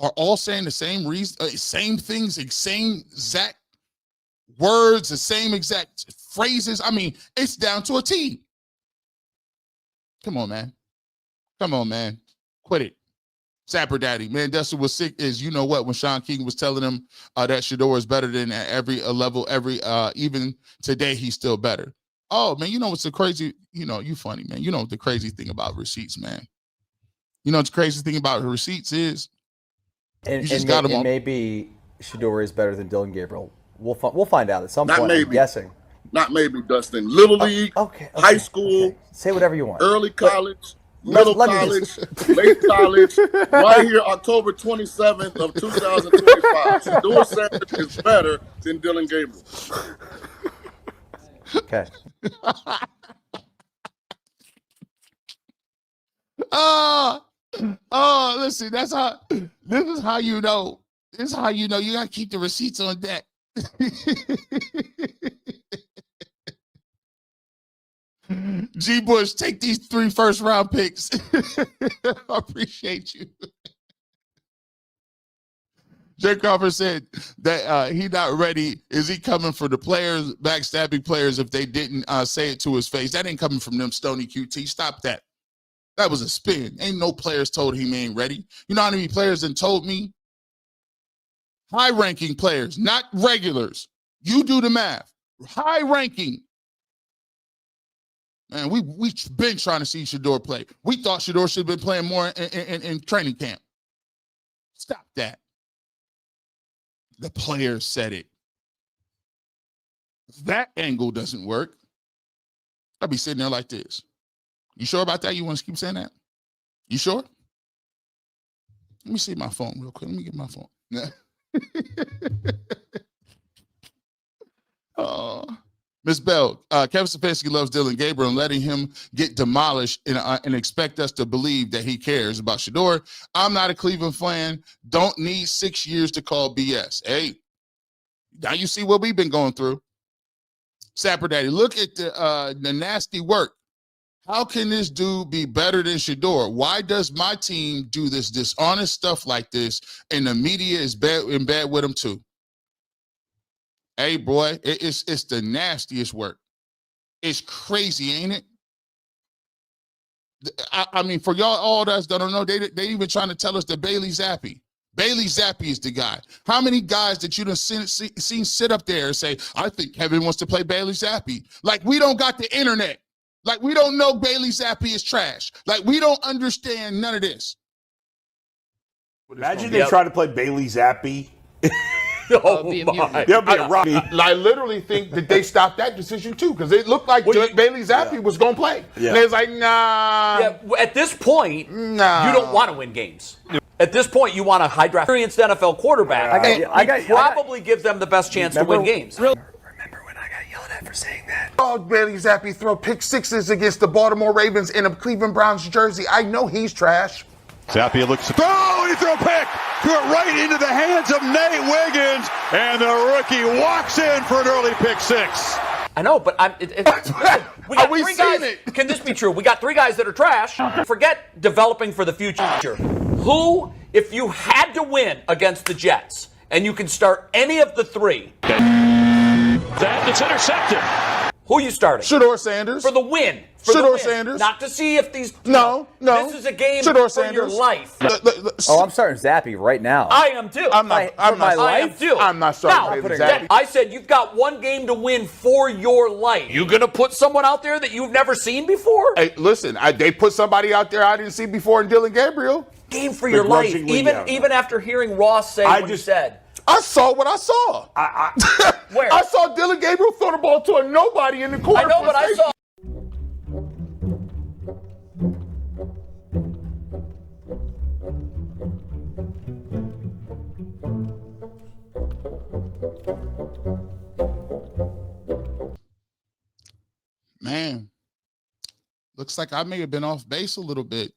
are all saying the same same things, the same exact words, the same exact phrases? I mean, it's down to a T. Come on, man. Come on, man. Quit it. Sapper Daddy. Man, that's what was sick is, you know what, when Sean King was telling him that Shedeur is better than at every level, even today, he's still better. Oh, man, you know what's the crazy, you funny, man. You know what the crazy thing about receipts, man. You know what the crazy thing about receipts is? And maybe Shedeur is better than Dylan Gabriel. We'll find out at some point. Maybe. I'm guessing. Not maybe, Dustin. Little League, high school, okay. Say whatever you want. Early college, middle college, late college, right here, October 27th of 2025. Shedeur Sanders is better than Dylan Gabriel. Okay. Listen, this is how you know. This is how you know you gotta keep the receipts on deck. G. Bush, take these 3 first-round picks. I appreciate you. Jay Crawford said that he not ready. Is he coming for the players, backstabbing players if they didn't say it to his face? That ain't coming from them, Stony QT. Stop that. That was a spin. Ain't no players told him he ain't ready. You know how many players done told me? High-ranking players, not regulars. You do the math. High-ranking. Man, we've been trying to see Shedeur play. We thought Shedeur should have been playing more in training camp. Stop that. The players said it. If that angle doesn't work, I'll be sitting there like this. You sure about that? You want to keep saying that? You sure? Let me see my phone real quick. Let me get my phone. Miss Bell, Kevin Stefanski loves Dillon Gabriel and letting him get demolished and expect us to believe that he cares about Shedeur. I'm not a Cleveland fan. Don't need 6 years to call BS. Hey, now you see what we've been going through. Sapper Daddy, look at the nasty work. How can this dude be better than Shedeur? Why does my team do this dishonest stuff like this and the media is in bed with him too? Hey, boy, it's the nastiest work. It's crazy, ain't it? I mean, for y'all, all of us that don't know, they even trying to tell us that Bailey Zappi. Bailey Zappi is the guy. How many guys that you done seen sit up there and say, I think Kevin wants to play Bailey Zappi? Like, we don't got the internet. Like, we don't know Bailey Zappi is trash. Like, we don't understand none of this. Imagine they try to play Bailey Zappi. Oh my! There'll be a Robbie. I literally think that they stopped that decision too because it looked like Bailey Zappi was going to play. Yeah. And it's like, nah. Yeah, at this point, you don't want to win games. At this point, you want a high draft experienced NFL quarterback. Probably gives them the best chance to win games. For saying that. Oh, Bailey Zappi throw pick sixes against the Baltimore Ravens in a Cleveland Browns jersey. I know he's trash. Zappi looks to throw, and he threw a pick. Threw it right into the hands of Nate Wiggins, and the rookie walks in for an early pick 6. I know, but we got 3 guys. Can this be true? We got 3 guys that are trash. Forget developing for the future. Who, if you had to win against the Jets, and you can start any of the 3, It's intercepted. who are you starting? Shedeur Sanders. For the win. Shedeur Sanders. Not to see if these. No. This is a game Shedeur for Sanders. your life. Oh, I'm starting Zappy right now. I am too. I am too. I'm not starting Bailey Zappi. I said you've got 1 game to win for your life. You gonna put someone out there that you've never seen before? Hey, listen, they put somebody out there I didn't see before in Dillon Gabriel. Game for your life. Even after hearing Ross say what he said. I saw what I saw. Where? I saw Dillon Gabriel throw the ball to a nobody in the corner. I know, but I saw. Man, looks like I may have been off base a little bit.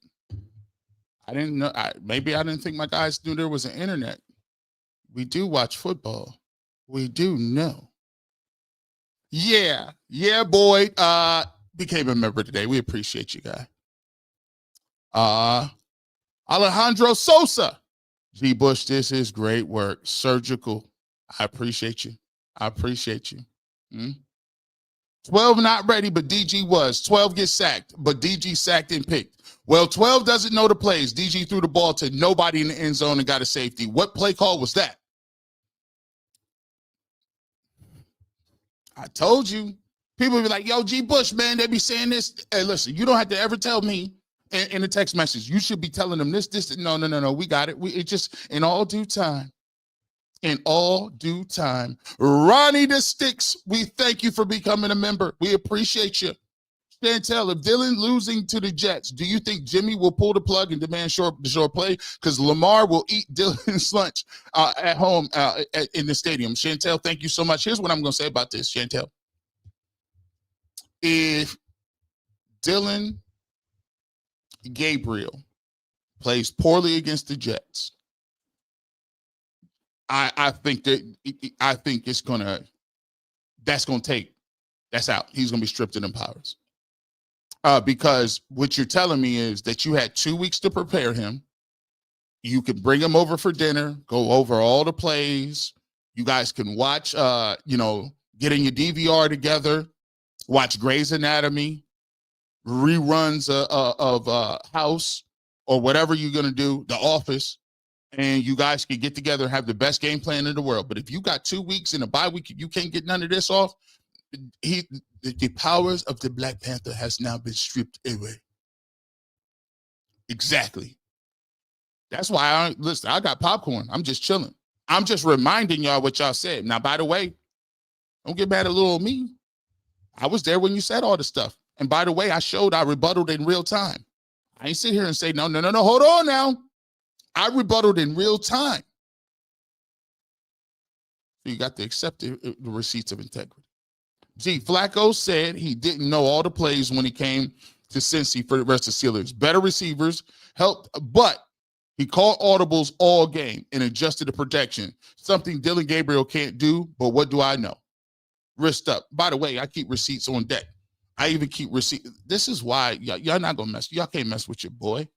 I didn't know. Maybe I didn't think my guys knew there was an internet. We do watch football. We do know. Yeah, boy. Became a member today. We appreciate you, guy. Alejandro Sosa. G. Bush, this is great work. Surgical. I appreciate you. 12 not ready, but DG was. 12 gets sacked, but DG sacked and picked. Well, 12 doesn't know the plays. DG threw the ball to nobody in the end zone and got a safety. What play call was that? I told you. People be like, yo, G. Bush, man, they be saying this. Hey, listen, you don't have to ever tell me in a text message. You should be telling them this. No. We got it. It just, in all due time. In all due time. Ronnie the Sticks, we thank you for becoming a member. We appreciate you. Chantel, if Dillon losing to the Jets, do you think Jimmy will pull the plug and demand short play? Because Lamar will eat Dillon's lunch at home in the stadium. Chantel, thank you so much. Here's what I'm going to say about this, Chantel. If Dillon Gabriel plays poorly against the Jets, I think it's that's out. He's gonna be stripped of them powers. Because what you're telling me is that you had 2 weeks to prepare him. You can bring him over for dinner, go over all the plays. You guys can watch, get in your DVR together, watch Grey's Anatomy, reruns of House, or whatever you're going to do, The Office, and you guys can get together and have the best game plan in the world. But if you got 2 weeks in a bye week, you can't get none of this off. The powers of the Black Panther has now been stripped away. Exactly. That's why I got popcorn. I'm just chilling. I'm just reminding y'all what y'all said. Now, by the way, don't get mad at little me. I was there when you said all the stuff. And by the way, I rebutted in real time. I ain't sit here and say, no, hold on now. I rebutted in real time. So you got to accept the receipts of integrity. Flacco said he didn't know all the plays when he came to Cincy for the rest of the Steelers. Better receivers helped, but he called audibles all game and adjusted the protection, something Dylan Gabriel can't do, but what do I know? Wrist up. By the way, I keep receipts on deck. I even keep receipts. This is why y'all not going to mess. Y'all can't mess with your boy.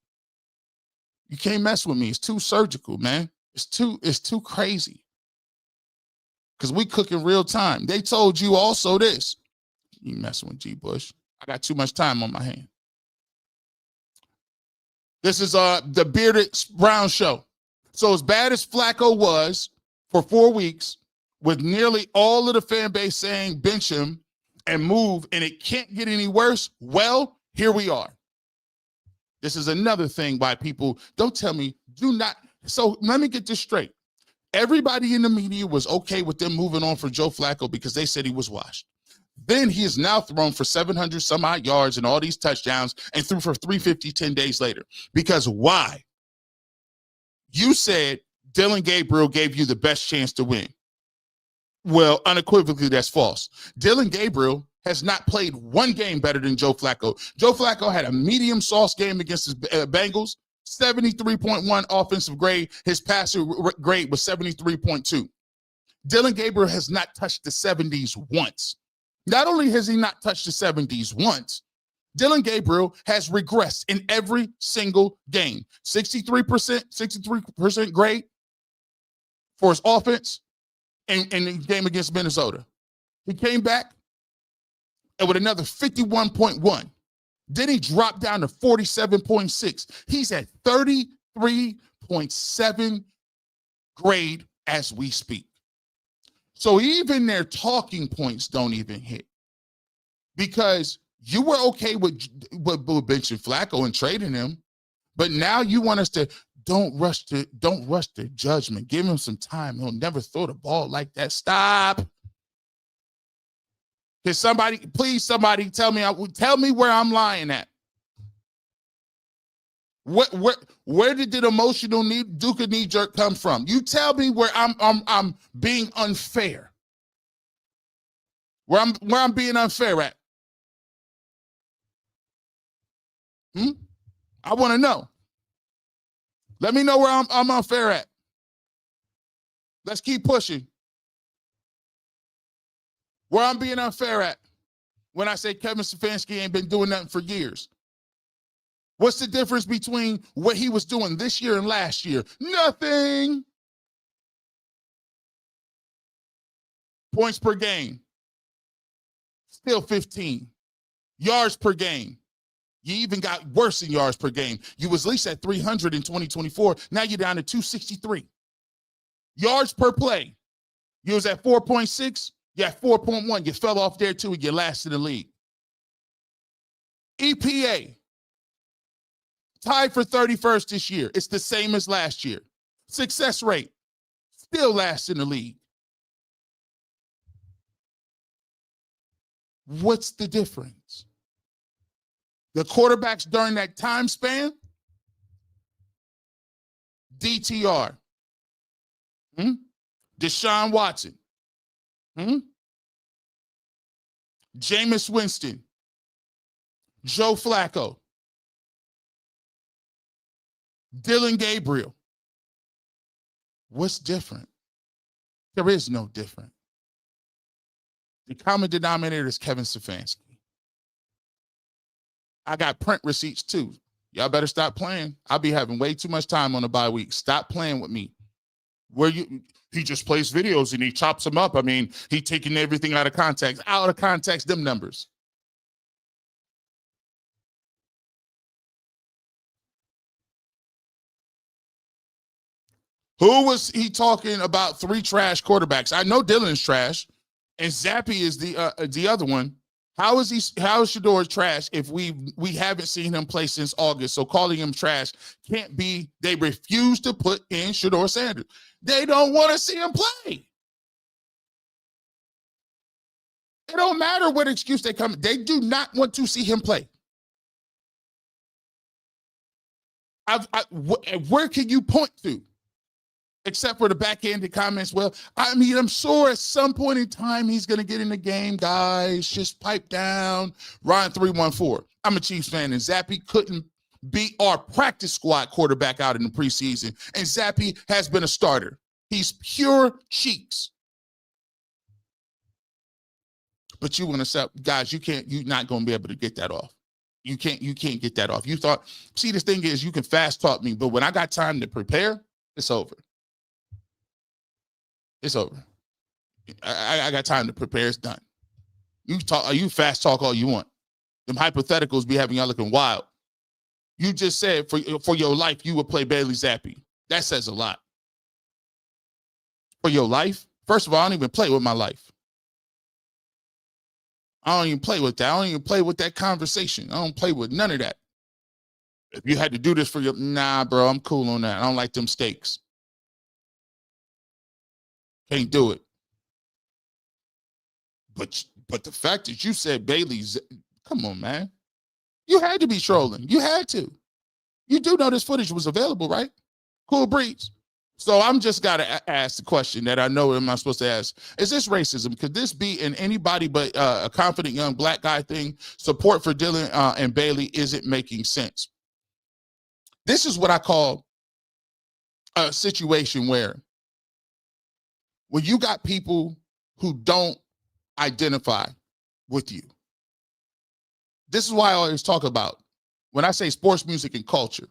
You can't mess with me. It's too surgical, man. It's too crazy. Because we cook in real time. They told you also this. You messing with G. Bush. I got too much time on my hand. This is the Bearded Brown Show. So as bad as Flacco was for 4 weeks, with nearly all of the fan base saying bench him and move, and it can't get any worse, well, here we are. This is another thing why people don't tell me, do not. So let me get this straight. Everybody in the media was okay with them moving on for Joe Flacco because they said he was washed. Then he is now thrown for 700 some odd yards and all these touchdowns and threw for 350 10 days later. Because why? You said Dylan Gabriel gave you the best chance to win. Well, unequivocally, that's false. Dylan Gabriel has not played one game better than Joe Flacco. Joe Flacco had a medium sauce game against his Bengals, 73.1 offensive grade. His passer grade was 73.2. Dylan Gabriel has not touched the 70s once. Not only has he not touched the 70s once, Dylan Gabriel has regressed in every single game. 63% grade for his offense in the game against Minnesota. He came back and with another 51.1. Then he dropped down to 47.6. He's at 33.7 grade as we speak. So even their talking points don't even hit. Because you were okay with benching Flacco and trading him, but now you want us to don't rush the judgment. Give him some time. He'll never throw the ball like that. Stop. Can somebody tell me where I'm lying at? Where did the emotional knee jerk come from? You tell me where I'm being unfair. Where I'm being unfair at. I want to know. Let me know where I'm unfair at. Let's keep pushing. Where I'm being unfair at when I say Kevin Stefanski ain't been doing nothing for years. What's the difference between what he was doing this year and last year? Nothing. Points per game. Still 15. Yards per game. You even got worse in yards per game. You was at least at 300 in 2024. Now you're down to 263. Yards per play. You was at 4.6. You're at 4.1. You fell off there too and you're last in the league. EPA. Tied for 31st this year. It's the same as last year. Success rate. Still last in the league. What's the difference? The quarterbacks during that time span, DTR, Deshaun Watson, Jameis Winston, Joe Flacco. Dillon Gabriel. What's different? There is no different. The common denominator is Kevin Stefanski. I got print receipts too. Y'all better stop playing. I'll be having way too much time on the bye week. Stop playing with me. He just plays videos and he chops them up. I mean, he taking everything out of context. Out of context, them numbers. Who was he talking about? 3 trash quarterbacks. I know Dillon's trash, and Zappy is the other one. How is Shedeur trash if we haven't seen him play since August? So calling him trash can't be. They refuse to put in Shedeur Sanders. They don't want to see him play. It don't matter what excuse they come. They do not want to see him play. Where can you point to? Except for the backhanded comments. Well, I mean, I'm sure at some point in time he's going to get in the game, guys. Just pipe down. Ryan 314. I'm a Chiefs fan, and Zappy couldn't beat our practice squad quarterback out in the preseason. And Zappy has been a starter. He's pure cheeks. But you want to say, guys, you're not going to be able to get that off. You can't get that off. You thought, see, the thing is, you can fast talk me, but when I got time to prepare, it's over. It's over. I got time to prepare. It's done. You fast talk all you want. Them hypotheticals be having y'all looking wild. You just said for your life you would play Bailey Zappi. That says a lot. For your life? First of all, I don't even play with my life. I don't even play with that. I don't even play with that conversation. I don't play with none of that. If you had to do this for your, nah, bro, I'm cool on that. I don't like them steaks. Can't do it. But the fact that you said Bailey's, come on, man. You had to be trolling. You had to. You do know this footage was available, right? Cool breeze. So I'm just got to ask the question that I know I'm not supposed to ask. Is this racism? Could this be in anybody but a confident young black guy thing? Support for Dillon and Bailey isn't making sense. This is what I call a situation where when you got people who don't identify with you. This is why I always talk about, when I say sports, music, and culture,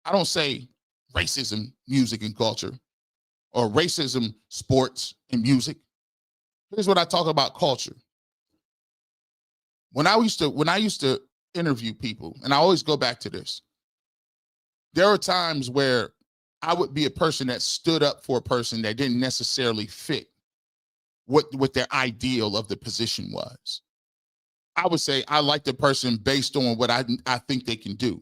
I don't say racism, music, and culture, or racism, sports, and music. Here's what I talk about: culture. When I used to interview people, and I always go back to this, there are times where I would be a person that stood up for a person that didn't necessarily fit what their ideal of the position was. I would say I like the person based on what I think they can do,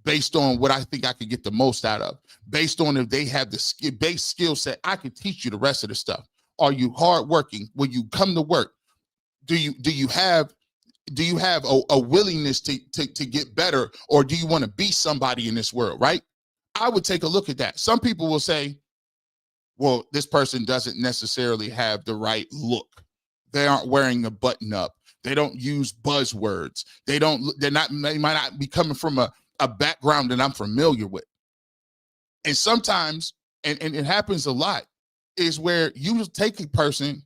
based on what I think I could get the most out of, based on if they have the base skill set. I can teach you the rest of the stuff. Are you hardworking? When you come to work, do you have a willingness to get better, or do you want to be somebody in this world, right? I would take a look at that. Some people will say, well, this person doesn't necessarily have the right look. They aren't wearing a button up. They don't use buzzwords. They might not be coming from a background that I'm familiar with. And sometimes, and it happens a lot, is where you take a person,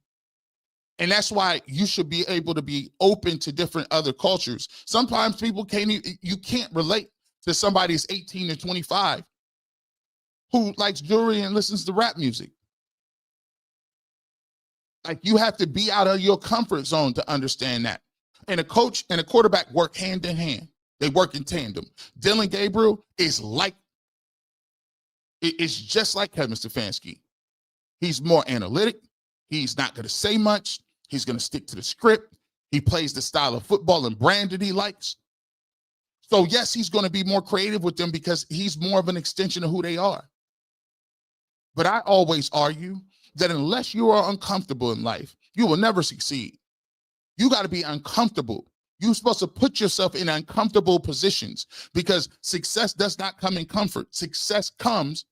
and that's why you should be able to be open to different other cultures. Sometimes people you can't relate to somebody who's 18 or 25 who likes jewelry and listens to rap music. Like, you have to be out of your comfort zone to understand that. And a coach and a quarterback work hand in hand. They work in tandem. Dillon Gabriel is it's just like Kevin Stefanski. He's more analytic. He's not going to say much. He's going to stick to the script. He plays the style of football and brand that he likes. So yes, he's going to be more creative with them because he's more of an extension of who they are. But I always argue that unless you are uncomfortable in life, you will never succeed. You got to be uncomfortable. You're supposed to put yourself in uncomfortable positions, because success does not come in comfort. Success comes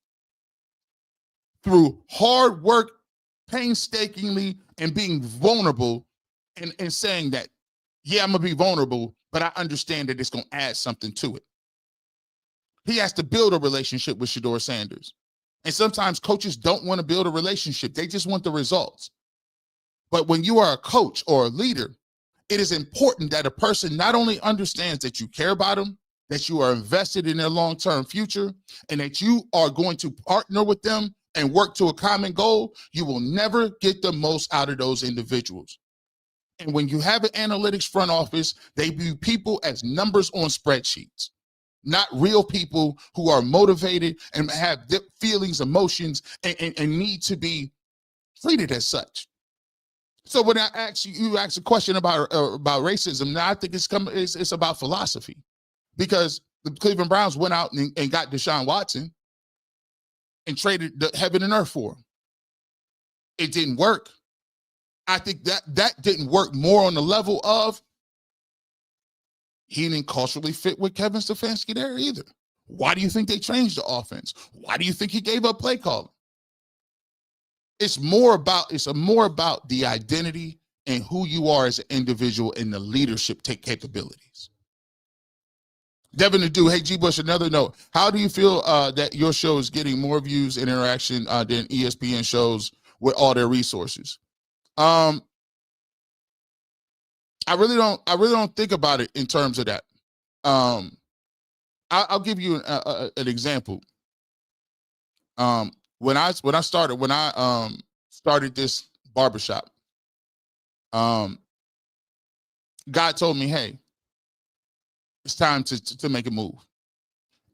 through hard work, painstakingly, and being vulnerable, and saying that, yeah, I'm going to be vulnerable, but I understand that it's going to add something to it. He has to build a relationship with Shedeur Sanders. And sometimes coaches don't want to build a relationship. They just want the results. But when you are a coach or a leader, it is important that a person not only understands that you care about them, that you are invested in their long-term future, and that you are going to partner with them and work to a common goal. You will never get the most out of those individuals. And when you have an analytics front office, they view people as numbers on spreadsheets, not real people who are motivated and have feelings, emotions, and need to be treated as such. So when I ask you ask a question about racism, now I think it's about philosophy, because the Cleveland Browns went out and got Deshaun Watson and traded the heaven and earth for him. It didn't work. I think that didn't work more on the level of he didn't culturally fit with Kevin Stefanski there either. Why do you think they changed the offense? Why do you think he gave up play calling? It's more about the identity and who you are as an individual and the leadership capabilities. Devin Adu, hey G Bush, another note. How do you feel that your show is getting more views and interaction than ESPN shows with all their resources? I really don't think about it in terms of that. I'll give you an example. When I started this barbershop, God told me, hey, it's time to make a move.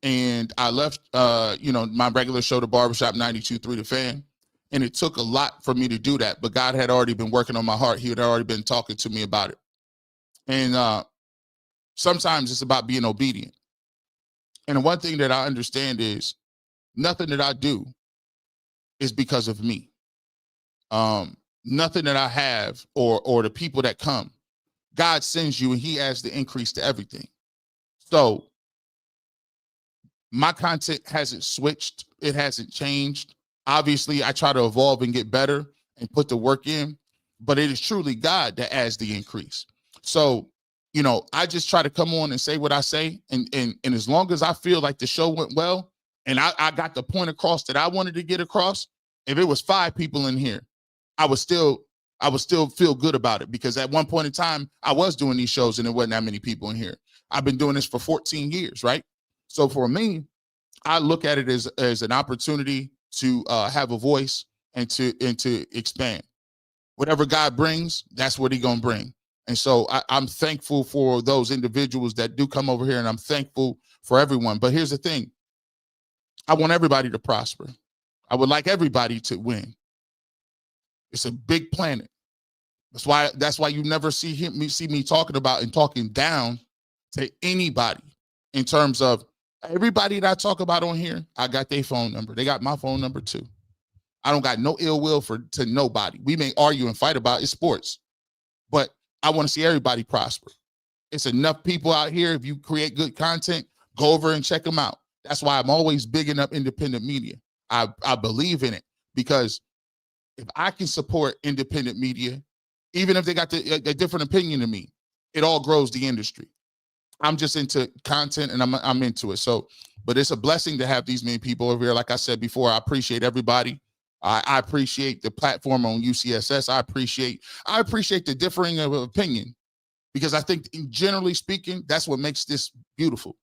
And I left my regular show, the Barbershop 92.3 The Fan. And it took a lot for me to do that, but God had already been working on my heart. He had already been talking to me about it. And sometimes it's about being obedient. And one thing that I understand is nothing that I do is because of me. Nothing that I have or the people that come. God sends you and he adds the increase to everything. So my content hasn't switched. It hasn't changed. Obviously, I try to evolve and get better and put the work in, but it is truly God that adds the increase. So, I just try to come on and say what I say. And as long as I feel like the show went well and I got the point across that I wanted to get across, if it was 5 people in here, I would still feel good about it, because at one point in time, I was doing these shows and there wasn't that many people in here. I've been doing this for 14 years, right? So for me, I look at it as an opportunity to have a voice and to expand. Whatever God brings, that's what he's gonna bring. And so I'm thankful for those individuals that do come over here, and I'm thankful for everyone. But here's the thing. I want everybody to prosper. I would like everybody to win. It's a big planet. That's why you never see me talking about and talking down to anybody in terms of everybody that I talk about on here. I got their phone number. They got my phone number too. I don't got no ill will to nobody. We may argue and fight about it's sports, but I want to see everybody prosper. It's enough people out here. If you create good content, go over and check them out. That's why I'm always bigging up independent media. I believe in it, because if I can support independent media, even if they got a different opinion than me, it all grows the industry. I'm just into content and I'm into it. So, but it's a blessing to have these many people over here. Like I said before, I appreciate everybody. I appreciate the platform on UCSS. I appreciate the differing of opinion, because I think generally speaking, that's what makes this beautiful.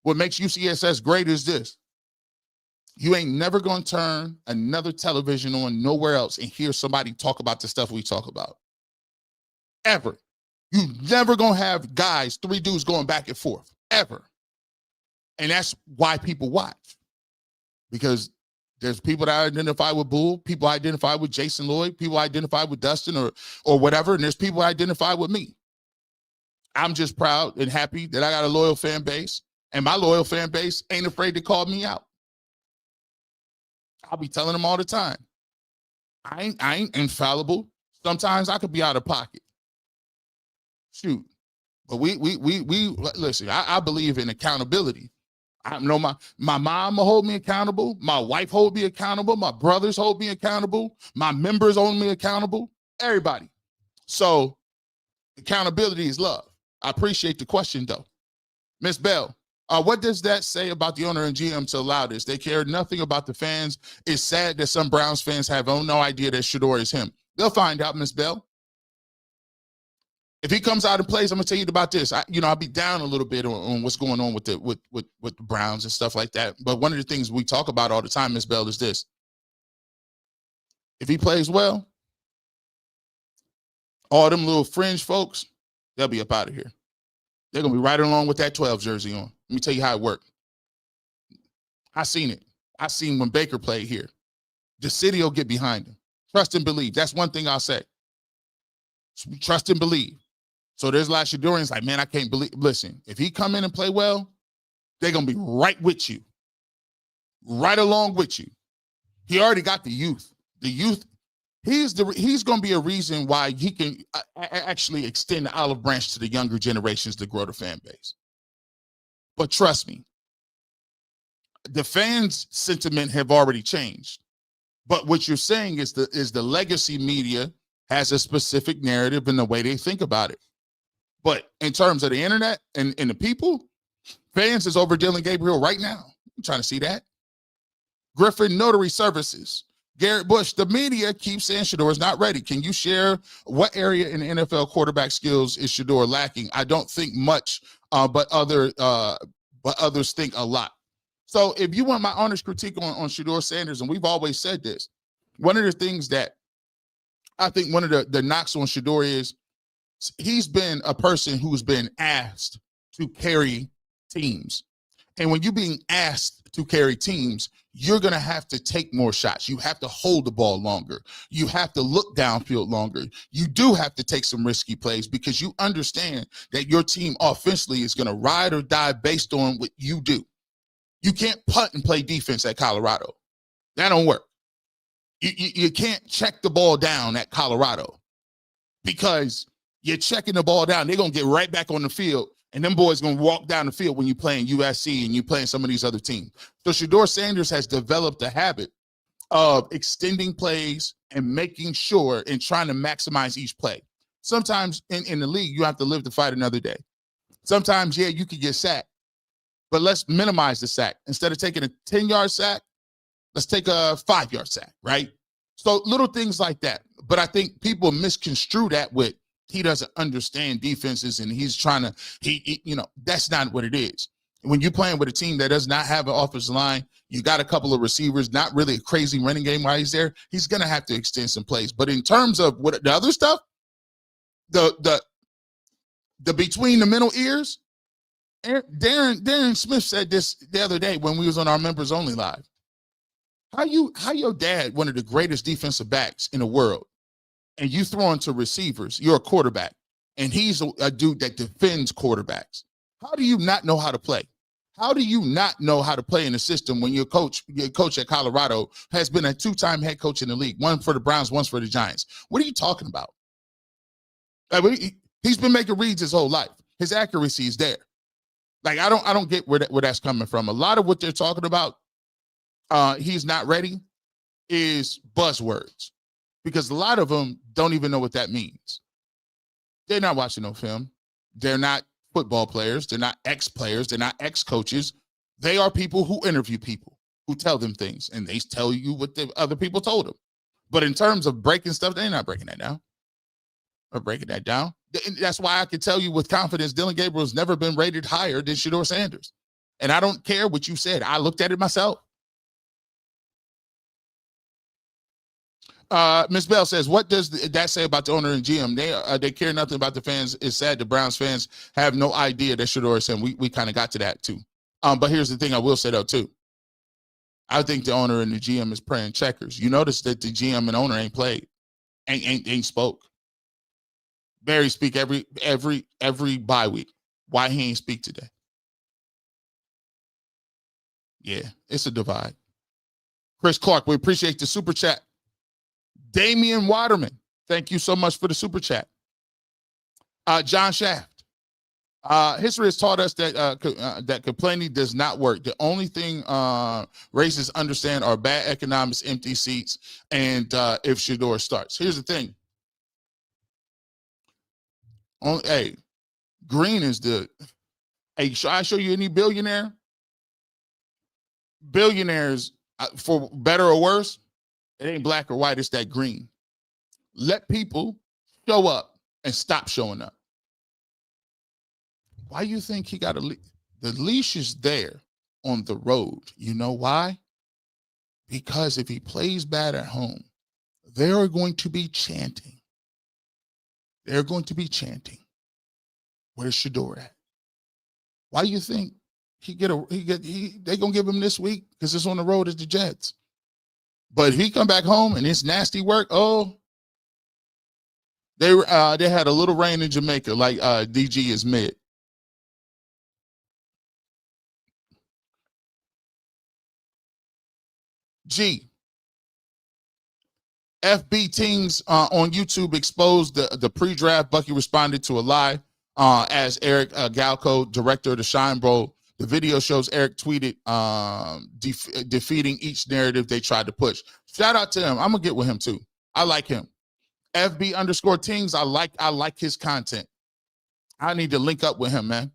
What makes UCSS great is this. You ain't never going to turn another television on nowhere else and hear somebody talk about the stuff we talk about. Ever. You never going to have 3 dudes going back and forth. Ever. And that's why people watch. Because there's people that identify with Bull, people identify with Jason Lloyd, people identify with Dustin or whatever, and there's people identify with me. I'm just proud and happy that I got a loyal fan base, and my loyal fan base ain't afraid to call me out. I'll be telling them all the time. I ain't infallible. Sometimes I could be out of pocket. Shoot. But we listen, I believe in accountability. I know my mom will hold me accountable. My wife hold me accountable. My brothers hold me accountable. My members hold me accountable. Everybody. So accountability is love. I appreciate the question though. Miss Bell, What does that say about the owner and GM to allow this? They care nothing about the fans. It's sad that some Browns fans have no idea that Shedeur is him. They'll find out, Miss Bell. If he comes out and plays, I'm gonna tell you about this. I'll be down a little bit on what's going on with the Browns and stuff like that. But one of the things we talk about all the time, Miss Bell, is this: if he plays well, all them little fringe folks, they'll be up out of here. They're gonna be right along with that 12 jersey on. Let me tell you how it worked. I seen it. I seen when Baker played here. The city will get behind him. Trust and believe. That's one thing I'll say. Trust and believe. So there's a lot of Shedeurians like, man, I can't believe. Listen, if he come in and play well, they're going to be right with you. Right along with you. He already got the youth. The youth, he's going to be a reason why he can actually extend the olive branch to the younger generations to grow the fan base. But trust me, the fans' sentiment have already changed. But what you're saying is the legacy media has a specific narrative in the way they think about it. But in terms of the internet and the people, fans is over Dylan Gabriel right now. I'm trying to see that. Griffin Notary Services. Garrett Bush, the media keeps saying Shedeur is not ready. Can you share what area in the NFL quarterback skills is Shedeur lacking? I don't think much, but others think a lot. So if you want my honest critique on Shedeur Sanders, and we've always said this, one of the things that I think one of the knocks on Shedeur is he's been a person who's been asked to carry teams. And when you're being asked to carry teams, you're going to have to take more shots. You have to hold the ball longer. You have to look downfield longer. You do have to take some risky plays because you understand that your team offensively is going to ride or die based on what you do. You can't punt and play defense at Colorado. That don't work. You can't check the ball down at Colorado because you're checking the ball down. They're going to get right back on the field, and them boys going to walk down the field when you're playing USC and you're playing some of these other teams. So Shedeur Sanders has developed a habit of extending plays and making sure and trying to maximize each play. Sometimes in the league, you have to live to fight another day. Sometimes, yeah, you could get sacked, but let's minimize the sack. Instead of taking a 10-yard sack, let's take a 5-yard sack, right? So little things like that. But I think people misconstrue that with he doesn't understand defenses and he's trying to, that's not what it is. When you're playing with a team that does not have an offensive line, you got a couple of receivers, not really a crazy running game while he's there, he's going to have to extend some plays. But in terms of what the other stuff, the between the middle ears, Darren Smith said this the other day when we was on our members only live. How your dad, one of the greatest defensive backs in the world, and you throwing to receivers, you're a quarterback, and he's a dude that defends quarterbacks. How do you not know how to play? How do you not know how to play in a system when your coach at Colorado has been a 2-time head coach in the league, one for the Browns, one for the Giants? What are you talking about? He's been making reads his whole life. His accuracy is there. Like, I don't get where that's coming from. A lot of what they're talking about, he's not ready, is buzzwords. Because a lot of them don't even know what that means. They're not watching no film. They're not football players. They're not ex-players. They're not ex-coaches. They are people who interview people, who tell them things, and they tell you what the other people told them. But in terms of breaking stuff, they're not breaking that down. Or breaking that down. That's why I can tell you with confidence, Dylan Gabriel has never been rated higher than Shedeur Sanders. And I don't care what you said. I looked at it myself. Ms. Bell says, what does that say about the owner and GM? They care nothing about the fans. It's sad the Browns fans have no idea that Shedeur is him. We kind of got to that too. But here's the thing I will say though too. I think the owner and the GM is playing checkers. You notice that the GM and owner ain't played, ain't spoke. Barry speak every bye week. Why he ain't speak today? Yeah, it's a divide. Chris Clark, we appreciate the super chat. Damian Waterman, thank you so much for the super chat. John Shaft, history has taught us that complaining does not work. The only thing racists understand are bad economics, empty seats, and if Shedeur starts. Here's the thing. Green is the Hey, should I show you any billionaire? Billionaires, for better or worse, it ain't black or white, it's that green. Let people show up and stop showing up. Why you think he got the leash is there on the road? You know why? Because if he plays bad at home, they are going to be chanting. They're going to be chanting. Where's Shedeur at? Why do you think they gonna give him this week? Because it's on the road as the Jets. But if he come back home and it's nasty work, they had a little rain in Jamaica, like DG is mid. G. FB Teams on YouTube exposed the pre-draft. Bucky responded to a lie as Eric Galco, director of the Shine Bowl. The video shows Eric tweeted defeating each narrative they tried to push. Shout out to him. I'm gonna get with him too. I like him. FB_Teams. I like his content. I need to link up with him, man.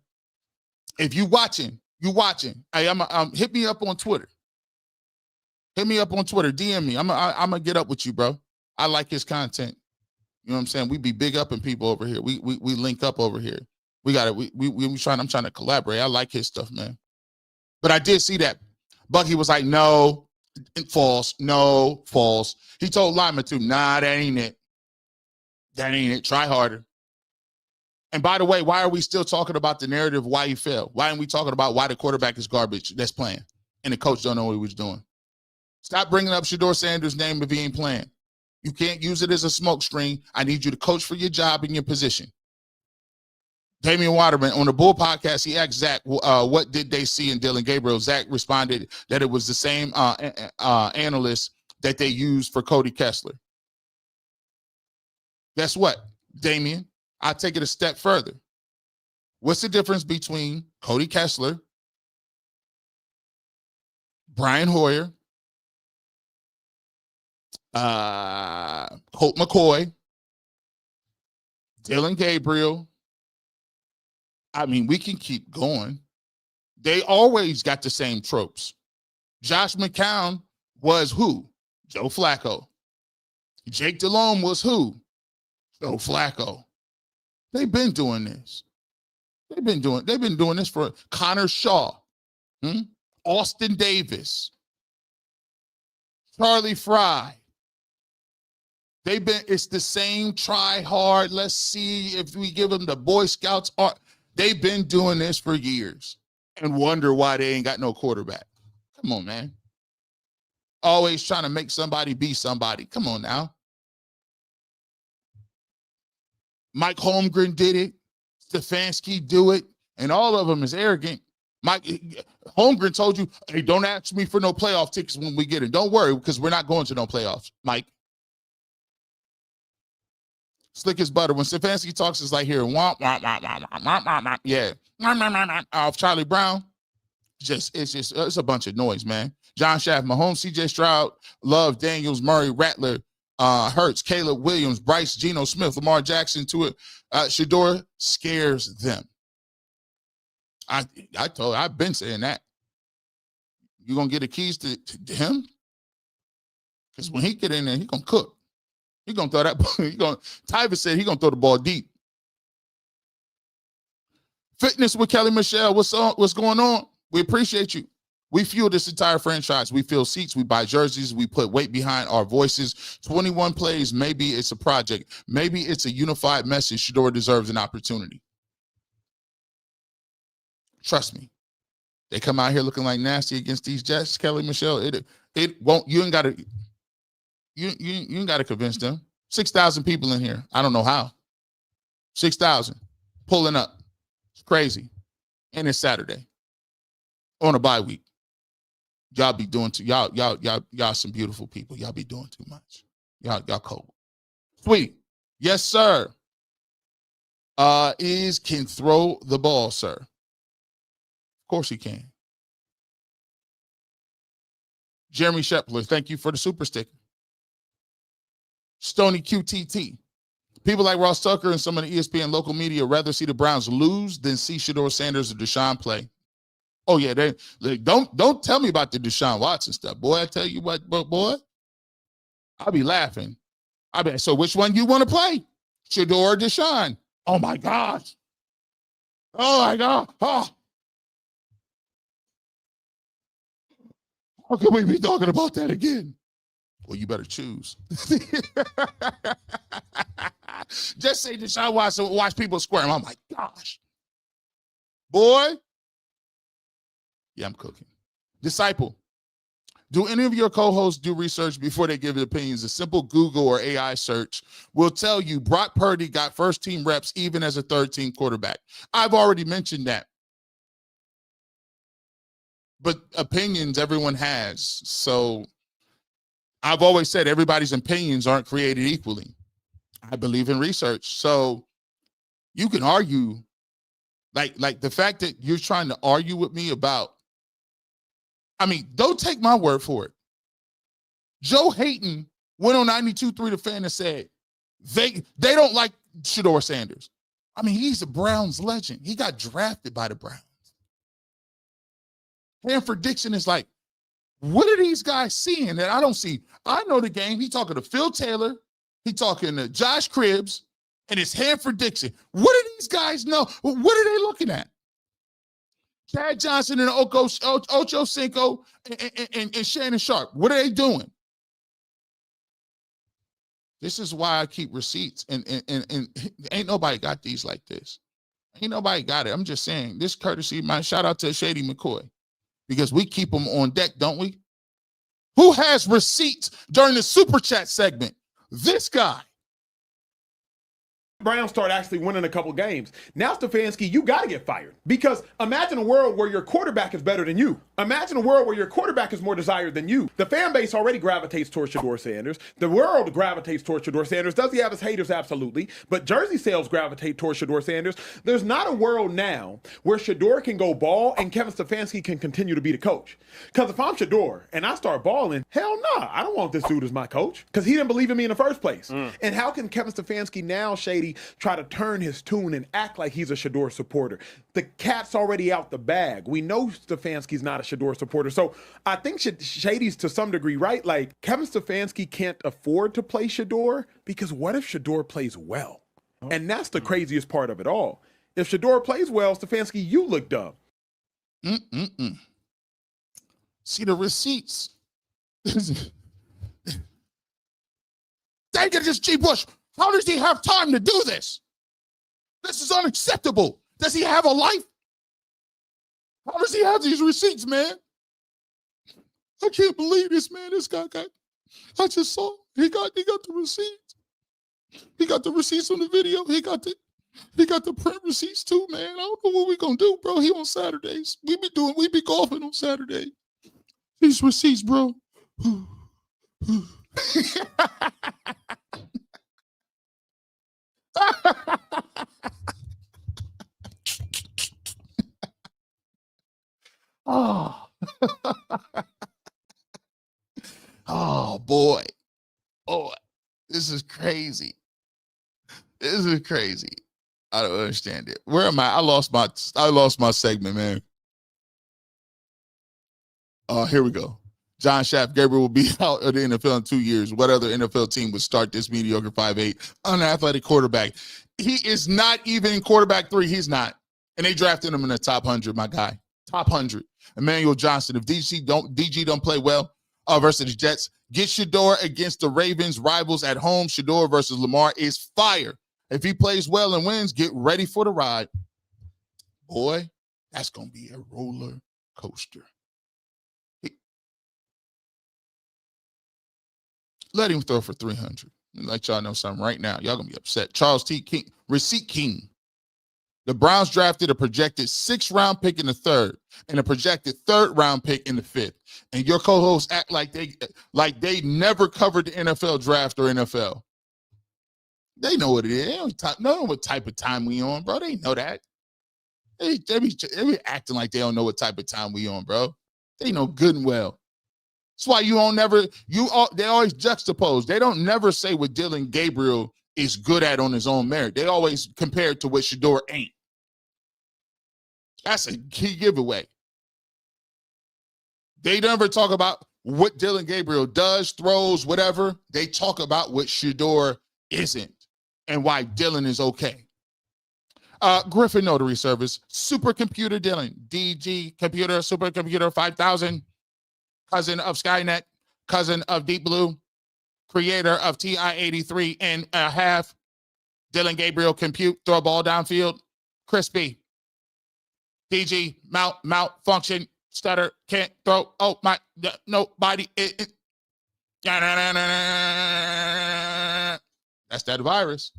If you watching. Hey, hit me up on Twitter. Hit me up on Twitter. DM me. I'm gonna get up with you, bro. I like his content. You know what I'm saying? We be big upping people over here. We link up over here. We got it. I'm trying to collaborate. I like his stuff, man. But I did see that Bucky was like, no, false, no, false. He told Lyman too, nah, that ain't it. That ain't it. Try harder. And by the way, why are we still talking about the narrative why he failed? Why aren't we talking about why the quarterback is garbage that's playing and the coach don't know what he was doing? Stop bringing up Shedeur Sanders' name if he ain't playing. You can't use it as a smoke screen. I need you to coach for your job and your position. Damian Waterman on the Bull podcast, he asked Zach, what did they see in Dillon Gabriel? Zach responded that it was the same analyst that they used for Cody Kessler. Guess what, Damian? I'll take it a step further. What's the difference between Cody Kessler, Brian Hoyer, Colt McCoy, Dillon Gabriel? I mean, we can keep going. They always got the same tropes. Josh McCown was who? Joe Flacco. Jake Delhomme was who? Joe Flacco. They've been doing this. They've been doing this for Connor Shaw, Austin Davis, Charlie Fry. It's the same try hard. Let's see if we give them the Boy Scouts art. They've been doing this for years and wonder why they ain't got no quarterback. Come on, man. Always trying to make somebody be somebody. Come on now. Mike Holmgren did it. Stefanski do it. And all of them is arrogant. Mike Holmgren told you, hey, don't ask me for no playoff tickets when we get it. Don't worry, because we're not going to no playoffs, Mike. Slick as butter. When Stefanski talks, it's like here, womp, womp, womp, womp, womp, womp, womp, yeah. Off Charlie Brown. It's a bunch of noise, man. John Shaft, Mahomes, CJ Stroud, Love, Daniels, Murray, Rattler, Hurts, Caleb Williams, Bryce, Geno Smith, Lamar Jackson to it. Shedeur scares them. I've been saying that. You gonna get the keys to him? Because when he get in there, he gonna cook. He gonna throw that. Tyvis said he gonna throw the ball deep. Fitness with Kelly Michelle. What's going on? We appreciate you. We fuel this entire franchise. We fill seats. We buy jerseys. We put weight behind our voices. 21 plays. Maybe it's a project. Maybe it's a unified message. Shedeur deserves an opportunity. Trust me. They come out here looking like nasty against these Jets. Kelly Michelle. It won't. You ain't got to. You ain't got to convince them. 6,000 people in here. I don't know how. 6,000 pulling up. It's crazy. And it's Saturday on a bye week. Y'all be doing too. Y'all some beautiful people. Y'all be doing too much. Y'all cold. Sweet. Yes, sir. Can throw the ball, sir. Of course he can. Jeremy Shepler, thank you for the super sticker. Stony QTT. People like Ross Tucker and some of the ESPN local media rather see the Browns lose than see Shedeur Sanders or Deshaun play. Oh yeah, they don't tell me about the Deshaun Watson stuff, boy. I tell you what, boy, I'll be laughing. So which one you want to play, Shedeur or Deshaun? Oh my gosh! Oh my God! Oh, how can we be talking about that again? Well, you better choose. Just say Deshaun Watson, watch people squirm. Oh my gosh. Boy. Yeah, I'm cooking. Disciple. Do any of your co-hosts do research before they give opinions? A simple Google or AI search will tell you Brock Purdy got first-team reps even as a third-team quarterback. I've already mentioned that. But opinions everyone has. So I've always said everybody's opinions aren't created equally. I believe in research. So you can argue, like the fact that you're trying to argue with me about, I mean, don't take my word for it. Joe Hayden went on 92.3 The Fan and said they don't like Shedeur Sanders. I mean, he's a Browns legend. He got drafted by the Browns. Hanford Dixon is like, what are these guys seeing that I don't see? I know the game. He talking to Phil Taylor. He talking to Josh Cribbs, and it's Hanford Dixon. What do these guys know? What are they looking at? Chad Johnson and Ocho Cinco and Shannon Sharp. What are they doing? This is why I keep receipts, and ain't nobody got these like this. Ain't nobody got it. I'm just saying, this courtesy, my shout out to Shady McCoy, because we keep them on deck, don't we? Who has receipts during the Super Chat segment? This guy. Browns start actually winning a couple games. Now, Stefanski, you got to get fired. Because imagine a world where your quarterback is better than you. Imagine a world where your quarterback is more desired than you. The fan base already gravitates towards Shedeur Sanders. The world gravitates towards Shedeur Sanders. Does he have his haters? Absolutely. But jersey sales gravitate towards Shedeur Sanders. There's not a world now where Shedeur can go ball and Kevin Stefanski can continue to be the coach. Because if I'm Shedeur and I start balling, hell nah, I don't want this dude as my coach. Because he didn't believe in me in the first place. And how can Kevin Stefanski now, Shady, try to turn his tune and act like he's a Shedeur supporter? The cat's already out the bag. We know Stefanski's not a Shedeur supporter. So I think Shady's to some degree right. Like, Kevin Stefanski can't afford to play Shedeur because what if Shedeur plays well? And that's the craziest part of it all. If Shedeur plays well, Stefanski, you look dumb. See the receipts. Dang it, this G. Bush. How does he have time to do this? This is unacceptable. Does he have a life? How does he have these receipts, man? I can't believe this, man. This guy got, I just saw, he got the receipts. He got the receipts on the video. He got the print receipts too, man. I don't know what we gonna do, bro. He on Saturdays. We be golfing on Saturday. These receipts, bro. Oh. Oh boy. Oh, this is crazy. This is crazy. I don't understand it. Where am I? I lost my segment, man. Here we go. John Shaft, Gabriel will be out of the NFL in 2 years. What other NFL team would start this mediocre 5'8", unathletic quarterback? He is not even in quarterback 3. He's not. And they drafted him in the top 100, my guy. Top 100. Emmanuel Johnson. If DG don't play well versus the Jets, get Shedeur against the Ravens rivals at home. Shedeur versus Lamar is fire. If he plays well and wins, get ready for the ride. Boy, that's going to be a roller coaster. Let him throw for 300. Let y'all know something right now. Y'all going to be upset. Charles T. King, Receipt King. The Browns drafted a projected 6th-round pick in the 3rd and a projected 3rd-round pick in the 5th. And your co-hosts act like they never covered the NFL draft or NFL. They know what it is. They don't know what type of time we on, bro. They know that. They be acting like they don't know what type of time we on, bro. They know good and well. That's why they always juxtapose. They don't never say what Dylan Gabriel is good at on his own merit. They always compare it to what Shedeur ain't. That's a key giveaway. They never talk about what Dillon Gabriel does, throws, whatever. They talk about what Shedeur isn't and why Dillon is okay. Griffin Notary Service, Supercomputer Dillon, DG Computer, Supercomputer 5000, cousin of Skynet, cousin of Deep Blue, creator of TI-83 and a half, Dillon Gabriel Compute, throw a ball downfield, crispy, DG, mount, function, stutter, can't throw, oh my, nobody, that's that virus.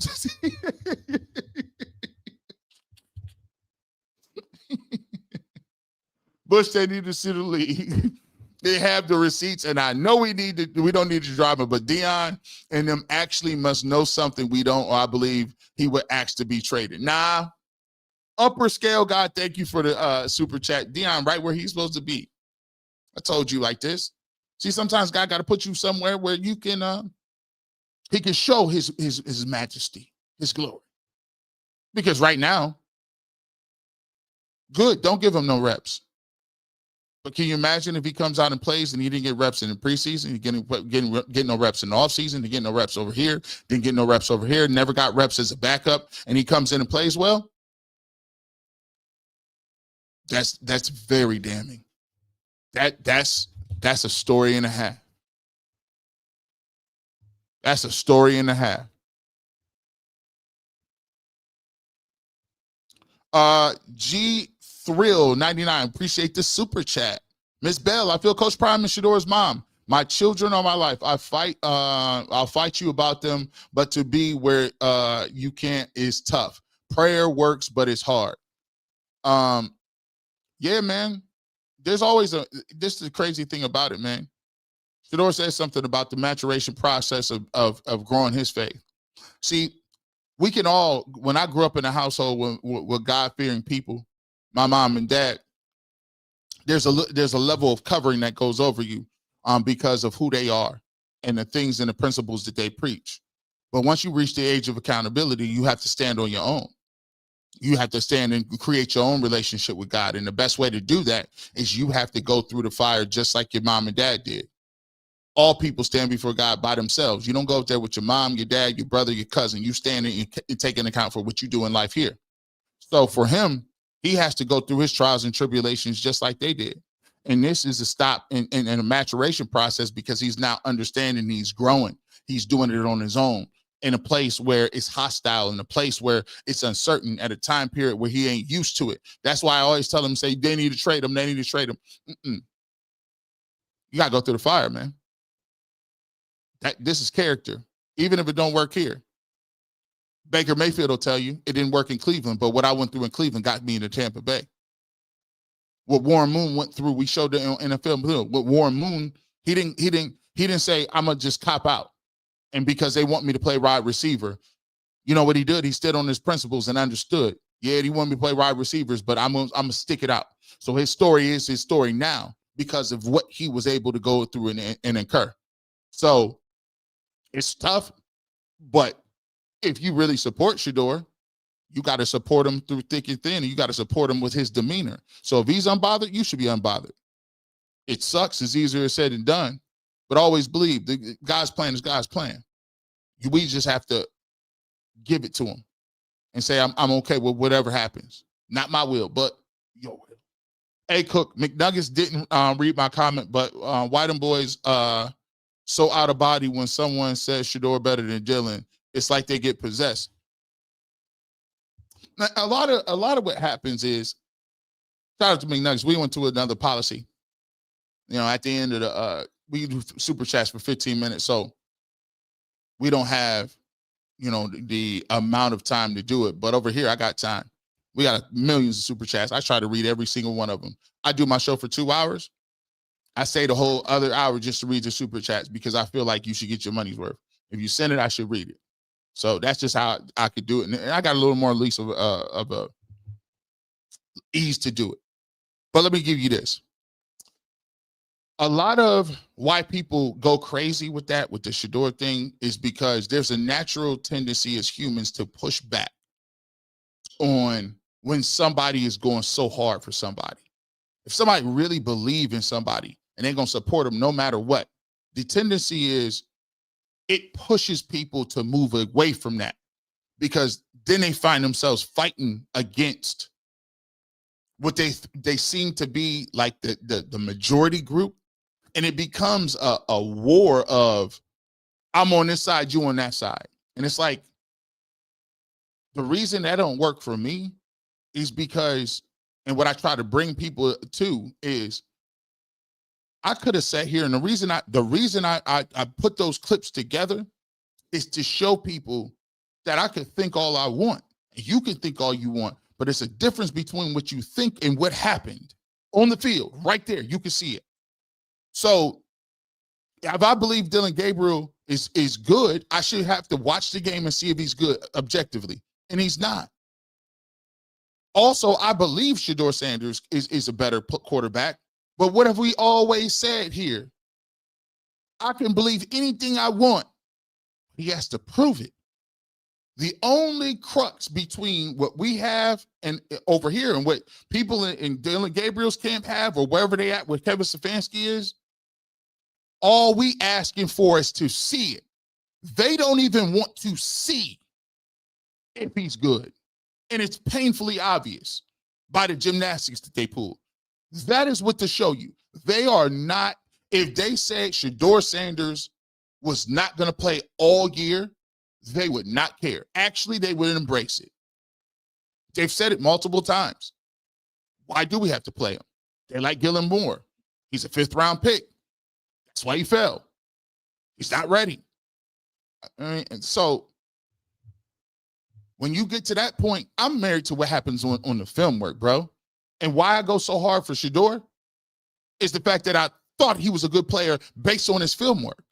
Bush, they need to see the league. They have the receipts, and I know we don't need to drive it, but Dion and them actually must know something we don't, or I believe he would ask to be traded. Nah, upper scale guy, thank you for the super chat. Dion, right where he's supposed to be. I told you like this. See, sometimes God got to put you somewhere where you can, he can show his majesty, his glory. Because right now, good, don't give him no reps. But can you imagine if he comes out and plays and he didn't get reps in the preseason, he getting no reps in the offseason, he getting no reps over here, didn't get no reps over here, never got reps as a backup, and he comes in and plays well? That's very damning. That's a story and a half. That's a story and a half. G Thrill 99, appreciate the super chat. Miss Bell, I feel Coach Prime and Shedeur's mom. My children are my life. I'll fight you about them, but to be where you can't is tough. Prayer works, but it's hard. Yeah, man. There's always this is the crazy thing about it, man. Shedeur says something about the maturation process of growing his faith. See, we can all, when I grew up in a household with God-fearing people, my mom and dad, there's a level of covering that goes over you because of who they are and the things and the principles that they preach. But once you reach the age of accountability, you have to stand on your own. You have to stand and create your own relationship with God. And the best way to do that is you have to go through the fire just like your mom and dad did. All people stand before God by themselves. You don't go up there with your mom, your dad, your brother, your cousin. You stand and take into account for what you do in life here. So for him, he has to go through his trials and tribulations just like they did. And this is a stop in a maturation process because he's now understanding, he's growing. He's doing it on his own in a place where it's hostile, in a place where it's uncertain, at a time period where he ain't used to it. That's why I always tell him, say, they need to trade him. They need to trade him. You got to go through the fire, man. This is character, even if it don't work here. Baker Mayfield will tell you it didn't work in Cleveland, but what I went through in Cleveland got me into Tampa Bay. What Warren Moon went through, we showed it in a film. What Warren Moon, he didn't say, I'm gonna just cop out, and because they want me to play wide receiver, you know what he did? He stood on his principles and understood. Yeah, he wanted me to play wide receivers, but I'm gonna stick it out. So his story is his story now because of what he was able to go through and incur. So it's tough, but if you really support Shedeur, you got to support him through thick and thin, and you got to support him with his demeanor. So if he's unbothered, you should be unbothered. It sucks. It's easier said than done, but always believe God's plan is God's plan. We just have to give it to him and say, I'm okay with whatever happens. Not my will, but your will. Hey, Cook, McNuggets didn't read my comment, but why them boys so out of body when someone says Shedeur better than Dillon? It's like they get possessed. Now, a lot of what happens is, shout out to McNuggets, we went to another policy. You know, at the end of the we do super chats for 15 minutes, so we don't have, you know, the amount of time to do it. But over here, I got time. We got millions of super chats. I try to read every single one of them. I do my show for 2 hours. I say the whole other hour just to read the super chats because I feel like you should get your money's worth. If you send it, I should read it. So that's just how I could do it. And I got a little more lease of a ease to do it. But let me give you this. A lot of why people go crazy with that, with the Shedeur thing, is because there's a natural tendency as humans to push back on when somebody is going so hard for somebody. If somebody really believe in somebody and they're going to support them no matter what, the tendency is it pushes people to move away from that, because then they find themselves fighting against what they seem to be like the majority group. And it becomes a war of, I'm on this side, you on that side. And it's like, the reason that don't work for me is because, and what I try to bring people to is, I could have sat here, and the reason I put those clips together is to show people that I could think all I want. You can think all you want, but it's a difference between what you think and what happened on the field. Right there, you can see it. So if I believe Dillon Gabriel is good, I should have to watch the game and see if he's good objectively, and he's not. Also, I believe Shedeur Sanders is a better quarterback, but what have we always said here? I can believe anything I want. He has to prove it. The only crux between what we have and over here and what people in Dillon Gabriel's camp have, or wherever they at, where Kevin Stefanski is, all we asking for is to see it. They don't even want to see if he's good. And it's painfully obvious by the gymnastics that they pull. That is what to show you. They are not, if they said Shedeur Sanders was not going to play all year, they would not care. Actually, they would embrace it. They've said it multiple times. Why do we have to play him? They like Gillen Moore. He's a 5th-round pick. That's why he fell. He's not ready. And so when you get to that point, I'm married to what happens on the film work, bro. And why I go so hard for Shedeur is the fact that I thought he was a good player based on his film work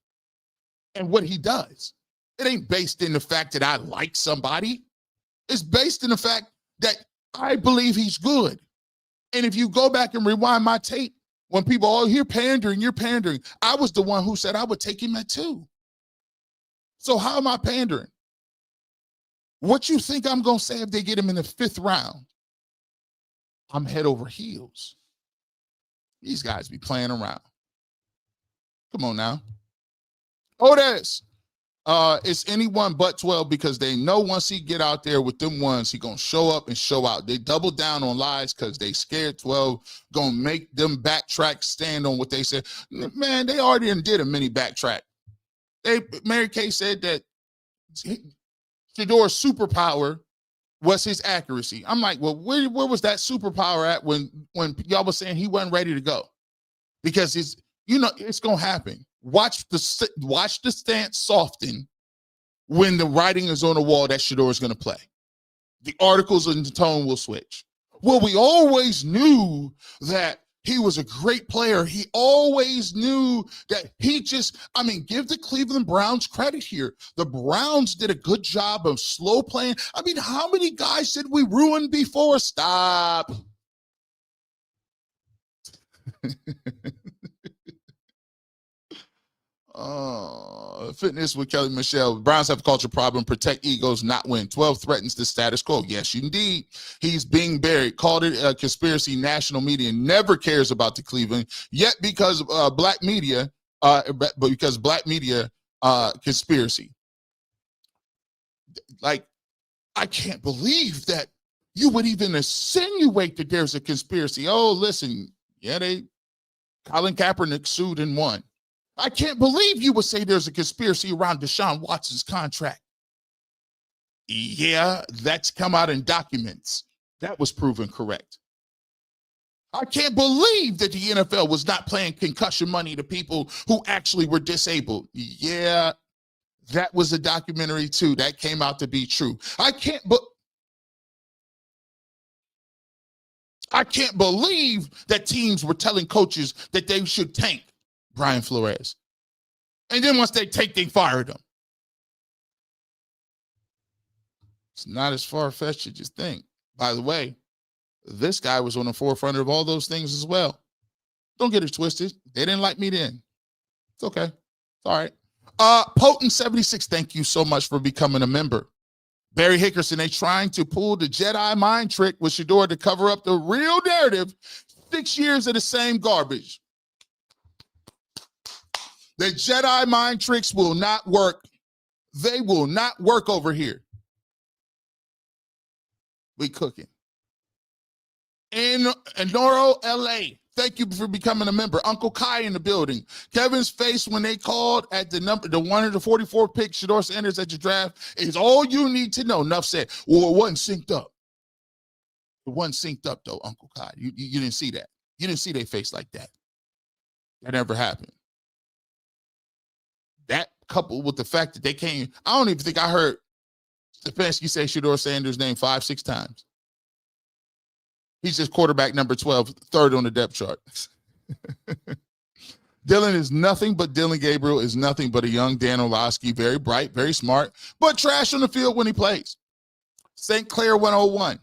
and what he does. It ain't based in the fact that I like somebody. It's based in the fact that I believe he's good. And if you go back and rewind my tape, when people, oh, you're pandering, I was the one who said I would take him at 2. So how am I pandering? What you think I'm going to say if they get him in the 5th round? I'm head over heels. These guys be playing around. Come on now. Otis, it's anyone but 12, because they know once he get out there with them ones, he going to show up and show out. They double down on lies because they scared 12 going to make them backtrack, stand on what they said. Man, they already did a mini backtrack. Mary Kay said that Shedeur's superpower was his accuracy. I'm like, well, where was that superpower at when y'all was saying he wasn't ready to go? Because it's going to happen. Watch the stance soften when the writing is on the wall that Shedeur is going to play. The articles and the tone will switch. Well, we always knew that he was a great player. He always knew that give the Cleveland Browns credit here. The Browns did a good job of slow playing. I mean, how many guys did we ruin before? Stop. Fitness with Kelly Michelle. Browns have a culture problem. Protect egos, not win. 12 threatens the status quo. Yes, indeed. He's being buried. Called it a conspiracy. National media never cares about the Cleveland. Yet because black media conspiracy. Like, I can't believe that you would even insinuate that there's a conspiracy. Oh, listen. Yeah, Colin Kaepernick sued and won. I can't believe you would say there's a conspiracy around Deshaun Watson's contract. Yeah, that's come out in documents. That was proven correct. I can't believe that the NFL was not paying concussion money to people who actually were disabled. Yeah, that was a documentary too. That came out to be true. I can't believe that teams were telling coaches that they should tank Brian Flores. And then once they fired him. It's not as far-fetched as you think. By the way, this guy was on the forefront of all those things as well. Don't get it twisted. They didn't like me then. It's okay. It's all right. Potent76, thank you so much for becoming a member. Barry Hickerson, they trying to pull the Jedi mind trick with Shedeur to cover up the real narrative. 6 years of the same garbage. The Jedi mind tricks will not work. They will not work over here. We cooking. In Noro, LA, thank you for becoming a member. Uncle Kai in the building. Kevin's face when they called at the 144 pick, Shedeur Sanders at your draft, is all you need to know. Enough said. Well, it wasn't synced up. It wasn't synced up, though, Uncle Kai. You didn't see that. You didn't see their face like that. That never happened. That coupled with the fact that they came, I don't even think I heard Stefanski say Shedeur Sanders' name 5-6 times. He's just quarterback number 12, third on the depth chart. Dylan is nothing but Dylan Gabriel is nothing but a young Dan Orlovsky, very bright, very smart, but trash on the field when he plays. St. Clair 101.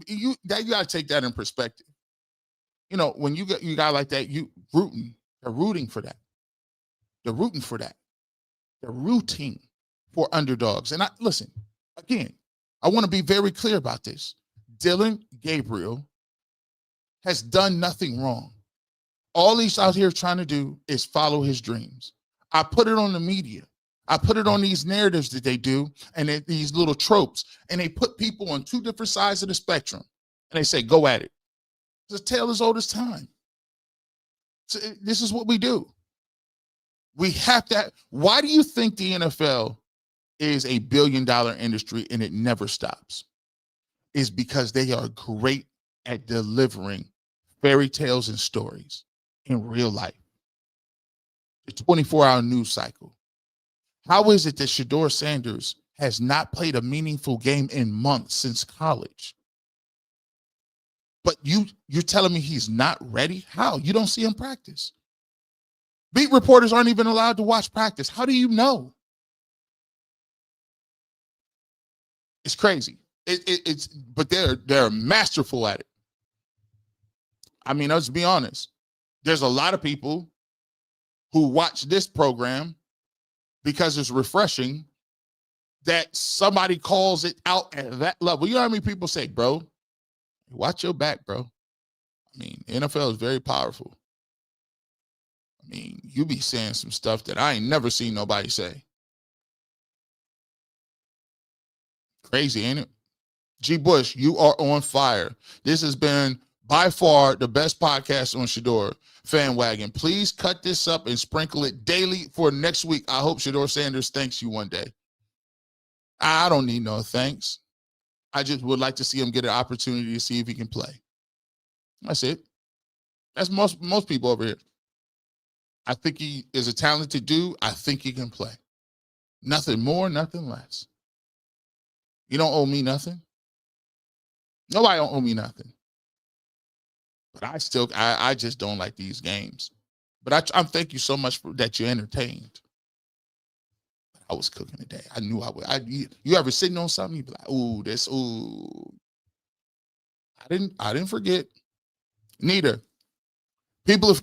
You got to take that in perspective. You know, when you got a guy like that, they're rooting for that. They're rooting for that. They're rooting for underdogs. And listen, again, I want to be very clear about this. Dylan Gabriel has done nothing wrong. All he's out here trying to do is follow his dreams. I put it on the media. I put it on these narratives that they do and these little tropes, and they put people on two different sides of the spectrum, and they say, go at it. It's a tale as old as time. So this is what we do. We have to. Why do you think the NFL is a billion-dollar industry and it never stops? Is because they are great at delivering fairy tales and stories in real life. The 24-hour news cycle. How is it that Shedeur Sanders has not played a meaningful game in months since college? But you're telling me he's not ready? How? You don't see him practice. Beat reporters aren't even allowed to watch practice. How do you know? It's crazy. But they're masterful at it. I mean, let's be honest. There's a lot of people who watch this program because it's refreshing that somebody calls it out at that level. You know how many people say, bro, watch your back, bro. I mean, NFL is very powerful. I mean, you be saying some stuff that I ain't never seen nobody say. Crazy, ain't it? G. Bush, you are on fire. This has been by far the best podcast on Shedeur Fan Wagon. Please cut this up and sprinkle it daily for next week. I hope Shedeur Sanders thanks you one day. I don't need no thanks. I just would like to see him get an opportunity to see if he can play. That's it. That's most people over here. I think he is a talented dude. I think he can play. Nothing more, nothing less. You don't owe me nothing. Nobody don't owe me nothing. But I just don't like these games. But I thank you so much for that you're entertained. I was cooking today. I knew I would. You ever sitting on something, you be like, ooh. I didn't forget. Neither. People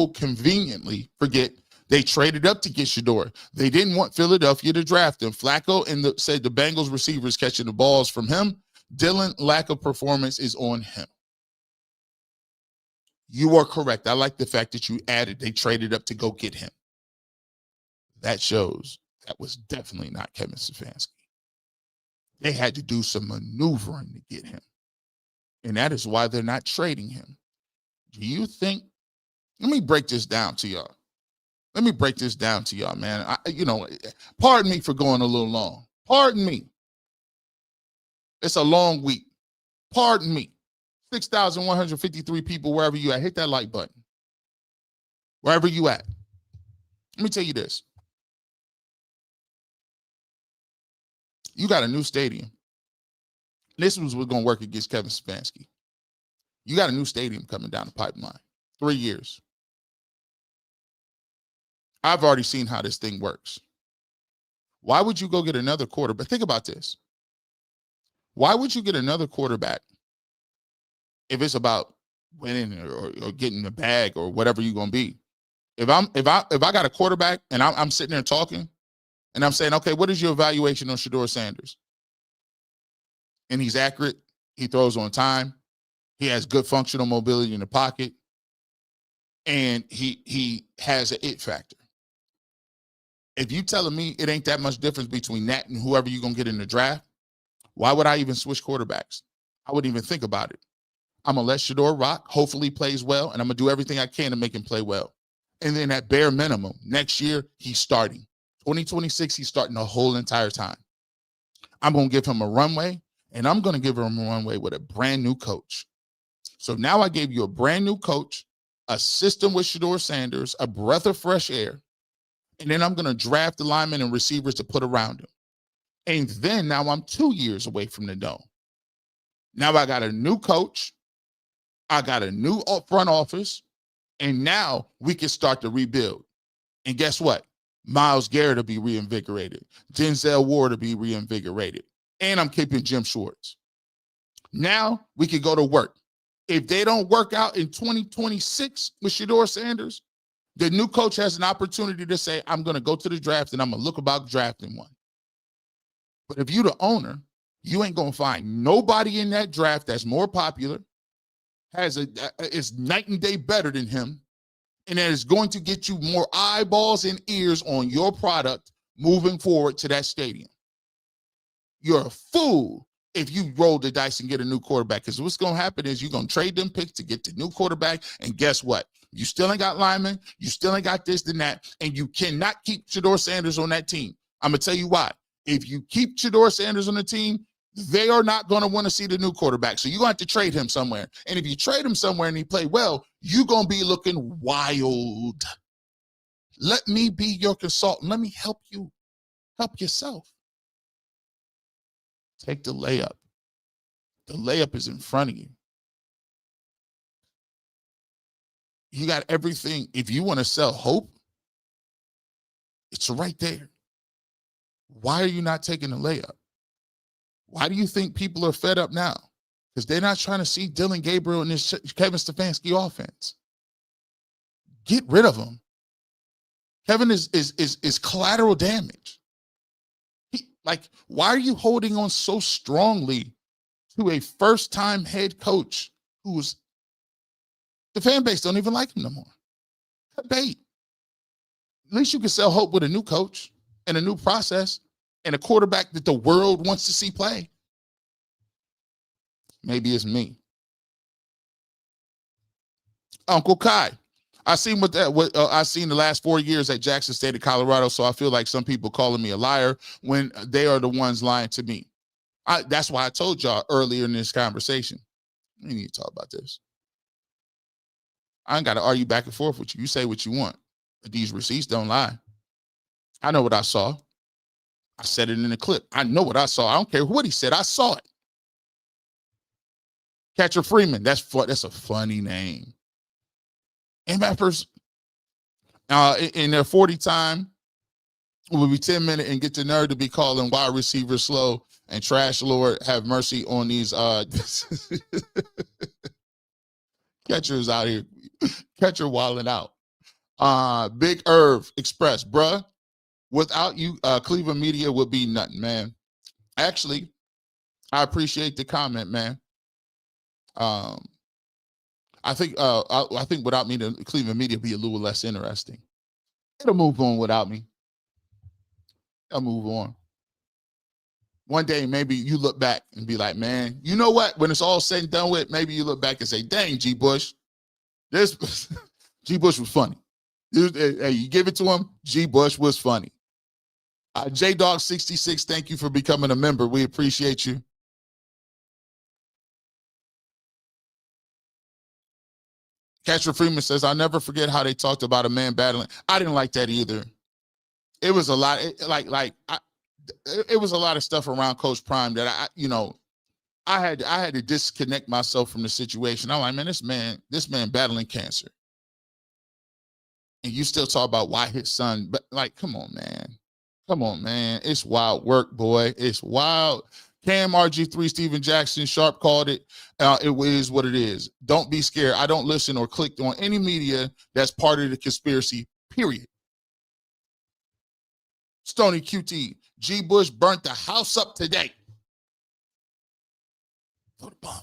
conveniently forget they traded up to get Shedeur. They didn't want Philadelphia to draft him. Flacco said the Bengals receivers catching the balls from him. Dylan, lack of performance is on him. You are correct. I like the fact that you added they traded up to go get him. That shows that was definitely not Kevin Stefanski. They had to do some maneuvering to get him. And that is why they're not trading him. Do you think? Let me break this down to y'all. Man. Pardon me for going a little long. Pardon me. It's a long week. Pardon me. 6,153 people, wherever you at. Hit that like button. Wherever you at. Let me tell you this. You got a new stadium. This was going to work against Kevin Stefanski. You got a new stadium coming down the pipeline. 3 years. I've already seen how this thing works. Why would you go get another quarterback? Think about this. Why would you get another quarterback if it's about winning or getting the bag or whatever you're gonna be. If I got a quarterback and I'm sitting there talking and I'm saying, okay, what is your evaluation on Shedeur Sanders? And he's accurate, he throws on time, he has good functional mobility in the pocket, and he has an it factor. If you telling me it ain't that much difference between that and whoever you're gonna get in the draft, why would I even switch quarterbacks? I wouldn't even think about it. I'm gonna let Shedeur rock, hopefully he plays well, and I'm gonna do everything I can to make him play well. And then at bare minimum, next year, he's starting. 2026, he's starting the whole entire time. I'm gonna give him a runway, and I'm gonna give him a runway with a brand new coach. So now I gave you a brand new coach, a system with Shedeur Sanders, a breath of fresh air, and then I'm gonna draft the linemen and receivers to put around him. And then now I'm 2 years away from the dome. Now I got a new coach, I got a new front office, and now we can start to rebuild. And guess what? Myles Garrett will be reinvigorated. Denzel Ward will be reinvigorated. And I'm keeping Jim Schwartz. Now we can go to work. If they don't work out in 2026 with Shedeur Sanders, the new coach has an opportunity to say, I'm going to go to the draft and I'm going to look about drafting one. But if you're the owner, you ain't going to find nobody in that draft that's more popular, is night and day better than him, and that is going to get you more eyeballs and ears on your product moving forward to that stadium. You're a fool if you roll the dice and get a new quarterback, because what's going to happen is you're going to trade them picks to get the new quarterback, and guess what? You still ain't got linemen, you still ain't got this and that, and you cannot keep Shedeur Sanders on that team. I'm going to tell you why. If you keep Shedeur Sanders on the team, they are not going to want to see the new quarterback. So you're going to have to trade him somewhere. And if you trade him somewhere and he play well, you're going to be looking wild. Let me be your consultant. Let me help you. Help yourself. Take the layup. The layup is in front of you. You got everything. If you want to sell hope, it's right there. Why are you not taking the layup? Why do you think people are fed up now? Because they're not trying to see Dillon Gabriel and this Kevin Stefanski offense. Get rid of him. Kevin is collateral damage. Why are you holding on so strongly to a first-time head coach who's the fan base don't even like him no more? Cut bait. At least you can sell hope with a new coach and a new process and a quarterback that the world wants to see play. Maybe it's me. Uncle Kai. I seen I seen the last 4 years at Jackson State of Colorado, so I feel like some people calling me a liar when they are the ones lying to me. That's why I told y'all earlier in this conversation, we need to talk about this. I ain't got to argue back and forth with you. You say what you want, but these receipts don't lie. I know what I saw. I said it in the clip. I know what I saw. I don't care what he said. I saw it. Catcher Freeman. That's a funny name. MFers in their 40 time will be 10 minutes and get the nerve to be calling wide receivers slow and trash. Lord have mercy on these catchers out here. Catcher wilding out. Big Irv Express, bruh. Without you, Cleveland media would be nothing, man. Actually, I appreciate the comment, man. I think without me, the Cleveland media would be a little less interesting. It'll move on without me. It'll move on. One day, maybe you look back and be like, man, you know what? When it's all said and done with, maybe you look back and say, dang, G. Bush, this G. Bush was funny. Hey, you give it to him, G. Bush was funny. JDog66, thank you for becoming a member. We appreciate you. Catcher Freeman says, I'll never forget how they talked about a man battling. I didn't like that either. It was a lot, it was a lot of stuff around Coach Prime that I had to disconnect myself from the situation. I'm like, man, this man battling cancer. And you still talk about why his son, but come on, man. Come on, man. It's wild work, boy. It's wild. Cam, RG3, Steven Jackson, Sharp called it. It is what it is. Don't be scared. I don't listen or click on any media that's part of the conspiracy, period. Stony QT, G. Bush burnt the house up today. Throw the bomb.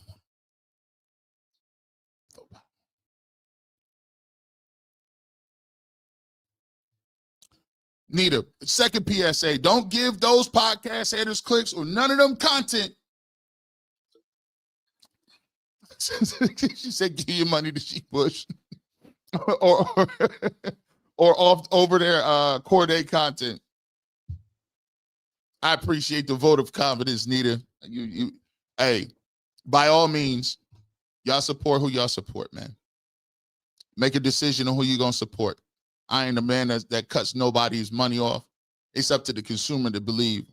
Nita, second PSA, don't give those podcast haters clicks or none of them content. She said, give your money to G. Bush or off over their Corday content. I appreciate the vote of confidence, Nita. Hey, by all means, y'all support who y'all support, man. Make a decision on who you're gonna support. I ain't a man that cuts nobody's money off. It's up to the consumer to believe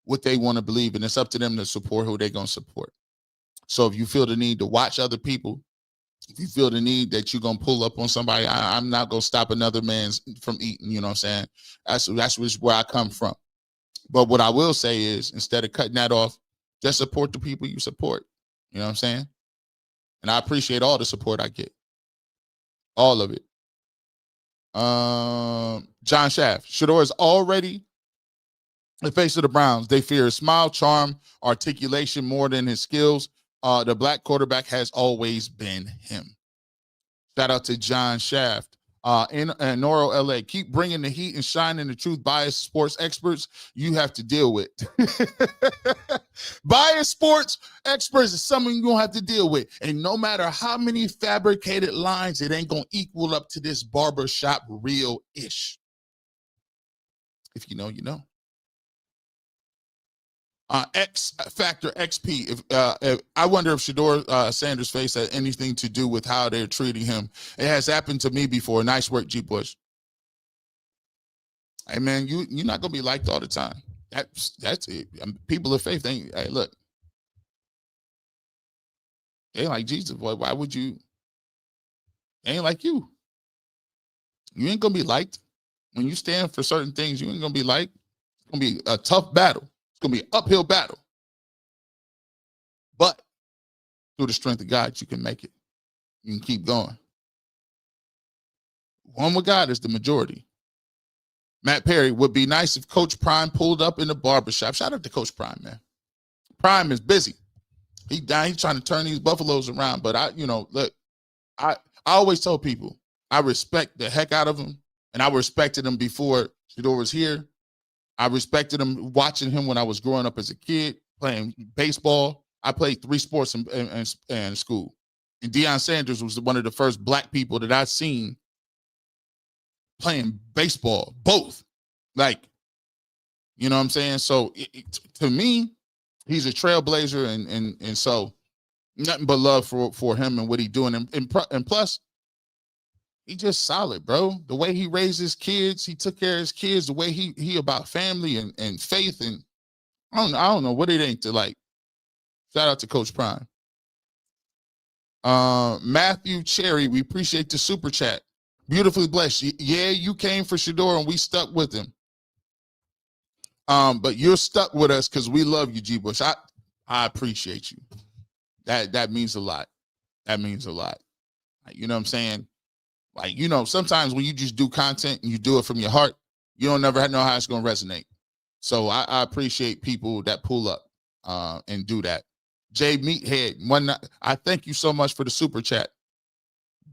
what they want to believe, and it's up to them to support who they're going to support. So if you feel the need to watch other people, if you feel the need that you're going to pull up on somebody, I'm not going to stop another man from eating, you know what I'm saying? That's where I come from. But what I will say is, instead of cutting that off, just support the people you support. You know what I'm saying? And I appreciate all the support I get. All of it. John Shaft, Shedeur is already the face of the Browns. They fear his smile, charm, articulation more than his skills. The black quarterback has always been him. Shout out to John Shaft. In Noro, LA, keep bringing the heat and shining the truth. Biased sports experts you have to deal with. Biased sports experts is something you're going to have to deal with. And no matter how many fabricated lines, it ain't going to equal up to this barbershop real-ish. If you know, you know. X Factor XP. If I wonder if Shedeur Sanders' face had anything to do with how they're treating him. It has happened to me before. Nice work, G. Bush. Hey man, you're not gonna be liked all the time. That's it. People of faith. Hey, look, they ain't like Jesus, boy. Why would you? They ain't like you. You ain't gonna be liked when you stand for certain things. You ain't gonna be liked. It's gonna be a tough battle. It's going to be an uphill battle. But through the strength of God, you can make it. You can keep going. One with God is the majority. Matt Perry, would be nice if Coach Prime pulled up in the barbershop. Shout out to Coach Prime, man. Prime is busy. He's trying to turn these Buffaloes around. But I always tell people, I respect the heck out of him. And I respected him before Shedeur was here. I respected him, watching him when I was growing up as a kid, playing baseball. I played 3 sports in school. And Deion Sanders was one of the first black people that I've seen playing baseball, both. Like, you know what I'm saying? So to me, he's a trailblazer. And so nothing but love for him and what he's doing. And plus, he just solid, bro. The way he raised his kids, he took care of his kids, the way he about family and faith. And I don't know what it ain't to like. Shout out to Coach Prime. Matthew Cherry, we appreciate the super chat. Beautifully blessed. Yeah, you came for Shedeur and we stuck with him. But you're stuck with us because we love you, G. Bush. I appreciate you. That means a lot. That means a lot. You know what I'm saying? Like, you know, sometimes when you just do content and you do it from your heart, you don't never know how it's going to resonate. So I appreciate people that pull up and do that. Jay Meathead, I thank you so much for the super chat.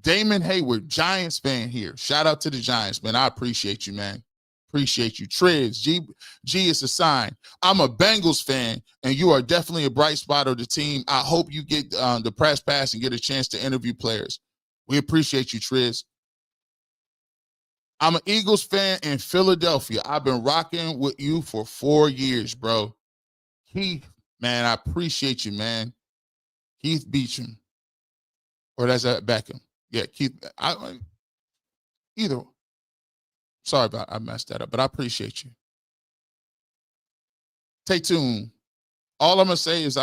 Damon Hayward, Giants fan here. Shout out to the Giants, man. I appreciate you, man. Appreciate you. Triz, G is a sign. I'm a Bengals fan, and you are definitely a bright spot of the team. I hope you get the press pass and get a chance to interview players. We appreciate you, Triz. I'm an Eagles fan in Philadelphia. I've been rocking with you for 4 years, bro. Keith, man, I appreciate you, man. Keith Beecham. Or that's Beckham. Yeah, Keith. Either. Sorry about I messed that up, but I appreciate you. Stay tuned. All I'm gonna say is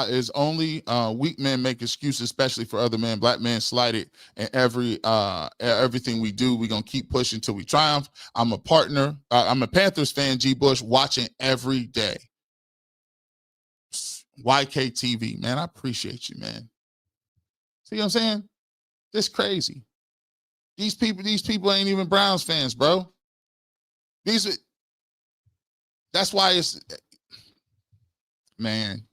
is only weak men make excuses, especially for other men. Black men slighted in everything we do. We're gonna keep pushing till we triumph. I'm a partner. I'm a Panthers fan, G. Bush, watching every day. YKTV, man, I appreciate you, man. See what I'm saying? This crazy. These people ain't even Browns fans, bro. That's why it's, man.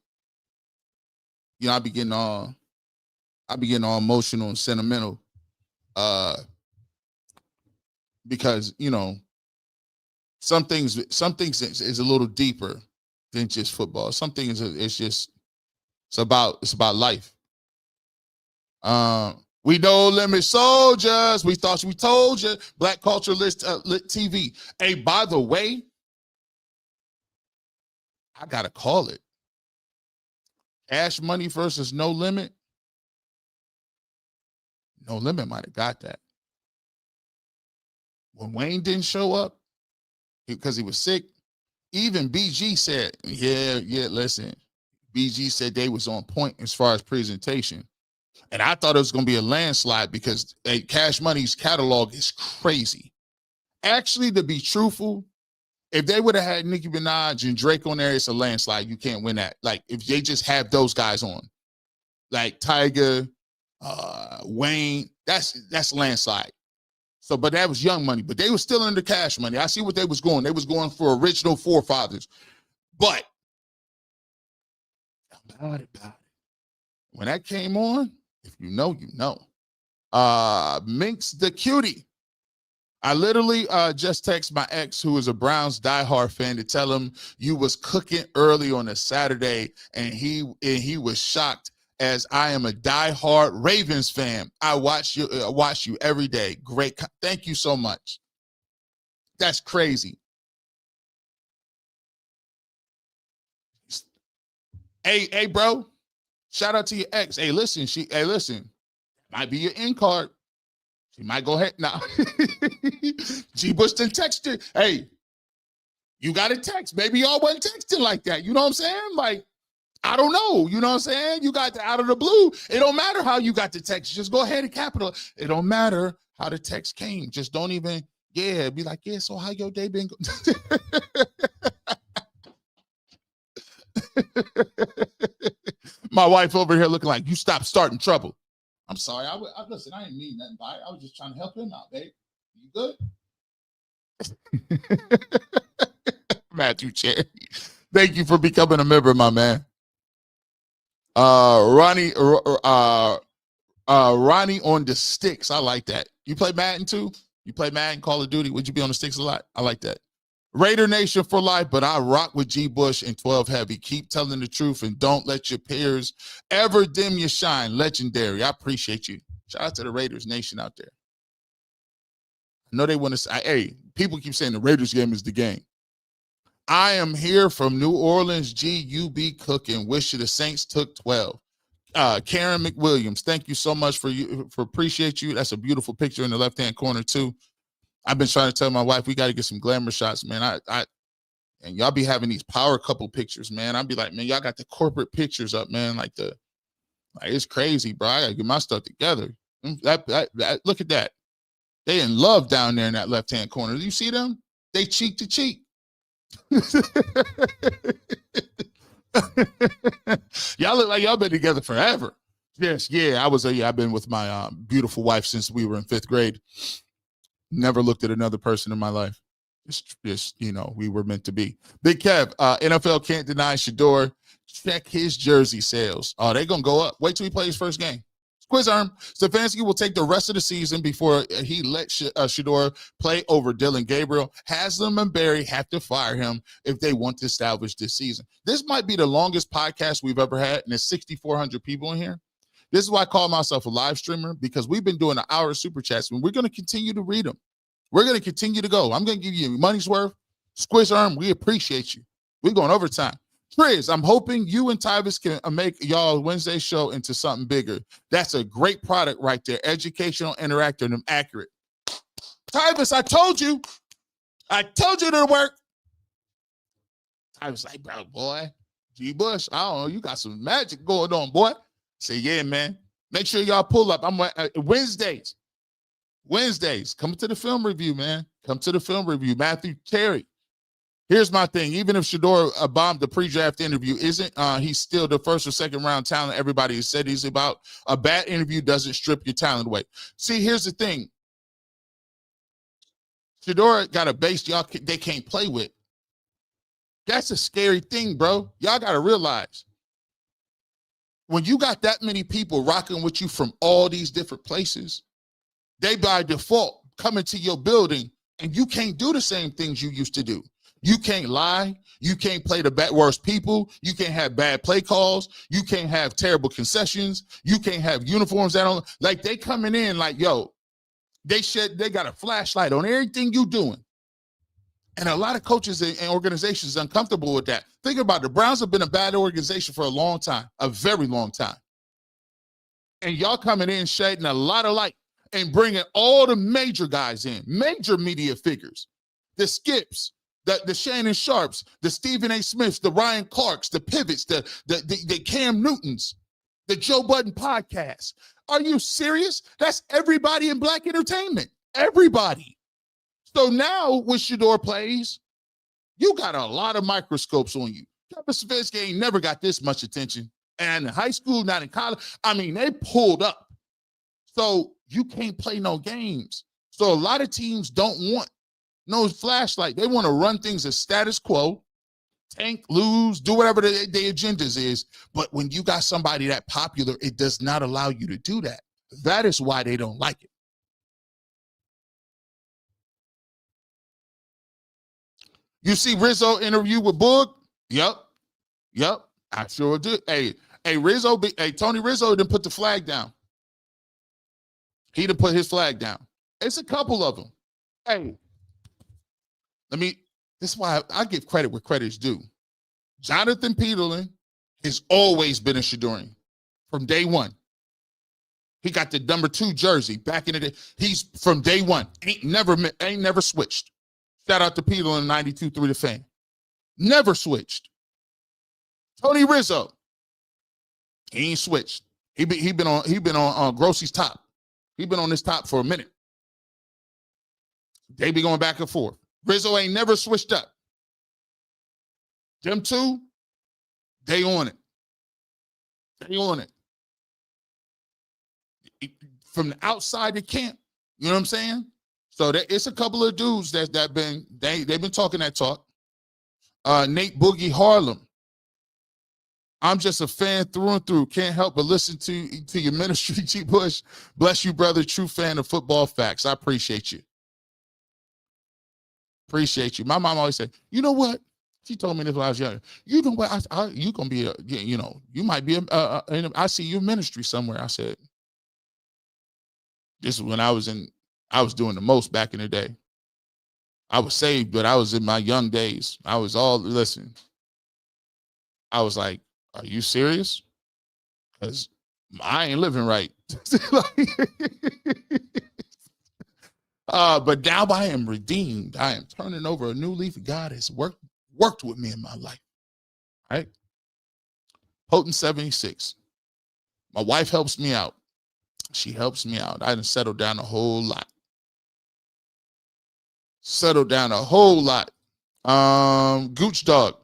You know, I be getting all emotional and sentimental, because you know, some things is a little deeper than just football. Some things it's about life. We know limit soldiers. We told you. Black Culture Lit TV. Hey, by the way, I gotta call it. Cash Money versus No Limit. No Limit might have got that. When Wayne didn't show up because he was sick, even BG said, yeah, listen. BG said they was on point as far as presentation. And I thought it was going to be a landslide because Cash Money's catalog is crazy. Actually, to be truthful, if they would have had Nicki Minaj and Drake on there, it's a landslide. You can't win that. Like, if they just have those guys on, like Tyga, Wayne, that's landslide. So, but that was Young Money. But they were still under Cash Money. I see what they was going. They was going for original forefathers. But about it. When that came on, if you know, you know. Minx the Cutie. I literally just text my ex, who is a Browns diehard fan, to tell him you was cooking early on a Saturday, and he was shocked, as I am a diehard Ravens fan. I watch you every day. Great, thank you so much. That's crazy. Hey, bro. Shout out to your ex. Hey, listen. Might be your in card. She might go ahead now. G. Bush done texted. Hey, you got a text. Maybe y'all wasn't texting like that. You know what I'm saying? Like, I don't know. You know what I'm saying? You got the out of the blue. It don't matter how you got the text. Just go ahead and capital. It don't matter how the text came. Just don't even, be like, so how your day been going? My wife over here looking like, you stop starting trouble. I'm sorry. Listen, I didn't mean nothing by it. I was just trying to help him out, babe. You good? Matthew Cherry. Thank you for becoming a member, my man. Ronnie on the sticks. I like that. You play Madden too? You play Madden, Call of Duty? Would you be on the sticks a lot? I like that. Raider Nation for life, but I rock with G. Bush and 12 Heavy. Keep telling the truth and don't let your peers ever dim your shine. Legendary. I appreciate you. Shout out to the Raiders Nation out there. I know they want to say, hey, people keep saying the Raiders game is the game. I am here from New Orleans, G. You be cooking. Wish you the Saints took 12. Karen McWilliams, thank you so much for appreciate you. That's a beautiful picture in the left-hand corner too. I've been trying to tell my wife we got to get some glamour shots, man. And y'all be having these power couple pictures, man. I'd be like, man, y'all got the corporate pictures up, man. Like it's crazy, bro. I gotta get my stuff together. Look at that. They in love down there in that left-hand corner. Do you see them? They cheek to cheek. Y'all look like y'all been together forever. Yes, yeah. I've been with my beautiful wife since we were in 5th grade. Never looked at another person in my life. Just we were meant to be. Big Kev, NFL can't deny Shedeur. Check his jersey sales. Oh, they're going to go up. Wait till he plays his first game. Quiz arm. Stefanski will take the rest of the season before he lets Shedeur play over Dylan Gabriel. Haslam and Barry have to fire him if they want to establish this season. This might be the longest podcast we've ever had, and there's 6,400 people in here. This is why I call myself a live streamer, because we've been doing an hour of super chats, and we're going to continue to read them. We're going to continue to go. I'm going to give you money's worth. Squish arm, we appreciate you. We're going overtime. Triz, I'm hoping you and Tyvis can make y'all Wednesday show into something bigger. That's a great product right there. Educational, interactive, and accurate. Tyvis, I told you to work. I was like, bro, boy, G. Bush, I don't know, you got some magic going on, boy. Say, yeah, man. Make sure y'all pull up. I'm Wednesdays. Come to the film review, man. Come to the film review. Matthew Terry. Here's my thing. Even if Shedeur bombed the pre-draft interview, isn't he's still the first or second round talent everybody has said he's about? A bad interview doesn't strip your talent away. See, here's the thing. Shedeur got a base they can't play with. That's a scary thing, bro. Y'all got to realize when you got that many people rocking with you from all these different places, they by default come into your building and you can't do the same things you used to do. You can't lie. You can't play the worst people. You can't have bad play calls. You can't have terrible concessions. You can't have uniforms that don't like they coming in like, yo, they got a flashlight on everything you doing. And a lot of coaches and organizations are uncomfortable with that. Think about it. The Browns have been a bad organization for a long time, a very long time. And y'all coming in shedding a lot of light and bringing all the major guys in, major media figures, the Skips, the Shannon Sharps, the Stephen A. Smiths, the Ryan Clarks, the Pivots, the Cam Newtons, the Joe Budden podcast. Are you serious? That's everybody in black entertainment. Everybody. So now when Shedeur plays, you got a lot of microscopes on you. Kevin Stefanski ain't never got this much attention. And in high school, not in college. I mean, they pulled up. So you can't play no games. So a lot of teams don't want no flashlight. They want to run things as status quo, tank, lose, do whatever their agendas is. But when you got somebody that popular, it does not allow you to do that. That is why they don't like it. You see Rizzo interview with Boog? Yep. I sure did. Hey, Tony Rizzo didn't put the flag down. He didn't put his flag down. It's a couple of them. Hey, this is why I give credit where credit is due. Jonathan Peterlin has always been a Shedeurian from day one. He got the number 2 jersey back in the day. He's from day one. Ain't never switched. Shout out to Peterlin 92 through the fan. Never switched. Tony Rizzo. He ain't switched. He been on Grossie's top. He been on this top for a minute. They be going back and forth. Rizzo ain't never switched up. Them two, they on it. They on it. From the outside the camp, you know what I'm saying? So it's a couple of dudes they've been talking that talk. Nate Boogie Harlem. I'm just a fan through and through. Can't help but listen to your ministry, G. Bush. Bless you, brother. True fan of football facts. I appreciate you. Appreciate you. My mom always said, you know what? She told me this when I was young. You know what? You gonna be you might be I see you in ministry somewhere. I said, this is when I was doing the most back in the day. I was saved, but I was in my young days. I was listen. I was like, are you serious? Because I ain't living right. But now I am redeemed. I am turning over a new leaf. God has worked with me in my life. Right? Potent 76. My wife helps me out. She helps me out. I done settled down a whole lot. Gooch Dog.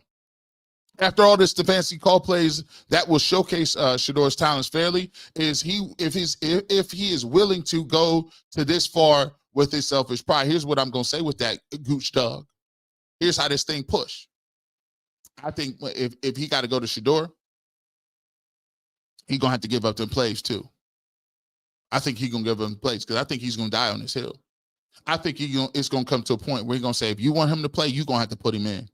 After all this Stefanski call plays that will showcase Shedeur's talents fairly, if he is willing to go to this far with his selfish pride. Here's what I'm gonna say with that, Gooch Dog. Here's how this thing push. I think if he got to go to Shedeur, he gonna have to give up them plays too. I think he gonna give him plays because I think he's gonna die on this hill. I think it's gonna come to a point where he's gonna say, if you want him to play, you're gonna have to put him in.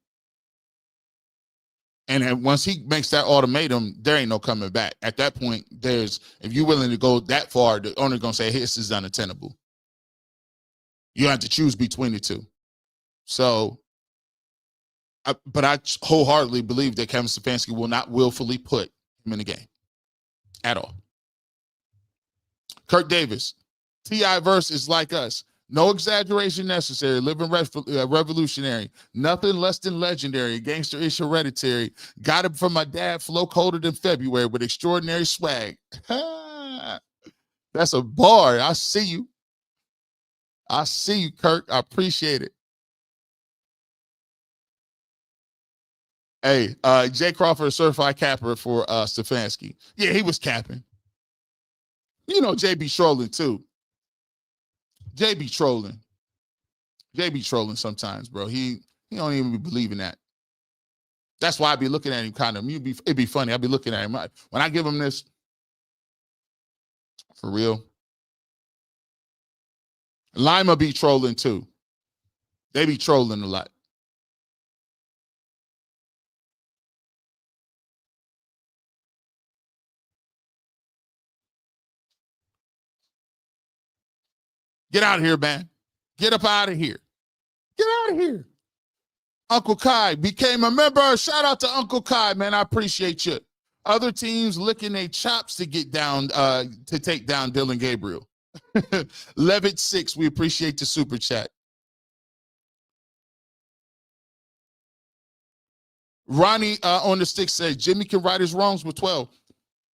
And then once he makes that ultimatum, there ain't no coming back. At that point, if you're willing to go that far, the owner's going to say, hey, this is unattainable. You have to choose between the two. So, but I wholeheartedly believe that Kevin Stefanski will not willfully put him in the game at all. Kirk Davis, T.I. verse is like us. No exaggeration necessary. Living revolutionary. Nothing less than legendary. Gangster-ish hereditary. Got it from my dad. Flow colder than February with extraordinary swag. That's a bar. I see you. Kirk. I appreciate it. Hey, Jay Crawford, a certified capper for Stefanski. Yeah, he was capping. You know, Jay be trolling too. Jay be trolling. Jay be trolling sometimes, bro. He don't even be believing that. That's why I be looking at him kind of. It'd be funny. I'd be looking at him. When I give him this, for real. Lima be trolling too. They be trolling a lot. Get out of here, man. Get up out of here. Get out of here. Uncle Kai became a member. Shout out to Uncle Kai, man. I appreciate you. Other teams licking their chops to get down, to take down Dillon Gabriel. Levitt 6, we appreciate the super chat. Ronnie on the stick says, Jimmy can right his wrongs with 12.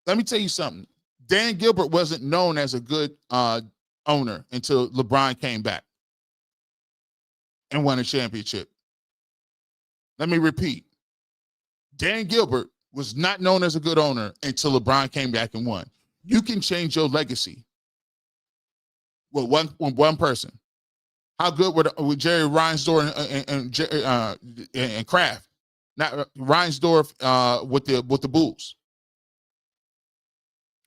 Let me tell you something. Dan Gilbert wasn't known as a good owner until LeBron came back and won a championship. Let me repeat. Dan Gilbert was not known as a good owner until LeBron came back and won. You can change your legacy with one person. How good were Jerry Reinsdorf and Kraft? Not Reinsdorf with the Bulls.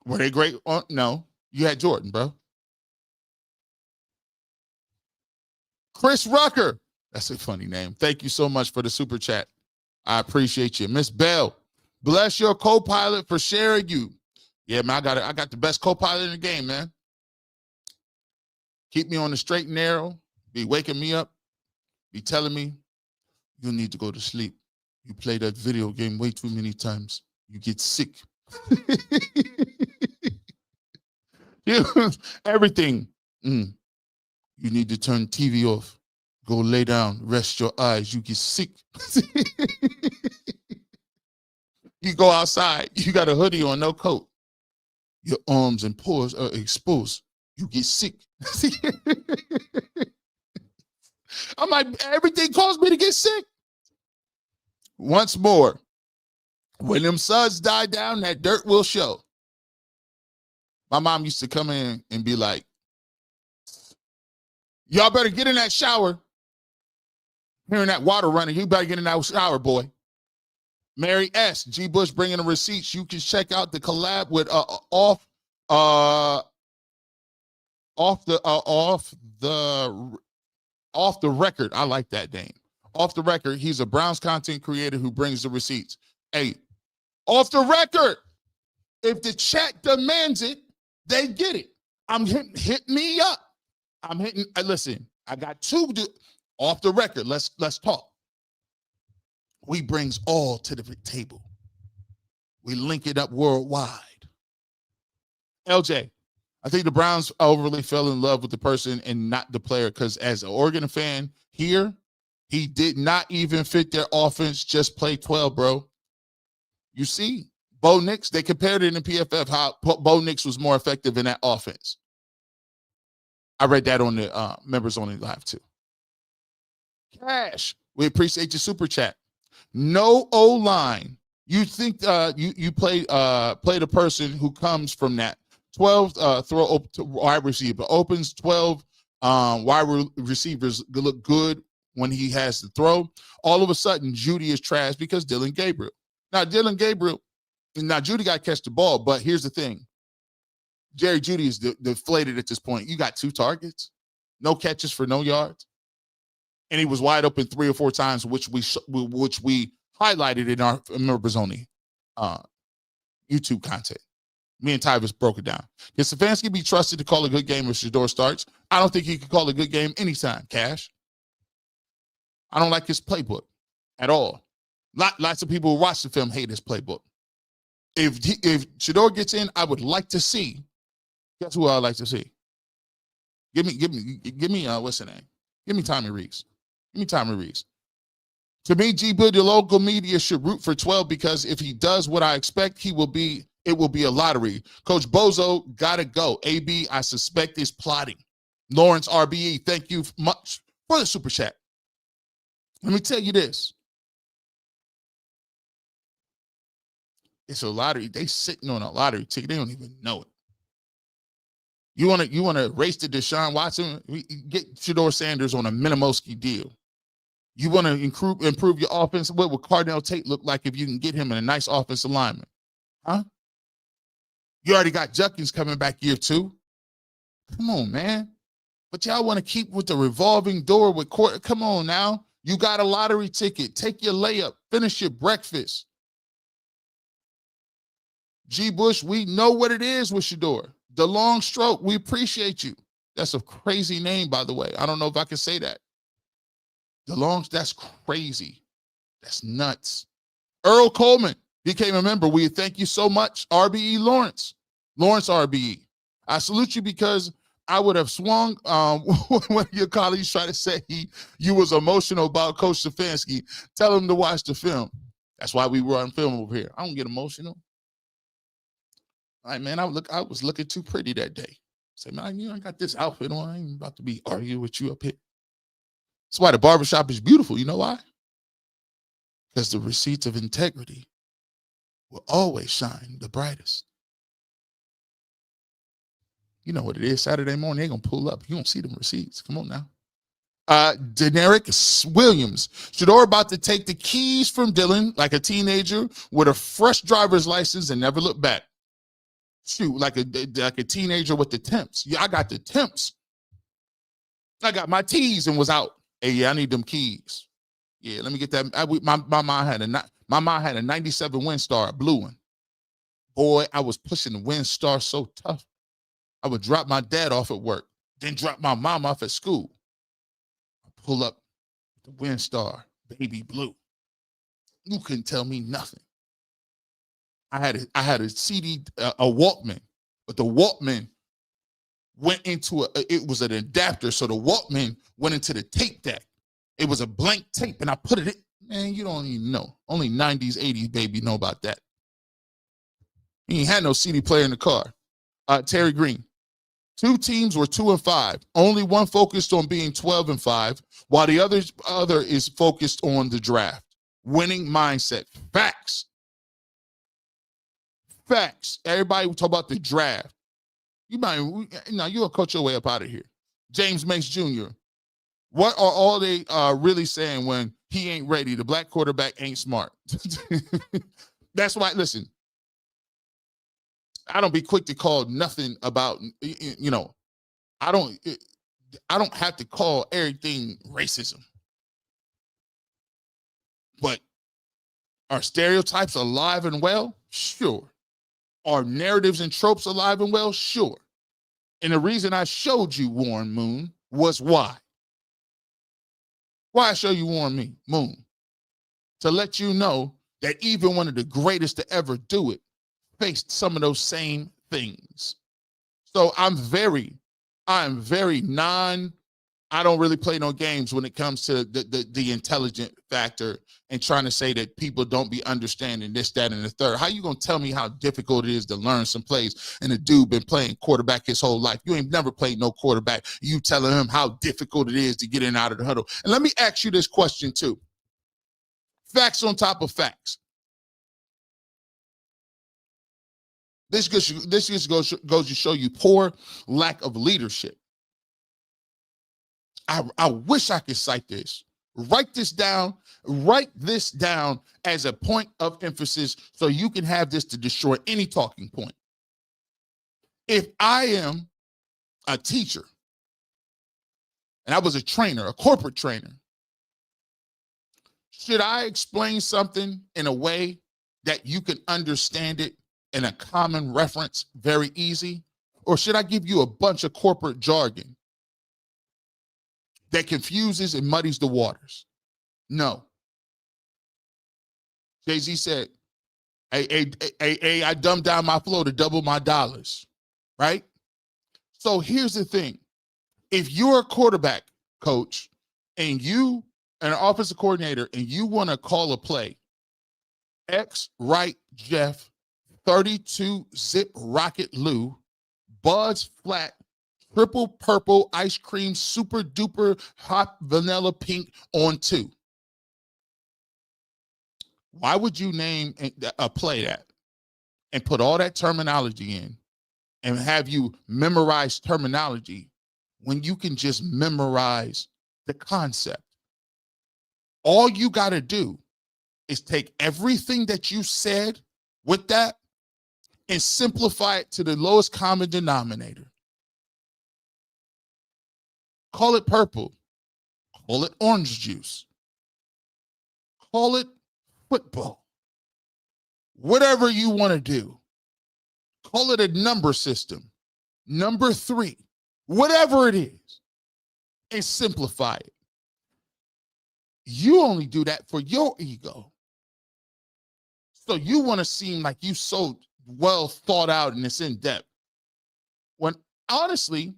Were they great? No, you had Jordan, bro. Chris Rucker. That's a funny name. Thank you so much for the super chat. I appreciate you. Miss Bell, bless your co-pilot for sharing you. Yeah, man, I got the best co-pilot in the game, man. Keep me on the straight and narrow. Be waking me up. Be telling me you need to go to sleep. You play that video game way too many times. You get sick. Everything. You need to turn TV off. Go lay down. Rest your eyes. You get sick. You go outside. You got a hoodie on, no coat. Your arms and paws are exposed. You get sick. I'm like, everything caused me to get sick. Once more, when them suds die down, that dirt will show. My mom used to come in and be like, y'all better get in that shower. Hearing that water running, you better get in that shower, boy. Mary S. G. Bush bringing the receipts. You can check out the collab with off the record. I like that name. Off the record. He's a Browns content creator who brings the receipts. Hey, off the record. If the chat demands it, they get it. I'm hitting. Hit me up. I'm hitting. Listen, I got two. Off the record. Let's talk. We brings all to the table. We link it up worldwide. LJ, I think the Browns overly fell in love with the person and not the player, because as an Oregon fan here, he did not even fit their offense, just play 12, bro. You see, Bo Nix, they compared it in PFF how Bo Nix was more effective in that offense. I read that on the members only live too. Cash, we appreciate your super chat. No O-line. You think you play the person who comes from that 12 throw to wide receiver, opens 12 wide receivers look good when he has to throw. All of a sudden, Judy is trash because Dillon Gabriel. Now Judy got to catch the ball, but here's the thing: Jerry Judy is deflated at this point. You got 2 targets, no catches for no yards. And he was wide open 3 or 4 times, which we highlighted in our members only YouTube content. Me and Tyvis broke it down. Can Stefanski be trusted to call a good game if Shedeur starts? I don't think he could call a good game anytime, Cash. I don't like his playbook at all. Lots of people who watch the film hate his playbook. If Shedeur gets in, I would like to see. Guess who I would like to see? Give me what's the name? Give me Tommy Reeves. Give me Tommy Reeves. To me, G-Bill, the local media should root for 12 because if he does what I expect, it will be a lottery. Coach Bozo, gotta go. AB, I suspect is plotting. Lawrence RBE, thank you much for the super chat. Let me tell you this. It's a lottery. They sitting on a lottery ticket. They don't even know it. You want to race to Deshaun Watson? Get Shedeur Sanders on a Minimowski deal. You want to improve your offense? What would Cardell Tate look like if you can get him in a nice offensive lineman? Huh? You already got Judkins coming back year 2. Come on, man. But y'all want to keep with the revolving door with court. Come on now. You got a lottery ticket. Take your layup. Finish your breakfast. G. Bush, we know what it is with Shedeur. The long stroke. We appreciate you. That's a crazy name, by the way. I don't know if I can say that. That's crazy. That's nuts. Earl Coleman became a member. We thank you so much. RBE Lawrence RBE. I salute you because I would have swung when your colleagues try to say you was emotional about Coach Stefanski. Tell him to watch the film. That's why we were on film over here. I don't get emotional. All right, man, I was looking too pretty that day. Say, man, I got this outfit on. I ain't about to be arguing with you up here. That's why the barbershop is beautiful. You know why? Because the receipts of integrity will always shine the brightest. You know what it is. Saturday morning, they're going to pull up. You don't see them receipts. Come on now. Deneric Williams. Shedeur about to take the keys from Dylan like a teenager with a fresh driver's license and never look back. Shoot, like a teenager with the temps. Yeah, I got the temps. I got my T's and was out. Hey, yeah, I need them keys. Yeah, let me get that. My mom had a 97 Windstar, a blue one. Boy, I was pushing the Windstar so tough. I would drop my dad off at work, then drop my mom off at school. I pull up the Windstar, baby blue. You couldn't tell me nothing. I had a CD, a Walkman, but the Walkman went into it was an adapter, so the Walkman went into the tape deck. It was a blank tape, and I put it in. Man, you don't even know. Only 90s, 80s baby know about that. He ain't had no CD player in the car. Terry Green. 2 teams were 2-5. Only one focused on being 12-5, while the other is focused on the draft. Winning mindset. Facts. Everybody talk about the draft. You'll coach your way up out of here. James Mace Jr. What are all they really saying when he ain't ready? The black quarterback ain't smart. That's why, listen, I don't be quick to call nothing about, I don't have to call everything racism. But are stereotypes alive and well? Sure. Are narratives and tropes alive and well? Sure. And the reason I showed you Warren Moon was why. Why I show you Warren Moon? To let you know that even one of the greatest to ever do it faced some of those same things. So I don't really play no games when it comes to the intelligent factor and trying to say that people don't be understanding this, that, and the third. How you gonna tell me how difficult it is to learn some plays and a dude been playing quarterback his whole life? You ain't never played no quarterback. You telling him how difficult it is to get in and out of the huddle. And let me ask you this question too. Facts on top of facts. This just goes to show you poor lack of leadership. I wish I could cite this. Write this down as a point of emphasis so you can have this to destroy any talking point. If I am a teacher and I was a trainer, a corporate trainer, should I explain something in a way that you can understand it in a common reference very easy? Or should I give you a bunch of corporate jargon that confuses and muddies the waters? No. Jay-Z said, I dumbed down my flow to double my dollars, right? So here's the thing. If you're a quarterback coach and you an offensive coordinator and you want to call a play, X right Jeff, 32 zip rocket Lou, Bud's flat, triple purple ice cream, super duper hot vanilla pink on 2. Why would you name a play that? and put all that terminology in and have you memorize terminology when you can just memorize the concept. All you got to do is take everything that you said with that and simplify it to the lowest common denominator. Call it purple. Call it orange juice. Call it football. Whatever you want to do. Call it a number system. Number 3. Whatever it is. And simplify it. You only do that for your ego. So you want to seem like you so well thought out and it's in depth. When honestly,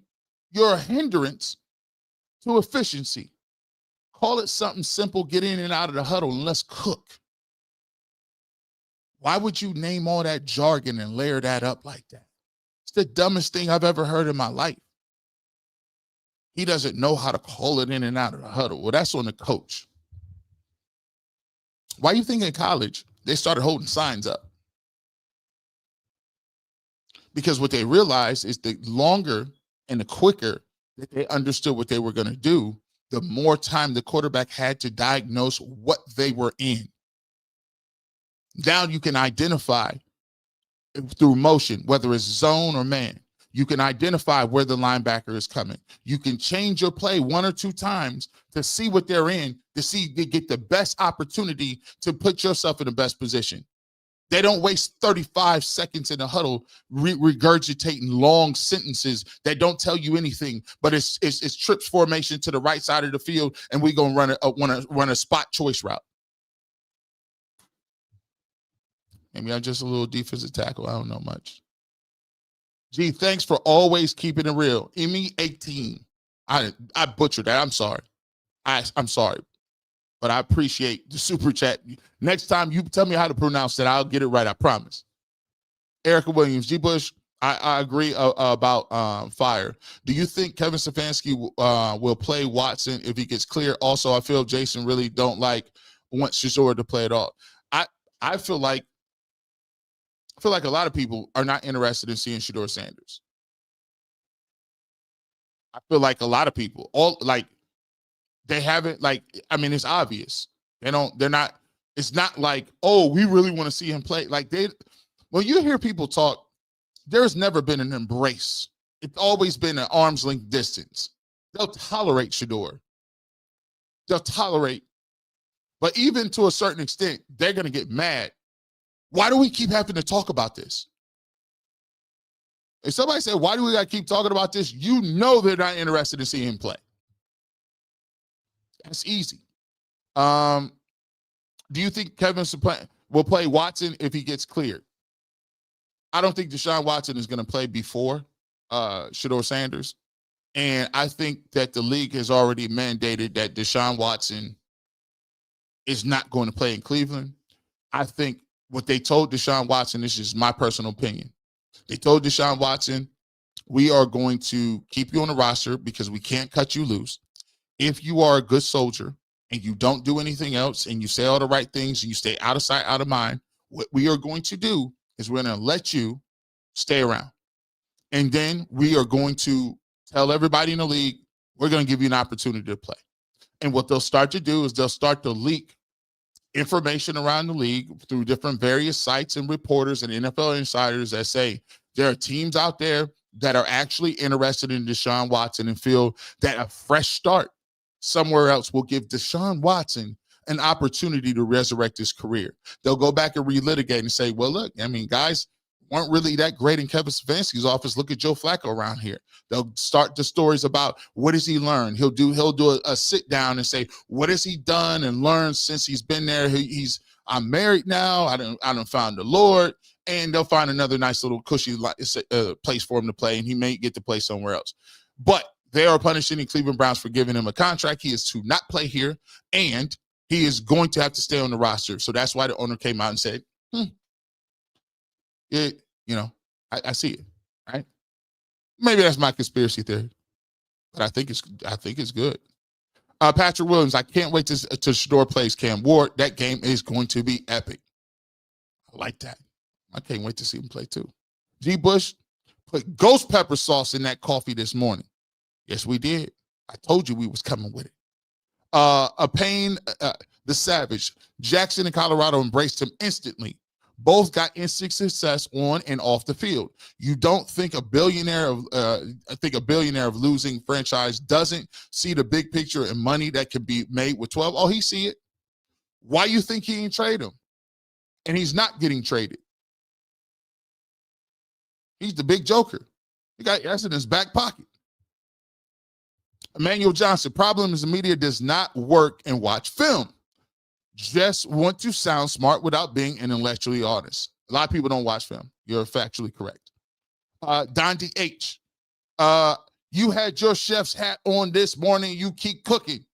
you're a hindrance to efficiency. Call it something simple, get in and out of the huddle, and let's cook. Why would you name all that jargon and layer that up like that? It's the dumbest thing I've ever heard in my life. He doesn't know how to call it in and out of the huddle. Well, that's on the coach. Why do you think in college they started holding signs up? Because what they realized is the longer and the quicker that they understood what they were going to do, the more time the quarterback had to diagnose what they were in. Now you can identify through motion, whether it's zone or man. You can identify where the linebacker is coming. You can change your play 1 or 2 times to see what they're in, to get the best opportunity to put yourself in the best position. They don't waste 35 seconds in a huddle regurgitating long sentences that don't tell you anything, but it's trips formation to the right side of the field, and we're going to run a spot choice route. Maybe I'm just a little defensive tackle. I don't know much. Gee, thanks for always keeping it real. Emmy 18. I butchered that. I'm sorry. I'm sorry. But I appreciate the super chat. Next time you tell me how to pronounce that, I'll get it right. I promise. Erica Williams, G. Bush, I agree about fire. Do you think Kevin Stefanski will play Watson if he gets clear? Also, I feel Jason really wants Shedeur to play at all. I feel like a lot of people are not interested in seeing Shedeur Sanders. I feel like a lot of people, they haven't, it's obvious. They're not, it's not like, oh, we really want to see him play. When you hear people talk, there's never been an embrace. It's always been an arm's length distance. They'll tolerate Shedeur. They'll tolerate, but even to a certain extent, they're going to get mad. Why do we keep having to talk about this? If somebody said, why do we got to keep talking about this? You know they're not interested in seeing him play. That's easy. Do you think Kevin will play Watson if he gets cleared? I don't think Deshaun Watson is going to play before Shedeur Sanders. And I think that the league has already mandated that Deshaun Watson is not going to play in Cleveland. I think what they told Deshaun Watson, this is my personal opinion. They told Deshaun Watson, we are going to keep you on the roster because we can't cut you loose. If you are a good soldier and you don't do anything else and you say all the right things and you stay out of sight, out of mind, what we are going to do is we're going to let you stay around. And then we are going to tell everybody in the league, we're going to give you an opportunity to play. And what they'll start to do is they'll start to leak information around the league through different various sites and reporters and NFL insiders that say there are teams out there that are actually interested in Deshaun Watson and feel that a fresh start somewhere else will give Deshaun Watson an opportunity to resurrect his career. They'll go back and relitigate and say, well, look, guys weren't really that great in Kevin Stefanski's office. Look at Joe Flacco around here. They'll start the stories about what has he learned. He'll do a sit down and say, what has he done and learned since he's been there? I'm married now. I done found the Lord, and they'll find another nice little cushy place for him to play, and he may get to play somewhere else. But they are punishing the Cleveland Browns for giving him a contract. He is to not play here, and he is going to have to stay on the roster. So that's why the owner came out and said, I see it, right? Maybe that's my conspiracy theory, but I think it's good. Patrick Williams, I can't wait to Shedeur plays Cam Ward. That game is going to be epic. I like that. I can't wait to see him play too. G. Bush put ghost pepper sauce in that coffee this morning. Yes, we did. I told you we was coming with it. The Savage. Jackson and Colorado embraced him instantly. Both got instant success on and off the field. You don't think a billionaire of losing franchise doesn't see the big picture and money that can be made with 12? Oh, he see it. Why you think he ain't trade him? And he's not getting traded. He's the big joker. That's in his back pocket. Emmanuel Johnson. Problem is the media does not work and watch film. Just want to sound smart without being intellectually honest. A lot of people don't watch film. You're factually correct. Dondi H. You had your chef's hat on this morning. You keep cooking.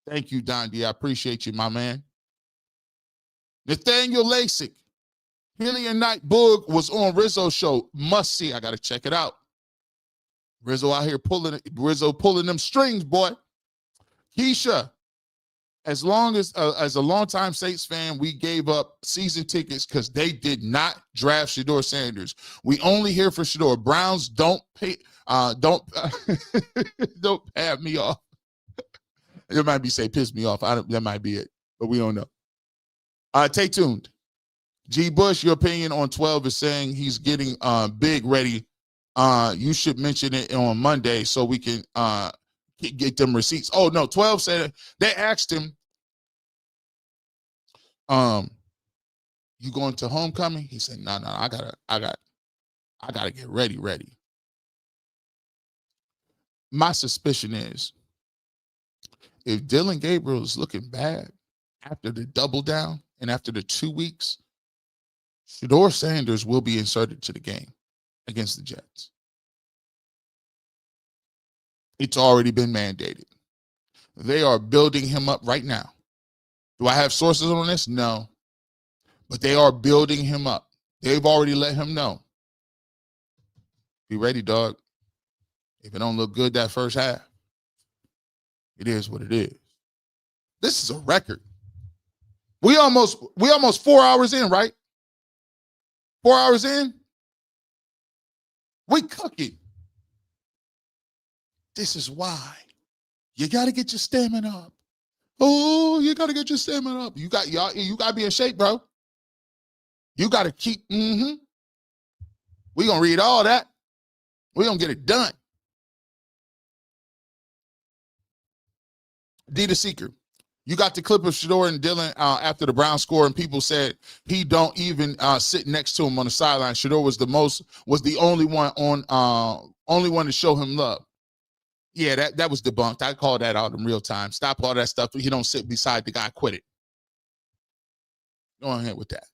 Thank you, Dondi. I appreciate you, my man. Nathaniel Lasik. Hillian Knight Boog was on Rizzo's show. Must see. I got to check it out. Rizzo out here pulling them strings, boy. Keisha. As a longtime Saints fan, we gave up season tickets because they did not draft Shedeur Sanders. We only here for Shedeur. Browns don't don't have me off. It might be say piss me off. That might be it, but we don't know. Stay tuned. G. Bush, your opinion on 12 is saying he's getting big ready. You should mention it on Monday so we can get them receipts. Oh no, 12 said they asked him, you going to homecoming? He said, no, I gotta get ready. My suspicion is if Dillon Gabriel is looking bad after the double down and after the 2 weeks, Shedeur Sanders will be inserted to the game against the Jets. It's already been mandated. They are building him up right now. Do I have sources on this? No. But they are building him up. They've already let him know. Be ready, dog. If it don't look good that first half, it is what it is. This is a record. We almost 4 hours in, right? 4 hours in? We cooking. This is why you got to get your stamina up. Oh, you got to get your stamina up. You got to be in shape, bro. You got to keep, we going to read all that. We going to get it done. D the Seeker. You got the clip of Shedeur and Dillon after the Browns score, and people said he don't even sit next to him on the sideline. Shedeur was the only one to show him love. Yeah, that was debunked. I called that out in real time. Stop all that stuff. He don't sit beside the guy. Quit it. Go ahead with that.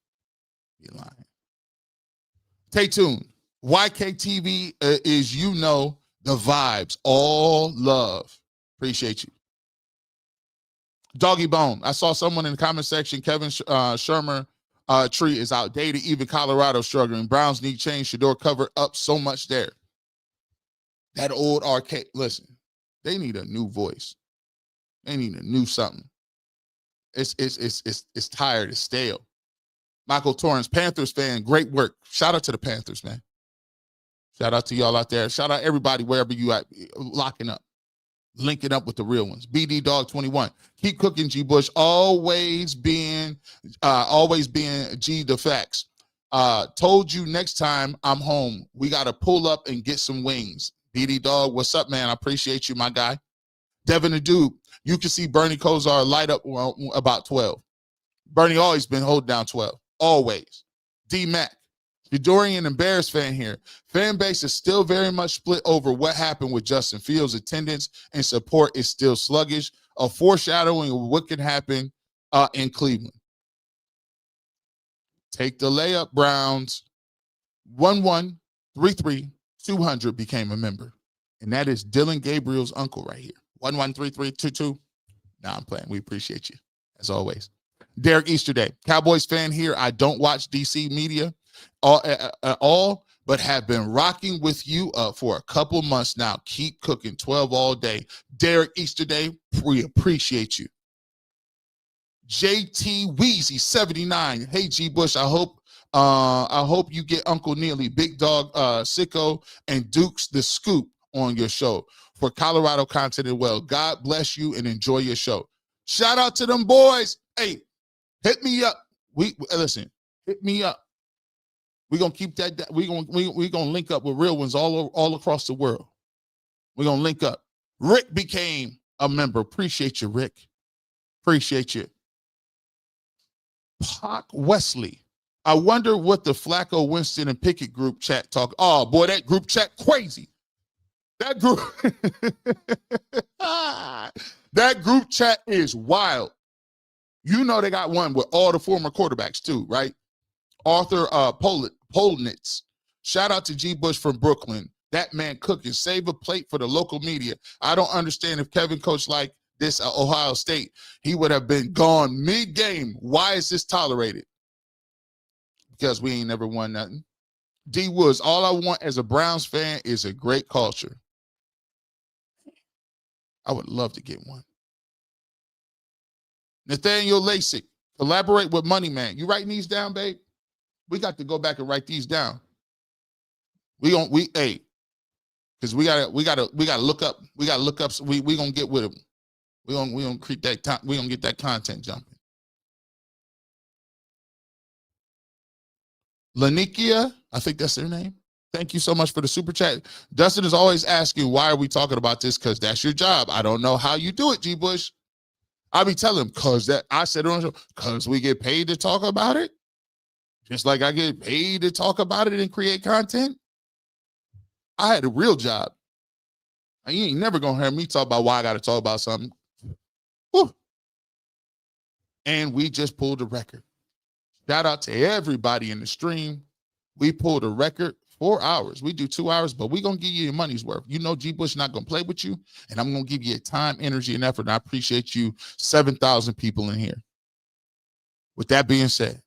You're lying. Stay tuned. YKTV is the vibes. All love. Appreciate you. Doggy Bone. I saw someone in the comment section. Kevin Shermer tree is outdated. Even Colorado struggling. Browns need change. Shedeur covered up so much there. That old arcade. Listen, they need a new voice. They need a new something. It's tired. It's stale. Michael Torrance, Panthers fan, great work. Shout out to the Panthers, man. Shout out to y'all out there. Shout out everybody wherever you at, locking up, linking up with the real ones. BD Dog 21. Keep cooking, G. Bush. Always being G the facts. Told you next time I'm home, we got to pull up and get some wings. BD Dog, what's up, man? I appreciate you, my guy. Devin the Dude, you can see Bernie Kosar light up about 12. Bernie always been holding down 12. Always. D-Mac, Shedurian and Bears fan here. Fan base is still very much split over what happened with Justin Fields. Attendance and support is still sluggish. A foreshadowing of what could happen in Cleveland. Take the layup, Browns. 1133-200 became a member. And that is Dillon Gabriel's uncle right here. 113322. Nah, I'm playing. We appreciate you, as always. Derek Easterday, Cowboys fan here. I don't watch DC media at all, but have been rocking with you for a couple months now. Keep cooking 12 all day. Derek Easterday, we appreciate you. JT Weezy 79. Hey, G. Bush, I hope I hope you get Uncle Neely, Big Dog Sicko, and Dukes the Scoop on your show for Colorado content as well. God bless you and enjoy your show. Shout out to them boys. Hey, hit me up. Listen, hit me up. We're gonna keep that. We're gonna link up with real ones all across the world. We're gonna link up. Rick became a member. Appreciate you, Rick. Appreciate you. Pac Wesley. I wonder what the Flacco, Winston, and Pickett group chat talk. Oh boy, that group chat crazy. That group, that group chat is wild. You know they got one with all the former quarterbacks too, right? Arthur Polnitz. Shout out to G. Bush from Brooklyn. That man cooking. Save a plate for the local media. I don't understand if Kevin coached like this at Ohio State, he would have been gone mid-game. Why is this tolerated? Because we ain't never won nothing. D. Woods, all I want as a Browns fan is a great culture. I would love to get one. Nathaniel Lasik, collaborate with Money Man. You writing these down, babe? We got to go back and write these down. Because we gotta look up. We gotta look up. So we gonna get with them. We gonna create that time. We gonna get that content jumping. Lanikia, I think that's their name. Thank you so much for the super chat. Dustin is always asking, why are we talking about this? Because that's your job. I don't know how you do it, G. Bush. I'll be telling him, I said on the show, because we get paid to talk about it. Just like I get paid to talk about it and create content. I had a real job. You ain't never going to hear me talk about why I got to talk about something. Whew. And we just pulled a record. Shout out to everybody in the stream. We pulled a record 4 hours. We do 2 hours, but we're going to give you your money's worth. You know G. Bush not going to play with you, and I'm going to give you time, energy, and effort, and I appreciate you, 7,000 people in here. With that being said,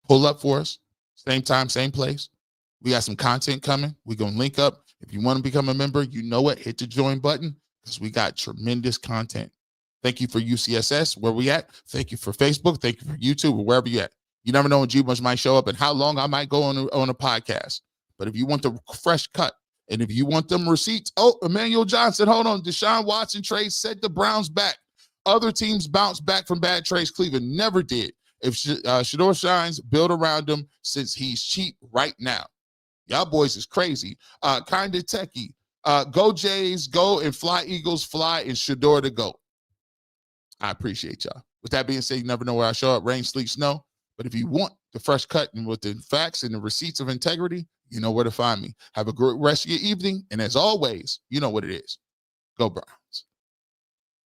pull up for us. Same time, same place. We got some content coming. We're going to link up. If you want to become a member, you know it. Hit the join button because we got tremendous content. Thank you for UCSS, where we at. Thank you for Facebook. Thank you for YouTube, or wherever you at. You never know when G. Bush might show up and how long I might go on a podcast. But if you want the fresh cut and if you want them receipts, Emmanuel Johnson, hold on. Deshaun Watson trade set the Browns back. Other teams bounce back from bad trades. Cleveland never did. If Shedeur shines, build around him since he's cheap right now. Y'all boys is crazy. Kinda techie. Go Jays, go, and fly Eagles, fly, and Shedeur to go. I appreciate y'all. With that being said, you never know where I show up, rain, sleet, snow. But if you want the fresh cut and with the facts and the receipts of integrity, you know where to find me. Have a great rest of your evening. And as always, you know what it is. Go Browns.